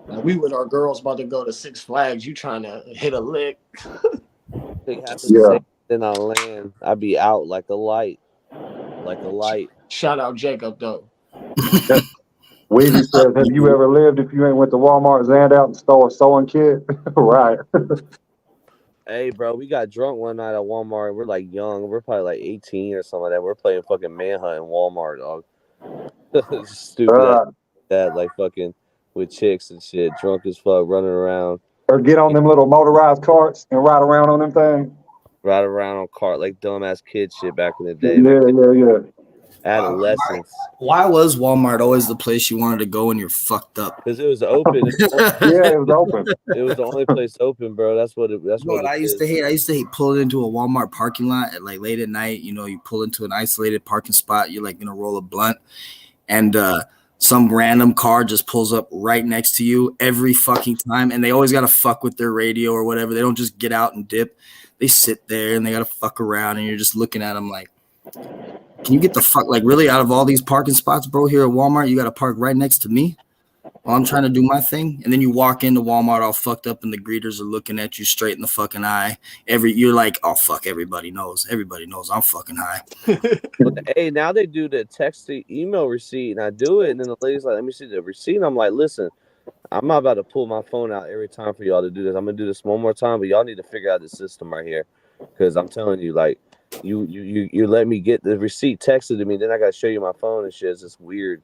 Like, we with our girls about to go to Six Flags. You trying to hit a lick. Thing happens Yeah. then I land. I'd be out like a light. Like a light. Shout out Jacob, though. Weezy says, have you ever lived if you ain't went to Walmart, Zand out and stole a sewing kit? Right. Hey, bro, we got drunk one night at Walmart. We're like young. We're probably like 18 or something like that. We're playing fucking Manhunt in Walmart, dog. Stupid that, like fucking with chicks and shit, drunk as fuck, running around. Or get on them little motorized carts and ride around on them things. Ride around on cart like dumbass kid shit back in the day. Yeah. Adolescence. Why was Walmart always the place you wanted to go when you're fucked up? Because it was open. Yeah, it was open. It was the only place open, bro. That's what I used to hate. I used to hate pulling into a Walmart parking lot at like late at night. You know, you pull into an isolated parking spot. You're like gonna roll a blunt, and some random car just pulls up right next to you every fucking time, and they always gotta fuck with their radio or whatever. They don't just get out and dip. They sit there and they gotta fuck around, and you're just looking at them like, can you get the fuck, like, really, out of all these parking spots, bro, here at Walmart, you got to park right next to me while I'm trying to do my thing? And then you walk into Walmart all fucked up and the greeters are looking at you straight in the fucking eye. You're like, oh, fuck, everybody knows. Everybody knows I'm fucking high. Hey, now they do the text to email receipt, and I do it, and then the lady's like, let me see the receipt. And I'm like, listen, I'm not about to pull my phone out every time for y'all to do this. I'm going to do this one more time, but y'all need to figure out the system right here. Because I'm telling you, like, you let me get the receipt texted to me, then I gotta show you my phone and shit. It's just weird.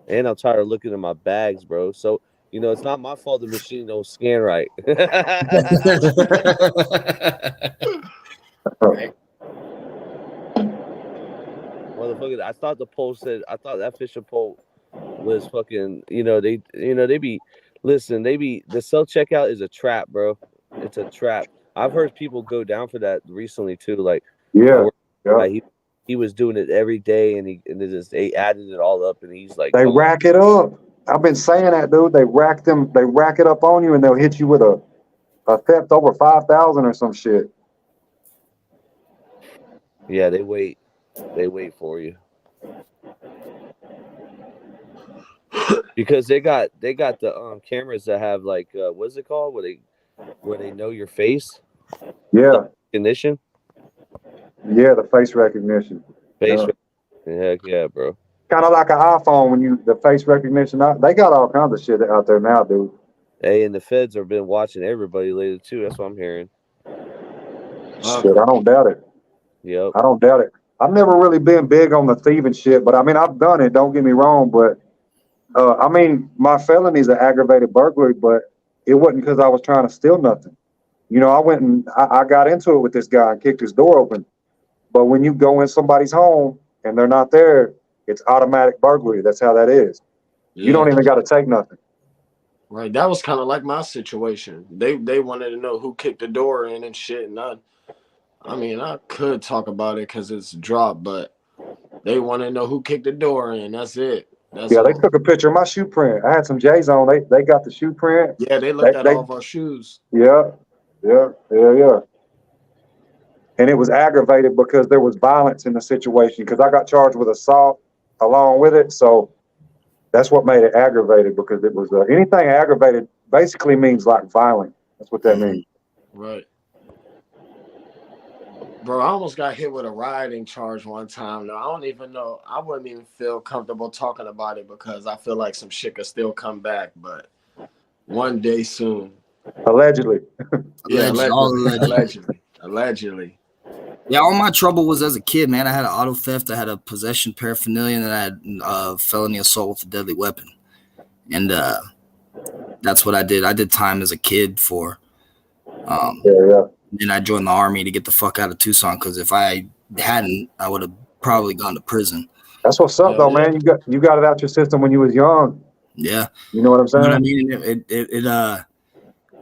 And I'm tired of looking at my bags, bro. So it's not my fault the machine don't scan right. Motherfucker, I thought that fishing pole was fucking. The self checkout is a trap, bro. It's a trap. I've heard people go down for that recently too. Like, like he was doing it every day, and they added it all up, and he's like, they rack it up. I've been saying that, dude. They rack it up on you, and they'll hit you with a theft over 5,000 or some shit. Yeah, they wait for you because they got the cameras that have like what's it called where they know your face. Yeah. Recognition. Yeah, the face recognition. Heck yeah, bro. Kind of like an iPhone when the face recognition. They got all kinds of shit out there now, dude. Hey, and the feds have been watching everybody lately too. That's what I'm hearing. Shit, I don't doubt it. Yep. I don't doubt it. I've never really been big on the thieving shit, but I mean, I've done it. Don't get me wrong, but I mean, my felony is an aggravated burglary, but it wasn't because I was trying to steal nothing. I went and I got into it with this guy and kicked his door open. But when you go in somebody's home and they're not there, it's automatic burglary. That's how that is. Yeah. You don't even got to take nothing. Right. That was kind of like my situation. They wanted to know who kicked the door in and shit. And I mean, I could talk about it because it's dropped, but they want to know who kicked the door in. That's it. They took a picture of my shoe print. I had some J's on. They got the shoe print. Yeah, they looked at all of our shoes. Yeah. And it was aggravated because there was violence in the situation because I got charged with assault along with it. So that's what made it aggravated, because it was anything aggravated basically means like violent. That's what that means. Right. Bro, I almost got hit with a rioting charge one time. No, I don't even know. I wouldn't even feel comfortable talking about it because I feel like some shit could still come back. But one day soon. Allegedly. Yeah, All alleged. Allegedly. Yeah, all my trouble was as a kid, man. I had an auto theft, I had a possession paraphernalia, and I had felony assault with a deadly weapon. And that's what I did. I did time as a kid for. Yeah. Then I joined the Army to get the fuck out of Tucson because if I hadn't, I would have probably gone to prison. That's what's up, though, man. You got it out your system when you was young. Yeah. You know what I'm saying? You know what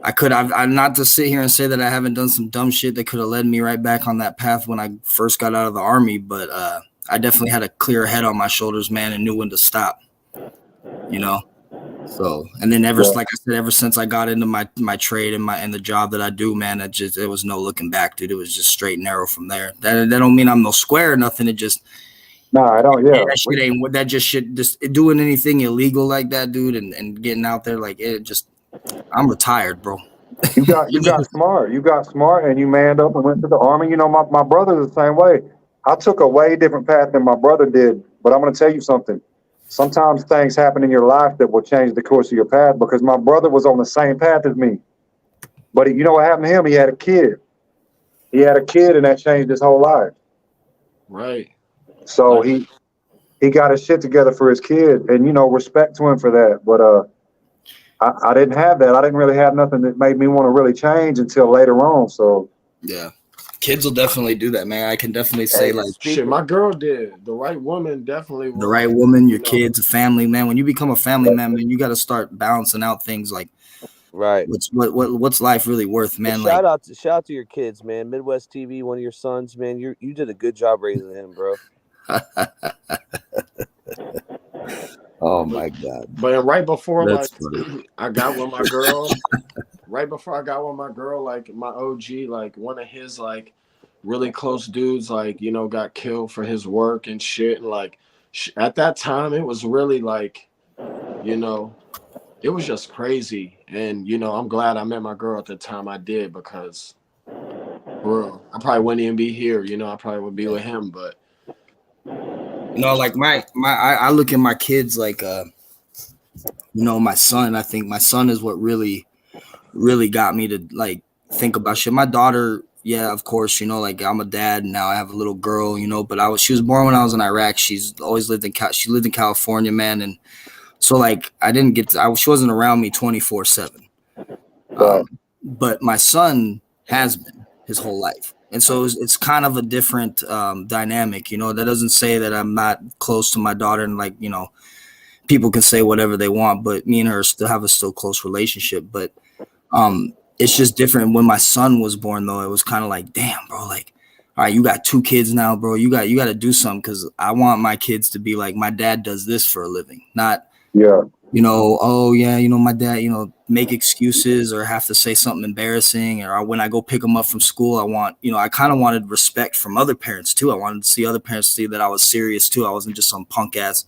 I mean? I'm not to sit here and say that I haven't done some dumb shit that could have led me right back on that path when I first got out of the Army, but I definitely had a clear head on my shoulders, man, and knew when to stop, you know? So, and then like I said, ever since I got into my trade and the job that I do, man, it was no looking back, dude. It was just straight and narrow from there. That don't mean I'm no square or nothing. It just, no, I don't. Yeah, that shit ain't what that just shit. Just doing anything illegal like that, dude, and getting out there like it. Just, I'm retired, bro. You got smart. You got smart, and you manned up and went to the Army. You know, my brother's the same way. I took a way different path than my brother did, but I'm going to tell you something. Sometimes things happen in your life that will change the course of your path because my brother was on the same path as me. But you know what happened to him? He had a kid. And that changed his whole life. Right. So he got his shit together for his kid, and you know, respect to him for that. But I didn't have that. I didn't really have nothing that made me want to really change until later on. So yeah. Kids will definitely do that, man. I can definitely say, like, shit, my girl did. The right woman definitely will. The right woman, your kids, a family, man. When you become a family man, you got to start balancing out things like, right, what's life really worth, man? Shout out to your kids, man. Midwest TV, one of your sons, man. You did a good job raising him, bro. Oh my God! But right before That's I got with my girl. Right before I got with my girl, like my OG, like one of his like really close dudes, like, you know, got killed for his work and shit. And like at that time, it was really like, you know, it was just crazy. And, you know, I'm glad I met my girl at the time I did because, bro, I probably wouldn't even be here. You know, I probably would be with him. But, you know, like I look at my kids like, you know, my son. I think my son is what really got me to like think about shit. My daughter, yeah, of course, you know, like I'm a dad and now I have a little girl, you know, but she was born when I was in Iraq. She's always lived in California, man. And so like, she wasn't around me 24/7. But my son has been his whole life. And so it's kind of a different dynamic, you know. That doesn't say that I'm not close to my daughter and like, you know, people can say whatever they want, but me and her still have a close relationship. But it's just different. When my son was born, though, it was kind of like, damn, bro, like, all right, you got 2 kids now, bro. You got to do something because I want my kids to be like, my dad does this for a living, not, you know, oh yeah, you know, my dad, you know, make excuses or have to say something embarrassing, or when I go pick them up from school, I want, you know, I kind of wanted respect from other parents too. I wanted to see other parents see that I was serious too. I wasn't just some punk ass,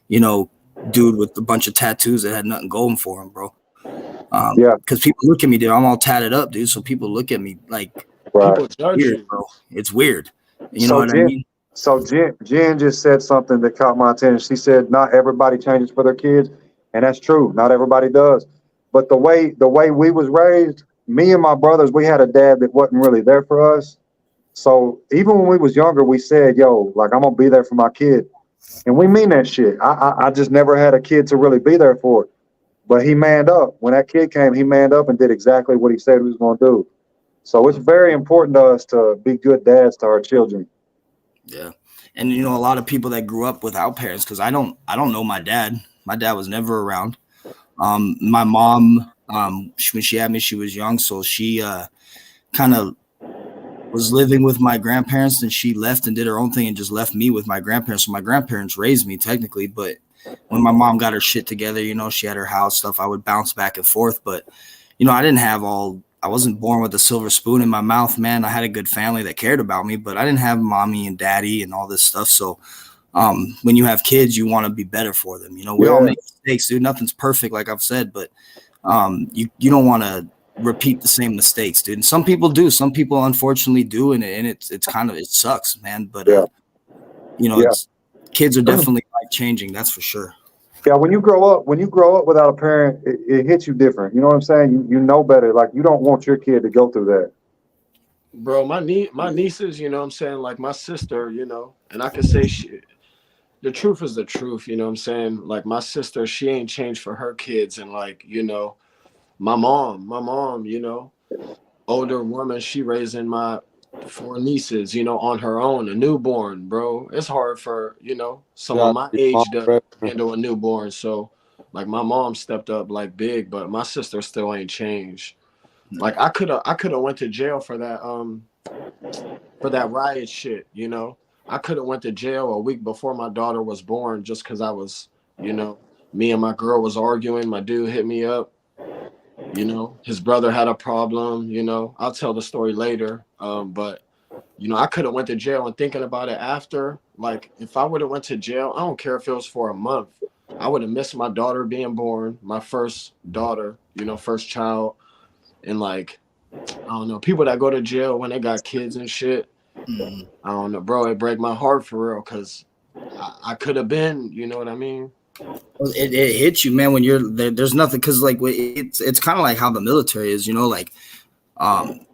you know, dude with a bunch of tattoos that had nothing going for him, bro. Because people look at me, dude. I'm all tatted up, dude. So people look at me like, people judge you, bro. It's weird. You know what I mean? So Jen just said something that caught my attention. She said, "Not everybody changes for their kids," and that's true. Not everybody does. But the way we was raised, me and my brothers, we had a dad that wasn't really there for us. So even when we was younger, we said, "Yo, like I'm gonna be there for my kid," and we mean that shit. I just never had a kid to really be there for. But he manned up. When that kid came, he manned up and did exactly what he said he was going to do. So it's very important to us to be good dads to our children. Yeah. And, you know, a lot of people that grew up without parents, because I don't know my dad. My dad was never around. My mom, when she had me, she was young. So she kind of was living with my grandparents, and she left and did her own thing and just left me with my grandparents. So my grandparents raised me technically, but when my mom got her shit together, you know, she had her house stuff, I would bounce back and forth. But, you know, I wasn't born with a silver spoon in my mouth, man. I had a good family that cared about me, but I didn't have mommy and daddy and all this stuff. So when you have kids, you want to be better for them. You know, we all make mistakes, dude. Nothing's perfect, like I've said, but you don't want to repeat the same mistakes, dude. And some people do. Some people unfortunately do, and it's kind of, it sucks, man. But Yeah. you know, Yeah. it's kids are definitely life changing. That's for sure. Yeah, when you grow up without a parent, it hits you different. You know what I'm saying? You know better. Like, you don't want your kid to go through that. Bro, my nieces, you know what I'm saying? Like my sister, you know, and I could say the truth is the truth, you know what I'm saying? Like my sister, she ain't changed for her kids. And like, you know, my mom, you know, older woman, she raising my 4 nieces, you know, on her own, a newborn, bro. It's hard for, you know, someone my age to handle a newborn. So like my mom stepped up like big, but my sister still ain't changed. Like I could have went to jail for that riot shit, you know. I could have went to jail a week before my daughter was born just because I was, you know, me and my girl was arguing. My dude hit me up. You know, his brother had a problem, you know. I'll tell the story later. But you know, I could have went to jail, and thinking about it after, like if I would have went to jail, I don't care if it was for a month, I would have missed my daughter being born, my first daughter, you know, first child. And like, I don't know, people that go to jail when they got kids and shit, I don't know, bro, it break my heart for real, because I could have been, you know what I mean? It hits you, man, when you're there. There's nothing, because like it's kind of like how the military is, you know, like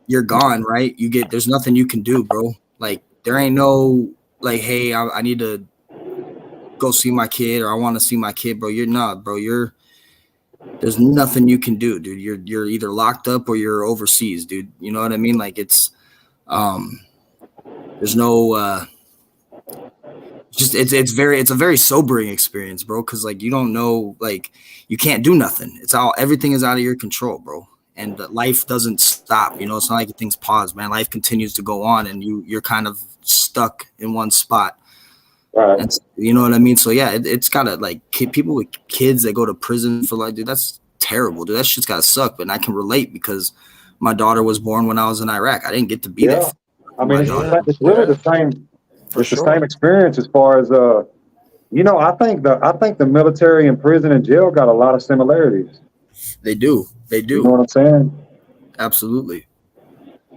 you're gone, right? There's nothing you can do, bro. Like there ain't no like, hey, I need to go see my kid, or I want to see my kid, bro. You're not, bro. There's nothing you can do, dude. You're either locked up or you're overseas, dude. You know what I mean? Like it's there's no it's a very sobering experience, bro, because like you don't know, like you can't do nothing. Everything is out of your control, bro. And life doesn't stop, you know. It's not like things pause, man. Life continues to go on, and you're kind of stuck in one spot. Right. And, you know what I mean? So yeah, it's gotta, like, people with kids that go to prison for, like, dude, that's terrible, dude. That shit's gotta suck. But I can relate because my daughter was born when I was in Iraq. I didn't get to be there. I mean, it's really the same. It's the same experience as far as you know. I think the military and prison and jail got a lot of similarities. They do. You know what I'm saying? Absolutely.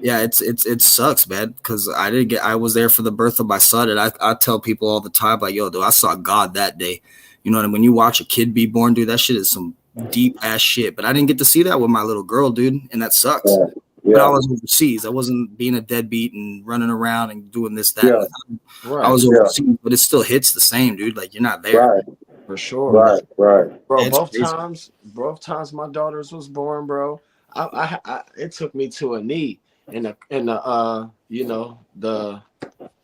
Yeah, it sucks, man, because I was there for the birth of my son, and I tell people all the time, like, yo, dude, I saw God that day. You know, and when you watch a kid be born, dude, that shit is some deep ass shit. But I didn't get to see that with my little girl, dude, and that sucks. Yeah. But I was overseas. I wasn't being a deadbeat and running around and doing this, that. Yeah. Right. I was overseas, but it still hits the same, dude. Like, you're not there. Right. For sure. Right. Bro, It's both times my daughters was born, bro. It took me to a knee in the you know,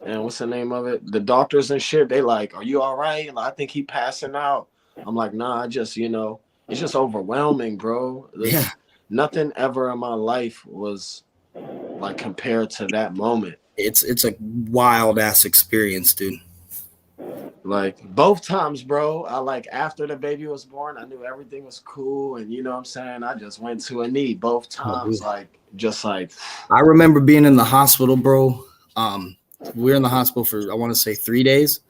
and what's the name of it? The doctors and shit, they like, are you all right? Like, I think he passing out. I'm like, nah, I just, you know, it's just overwhelming, bro. Yeah. Nothing ever in my life was like compared to that moment. It's a wild ass experience, dude. Like both times, bro, I like after the baby was born, I knew everything was cool, and you know what I'm saying? I just went to a knee both times, like just like I remember being in the hospital, bro. We were in the hospital for, I want to say, 3 days.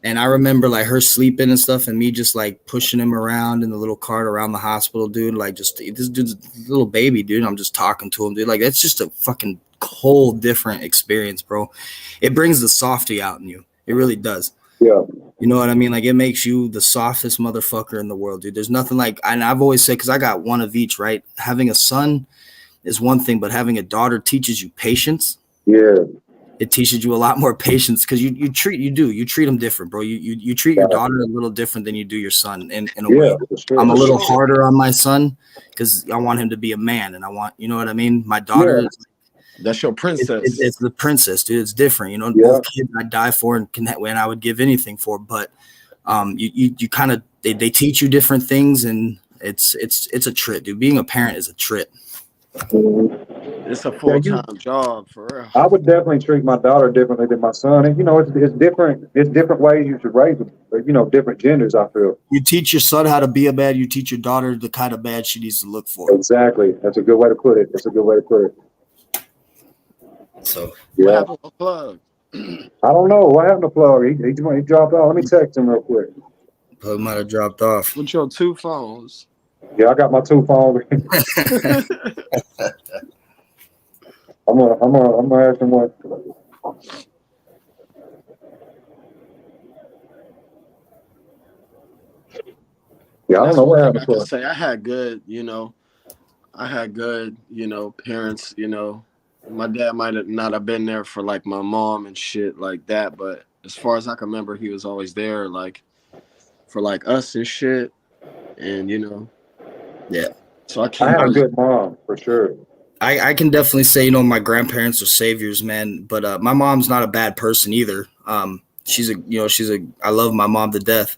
And I remember like her sleeping and stuff, and me just like pushing him around in the little cart around the hospital, dude. Like, just this dude's a little baby, dude. I'm just talking to him, dude. Like, that's just a fucking whole different experience, bro. It brings the softy out in you. It really does. Yeah. You know what I mean? Like, it makes you the softest motherfucker in the world, dude. There's nothing like, and I've always said, because I got one of each, right? Having a son is one thing, but having a daughter teaches you patience. Yeah. It teaches you a lot more patience, because you treat them different, bro. You treat your daughter a little different than you do your son in a way. Sure. I'm a little harder on my son because I want him to be a man, and I want, you know what I mean? My daughter, that's your princess. it's the princess, dude. It's different, you know. Both kids I die for and I would give anything for, but you kind of, they teach you different things, and it's a trip, dude. Being a parent is a trip. It's a full-time job, for real. I would definitely treat my daughter differently than my son. And, you know, it's different. It's different ways you should raise them. You know, different genders, I feel. You teach your son how to be a man. You teach your daughter the kind of man she needs to look for. Exactly. That's a good way to put it. So, yeah. What happened with Plug? I don't know. What happened to Plug? He dropped off. Let me text him real quick. Plug might have dropped off. With your 2 phones. Yeah, I got my two phones. I'm gonna ask him what. Yeah, I don't That's know one what thing I happened to can her. say. I had good, parents, My dad might have not have been there for like my mom and shit like that, but as far as I can remember, he was always there like for like us and shit. And Yeah. so I I can't had a really good mom for sure. I can definitely say, my grandparents are saviors, man. But my mom's not a bad person either. I love my mom to death.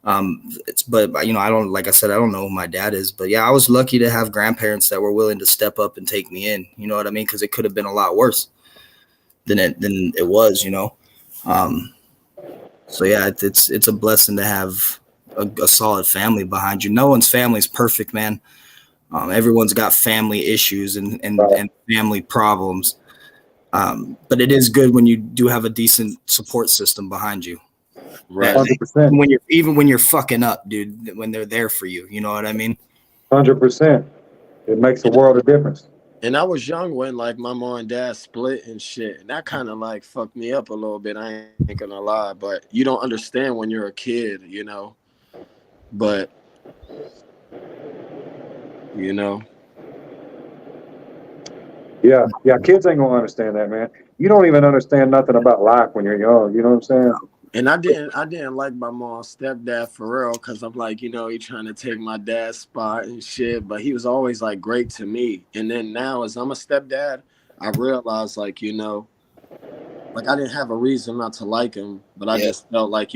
But I don't, like I said, I don't know who my dad is. But yeah, I was lucky to have grandparents that were willing to step up and take me in. You know what I mean? Because it could have been a lot worse than it was. Um, so yeah, it's a blessing to have a solid family behind you. No one's family is perfect, man. Everyone's got family issues and family problems. But it is good when you do have a decent support system behind you. right. That 100%. even when you're fucking up, dude, when they're there for you, you know what I mean? 100%. It makes a And, world of difference. and I was young when like my mom and dad split and shit. And that kind of like fucked me up a little bit. I ain't gonna lie, but you don't understand when you're a kid. But you know, Yeah, yeah. Kids ain't gonna understand that, man. You don't even understand nothing about life when you're young. You know what I'm saying? and I didn't like my mom's stepdad for real, cause I'm like, he trying to take my dad's spot and shit. But he was always like great to me. And then now, as I'm a stepdad, I realized like I didn't have a reason not to like him, but I Yeah. just felt like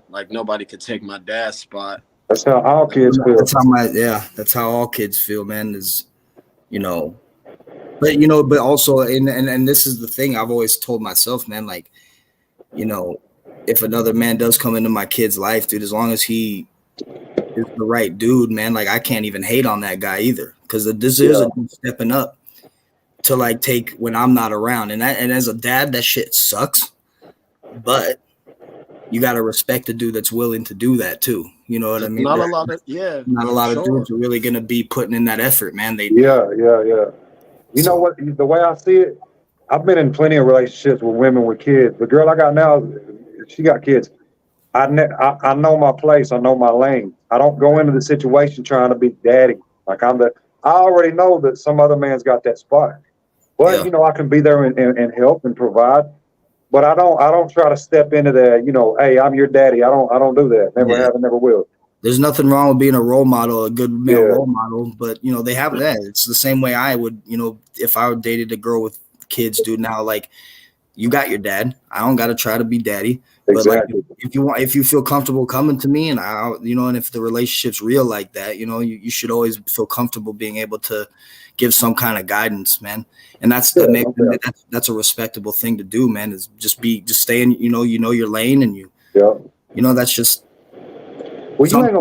like nobody could take my dad's spot. That's how all kids feel. That's how all kids feel, man, is, you know, but also, and this is the thing I've always told myself, man, like, if another man does come into my kid's life, dude, as long as he is the right dude, man, like I can't even hate on that guy either. Cause this is a dude stepping up to like take when I'm not around. And as a dad, that shit sucks. But you got to respect the dude that's willing to do that too. You know what I mean? Not a lot of Not a for lot of sure. dudes are really going to be putting in that effort, man. Yeah. You know what? The way I see it, I've been in plenty of relationships with women with kids. The girl I got now, she got kids. I know my place. I know my lane. I don't go into the situation trying to be daddy. Like I already know that some other man's got that spot. But Yeah. I can be there and help and provide. But I don't try to step into that. Hey, I'm your daddy. I don't do that. Never Yeah. have and never will. There's nothing wrong with being a role model, a good male Yeah. role model, but they have that. It's the same way I would, if I dated a girl with kids, dude. Now, like, you got your dad. I don't got to try to be daddy. But like, Exactly. if you feel comfortable coming to me, and and if the relationship's real like that, you should always feel comfortable being able to give some kind of guidance, man. And that's that's a respectable thing to do, man. Is just stay in, your lane, and Yeah. that's just. Well, you ain't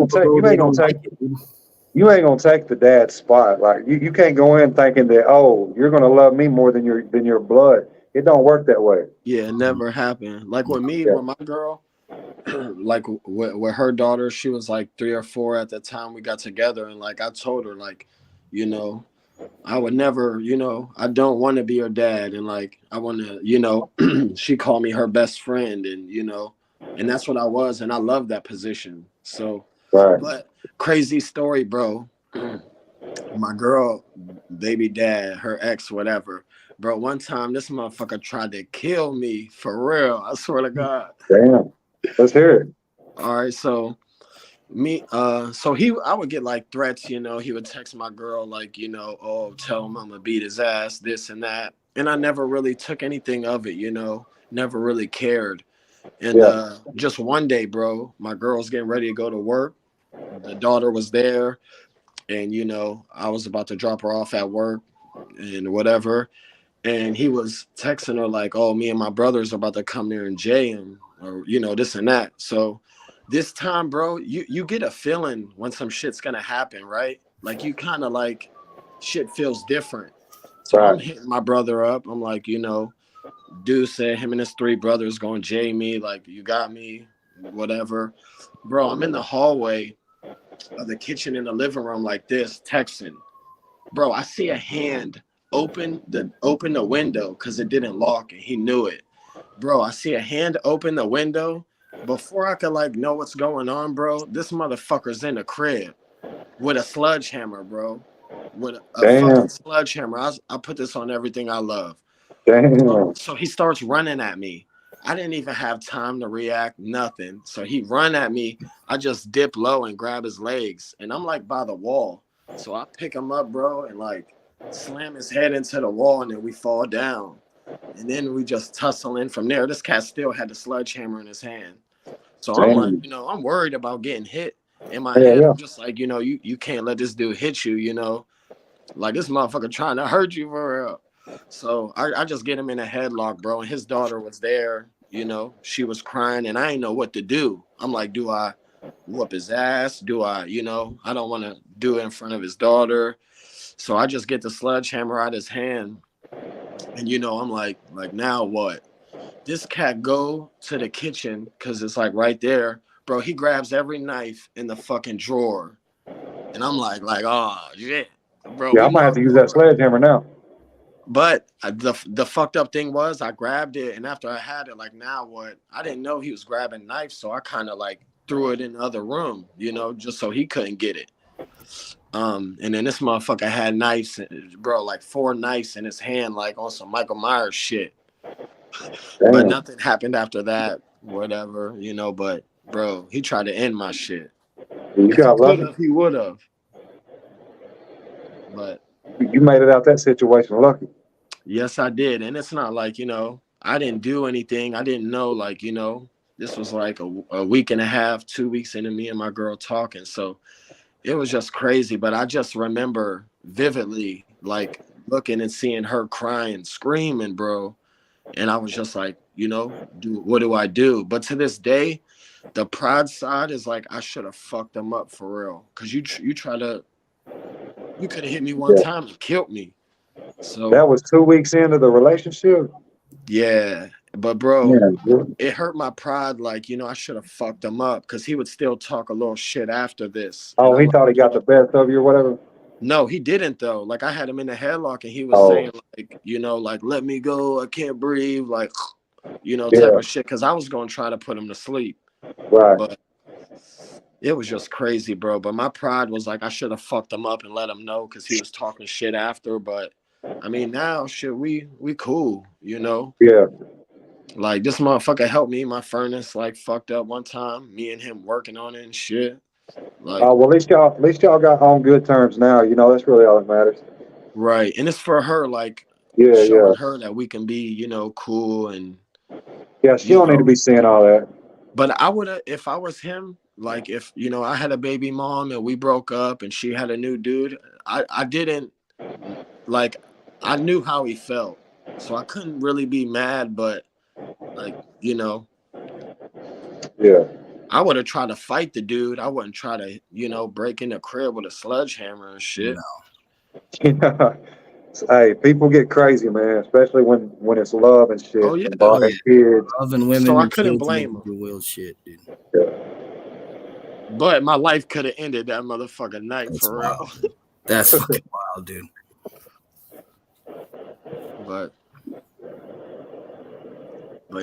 gonna take the dad's spot. Like you can't go in thinking that, oh, you're gonna love me more than your blood. It don't work that way. Yeah, it never happened. Like with me, Yeah. with my girl, like with her daughter, she was like 3 or 4 at the time we got together, and like I told her, like, I would never, I don't want to be her dad, and like I want to, she called me her best friend, and that's what I was, and I love that position. So, Right. but crazy story, bro. My girl, baby dad, her ex, whatever. Bro, one time this motherfucker tried to kill me for real. I swear to God. Damn. Let's hear it. All right, so I would get like threats, he would text my girl like, oh, tell him I'm gonna beat his ass, this and that. And I never really took anything of it, never really cared. And just one day, bro, my girl's getting ready to go to work. The daughter was there, and I was about to drop her off at work and whatever. And he was texting her like, oh, me and my brothers are about to come there and jay him, or this and that. So this time, bro, you get a feeling when some shit's gonna happen, right? Like you kind of like shit feels different. So Right. I'm hitting my brother up. I'm like, dude said him and his 3 brothers going to jay me, like, you got me, whatever. Bro, I'm in the hallway, of the kitchen in the living room like this, texting. Bro, I see a hand open the window because it didn't lock and he knew it. Bro, I see a hand open the window. Before I could like know what's going on, bro, this motherfucker's in the crib with a sledgehammer, bro. With a fucking sledgehammer. I put this on everything I love. Damn. So he starts running at me. I didn't even have time to react, nothing. So he run at me. I just dip low and grab his legs. And I'm like by the wall. So I pick him up, bro, and like slam his head into the wall, and then we fall down. And then we just tussle in from there. This cat still had the sledgehammer in his hand. So I'm like, I'm worried about getting hit. In my head, I'm just like, you can't let this dude hit you, like this motherfucker trying to hurt you for real. So I just get him in a headlock, bro. And his daughter was there, she was crying and I didn't know what to do. I'm like, do I whoop his ass? Do I, I don't want to do it in front of his daughter. So I just get the sledgehammer out of his hand. And, I'm like now what? This cat go to the kitchen because it's like right there. Bro, he grabs every knife in the fucking drawer. And I'm like, oh, shit. Bro, yeah, I might have to use that sledgehammer now. But the fucked up thing was I grabbed it. And after I had it, like, now what? I didn't know he was grabbing knives. So I kind of like threw it in the other room, just so he couldn't get it. And then this motherfucker had knives, bro, like 4 knives in his hand, like on some Michael Myers shit. Damn. But nothing happened after that, whatever, but bro, he tried to end my shit. You got lucky. He would have. But you made it out that situation lucky. Yes, I did. And it's not like, I didn't do anything. I didn't know, like, this was like a week and a half, 2 weeks into me and my girl talking. So it was just crazy. But I just remember vividly, like, looking and seeing her crying, screaming, bro. And I was just like, what do I do? But to this day, the pride side is like, I should have fucked them up for real. Because you could have hit me one time and killed me. So that was 2 weeks into the relationship. Yeah. But bro, it hurt my pride. Like, I should have fucked him up because he would still talk a little shit after this. Oh, he thought he got the best of you or whatever? No, he didn't though. Like I had him in the headlock and he was saying like, like, let me go. I can't breathe. Like, type of shit. Cause I was going to try to put him to sleep. Right. But it was just crazy, bro. But my pride was like, I should have fucked him up and let him know. Cause he was talking shit after. But I mean, now shit, we cool, Yeah. Like this motherfucker helped me. My furnace like fucked up one time. Me and him working on it and shit. Like, well, at least y'all got on good terms now. That's really all that matters. Right, and it's for her, like, showing her that we can be, cool and. Yeah, she don't need to be seeing all that. But I would have, if I was him, like, if I had a baby mom and we broke up and she had a new dude, I didn't, like, I knew how he felt, so I couldn't really be mad, but, like, Yeah. I would have tried to fight the dude. I wouldn't try to, break in the crib with a sledgehammer and shit. No. Hey, people get crazy, man, especially when it's love and shit. Oh, yeah. And kids. Love and women. So I couldn't blame him. Real shit, dude. Yeah. But my life could have ended that motherfucking night. That's for wild. real. That's fucking wild, dude. But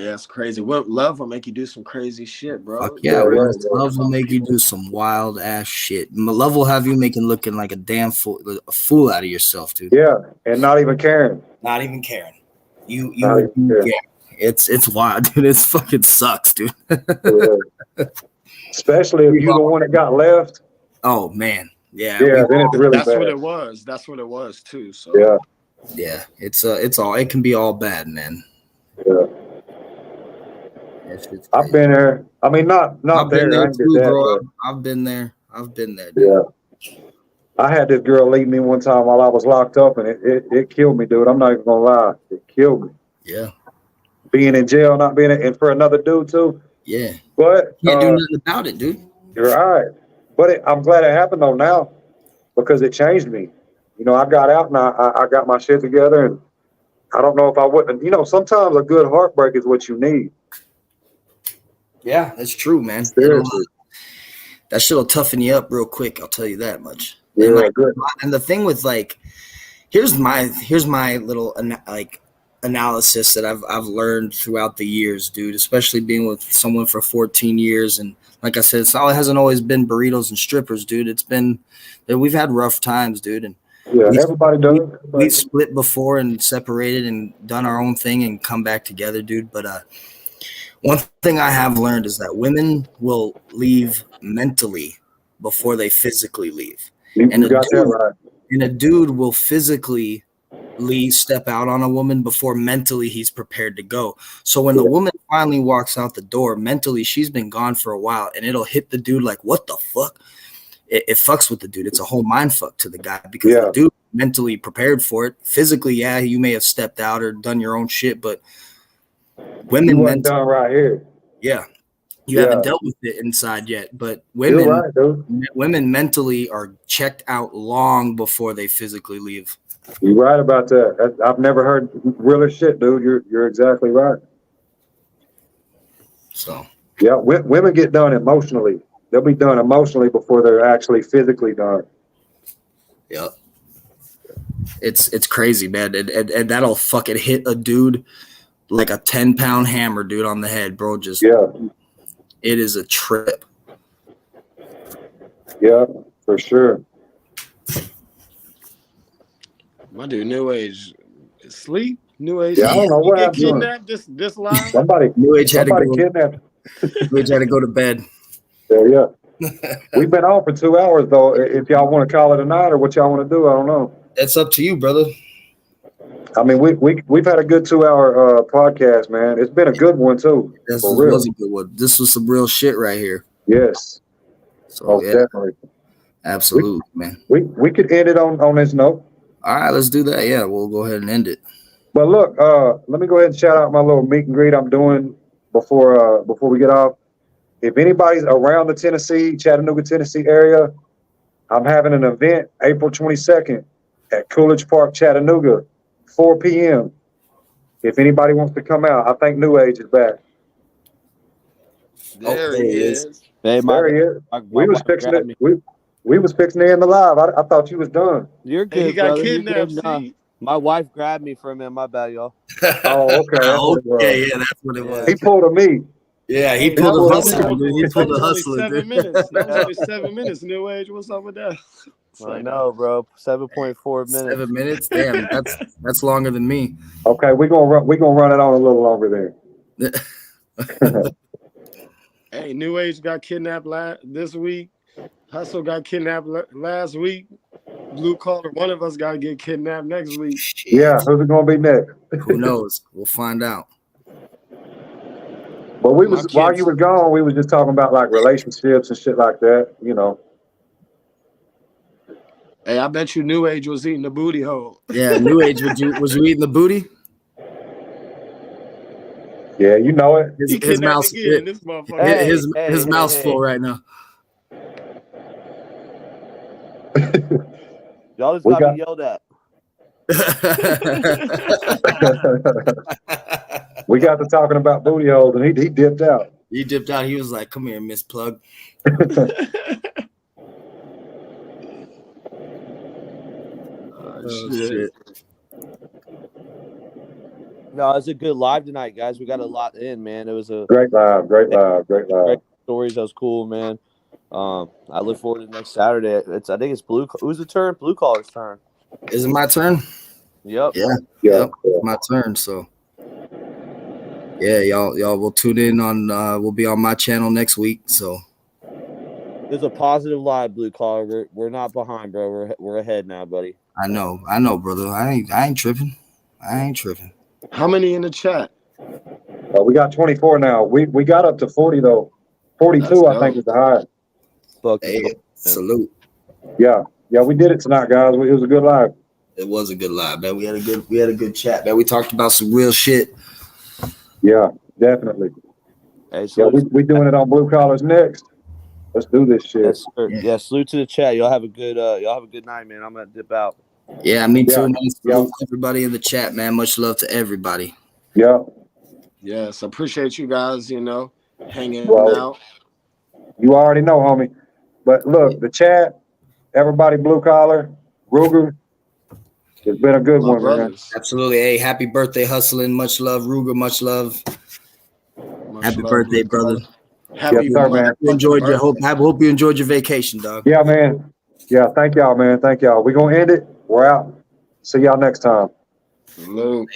yeah, it's crazy. What love will make you do some crazy shit, bro. Fuck yeah, bro. Love will make you do some wild ass shit. Love will have you looking like a damn fool out of yourself, dude. Yeah, and not even caring. Not even caring. You yeah. It's wild, dude. It fucking sucks, dude. Yeah. Especially if you're the one that got left. Oh man, yeah. Yeah, then it's really that's bad. What it was. That's what it was too. So yeah. It's all. It can be all bad, man. Yeah. I've been there. I mean, not I've there. Been there too, that, bro. I've been there. Dude. Yeah. I had this girl leave me one time while I was locked up, and it killed me, dude. I'm not even gonna lie. It killed me. Yeah. Being in jail, not being in for another dude too. Yeah. But can't do nothing about it, dude. You're right. But I'm glad it happened though now, because it changed me. I got out and I got my shit together, and I don't know if I wouldn't. Sometimes a good heartbreak is what you need. Yeah, that's true, man. Seriously. That shit'll toughen you up real quick. I'll tell you that much. Yeah, And like, good. and the thing with like, here's my little analysis that I've learned throughout the years, dude. Especially being with someone for 14 years, and like I said, it hasn't always been burritos and strippers, dude. It's been we've had rough times, dude, and Yeah, everybody does. we've split before and separated and done our own thing and come back together, dude. But one thing I have learned is that women will leave mentally before they physically leave. You And got that right. And a dude will physically step out on a woman before mentally he's prepared to go. So when the woman finally walks out the door, mentally she's been gone for a while, and it'll hit the dude like, what the fuck? It fucks with the dude. It's a whole mind fuck to the guy because the dude mentally prepared for it. Physically, yeah, you may have stepped out or done your own shit, but women mentally done right here. Yeah. You haven't dealt with it inside yet, but women, right, dude. Women mentally are checked out long before they physically leave. You're right about that. I've never heard realer shit, dude. You're exactly right. So yeah, women get done emotionally. They'll be done emotionally before they're actually physically done. Yep. It's crazy, man, and that'll fucking hit a dude like a 10-pound hammer, dude, on the head, bro. Just it is a trip. Yeah, for sure. My dude, New Age, sleep. New Age. Yeah, I don't know what get happened. Kidnapped this live. New Age had to go. Kidnapped. New Age had to go to bed. Yeah. We've been on for 2 hours though. If y'all want to call it a night or what y'all want to do, I don't know. That's up to you, brother. I mean, we've had a good 2 hour podcast, man. It's been a good one too. This was a good one. This was some real shit right here. Yes. So definitely. Absolutely, man. We could end it on this note. All right, let's do that. Yeah, we'll go ahead and end it. But look, let me go ahead and shout out my little meet and greet I'm doing before we get off. If anybody's around the Chattanooga, Tennessee area, I'm having an event April 22nd at Coolidge Park, Chattanooga, 4 p.m. If anybody wants to come out, I think New Age is back. There he is. Hey, there he is. We was fixing it. We was fixing to end the live. I thought you was done. You're good, he got brother. kidnapped. My wife grabbed me from him. My bad, y'all. Oh, okay. Yeah, that's what it was. He pulled a me. Yeah, he pulled a hustler. He pulled a Only hustler. 7 minutes. That was only 7 minutes. New Age. What's up with that? I know, bro. 7.4 minutes. 7 minutes. Damn, that's longer than me. Okay, we're gonna run it on a little longer then. Hey, New Age got kidnapped this week. Hustle got kidnapped last week. Blue Collar, one of us got to get kidnapped next week. Yeah, who's it gonna be next? Who knows? We'll find out. But while you were gone, we was just talking about like relationships and shit like that, you know. Hey, I bet you New Age was eating the booty hole. Yeah, New Age, was you eating the booty? Yeah, you know it. His mouth's his mouth's full right now. Y'all just got me yelled at. We got to talking about booty holes, and he dipped out. He dipped out. He was like, "Come here, Miss Plug." Shit. No, it's a good live tonight, guys. We got a lot in, man. It was a great live. Great stories. That was cool, man. I look forward to next Saturday. I think it's who's the turn? Blue Collar's turn. Is it my turn? Yep. Yep. My turn. So yeah, y'all will tune in on we'll be on my channel next week. So there's a positive live, Blue Collar. We're not behind, bro. We're ahead now, buddy. I know, brother. I ain't tripping. How many in the chat? We got 24 now. We got up to 40 though. 42, I think, is the high. Hey, salute. Yeah, we did it tonight, guys. It was a good live. It was a good live, man. We had a good chat, man. We talked about some real shit. Yeah, definitely. Hey, so we doing it on Blue Collars next. Let's do this shit. Yes, sir. Yeah, salute to the chat. Y'all have a good night, man. I'm gonna dip out. Yeah, me too, man. Salute everybody in the chat, man. Much love to everybody. Yeah. Yes, appreciate you guys, hanging out. You already know, homie. But look, the chat, everybody blue collar, Ruger, it's been a good My one, man. brothers. Absolutely. Hey, happy birthday, Hustling. Much love, Ruger. Much love. Much Happy love, birthday, Blue brother. Collar. Happy Yes, sir, man. You enjoyed your birthday. hope you enjoyed your vacation, dog. Yeah, man. Yeah, thank y'all, man. Thank y'all. We're gonna end it. We're out. See y'all next time. Salute.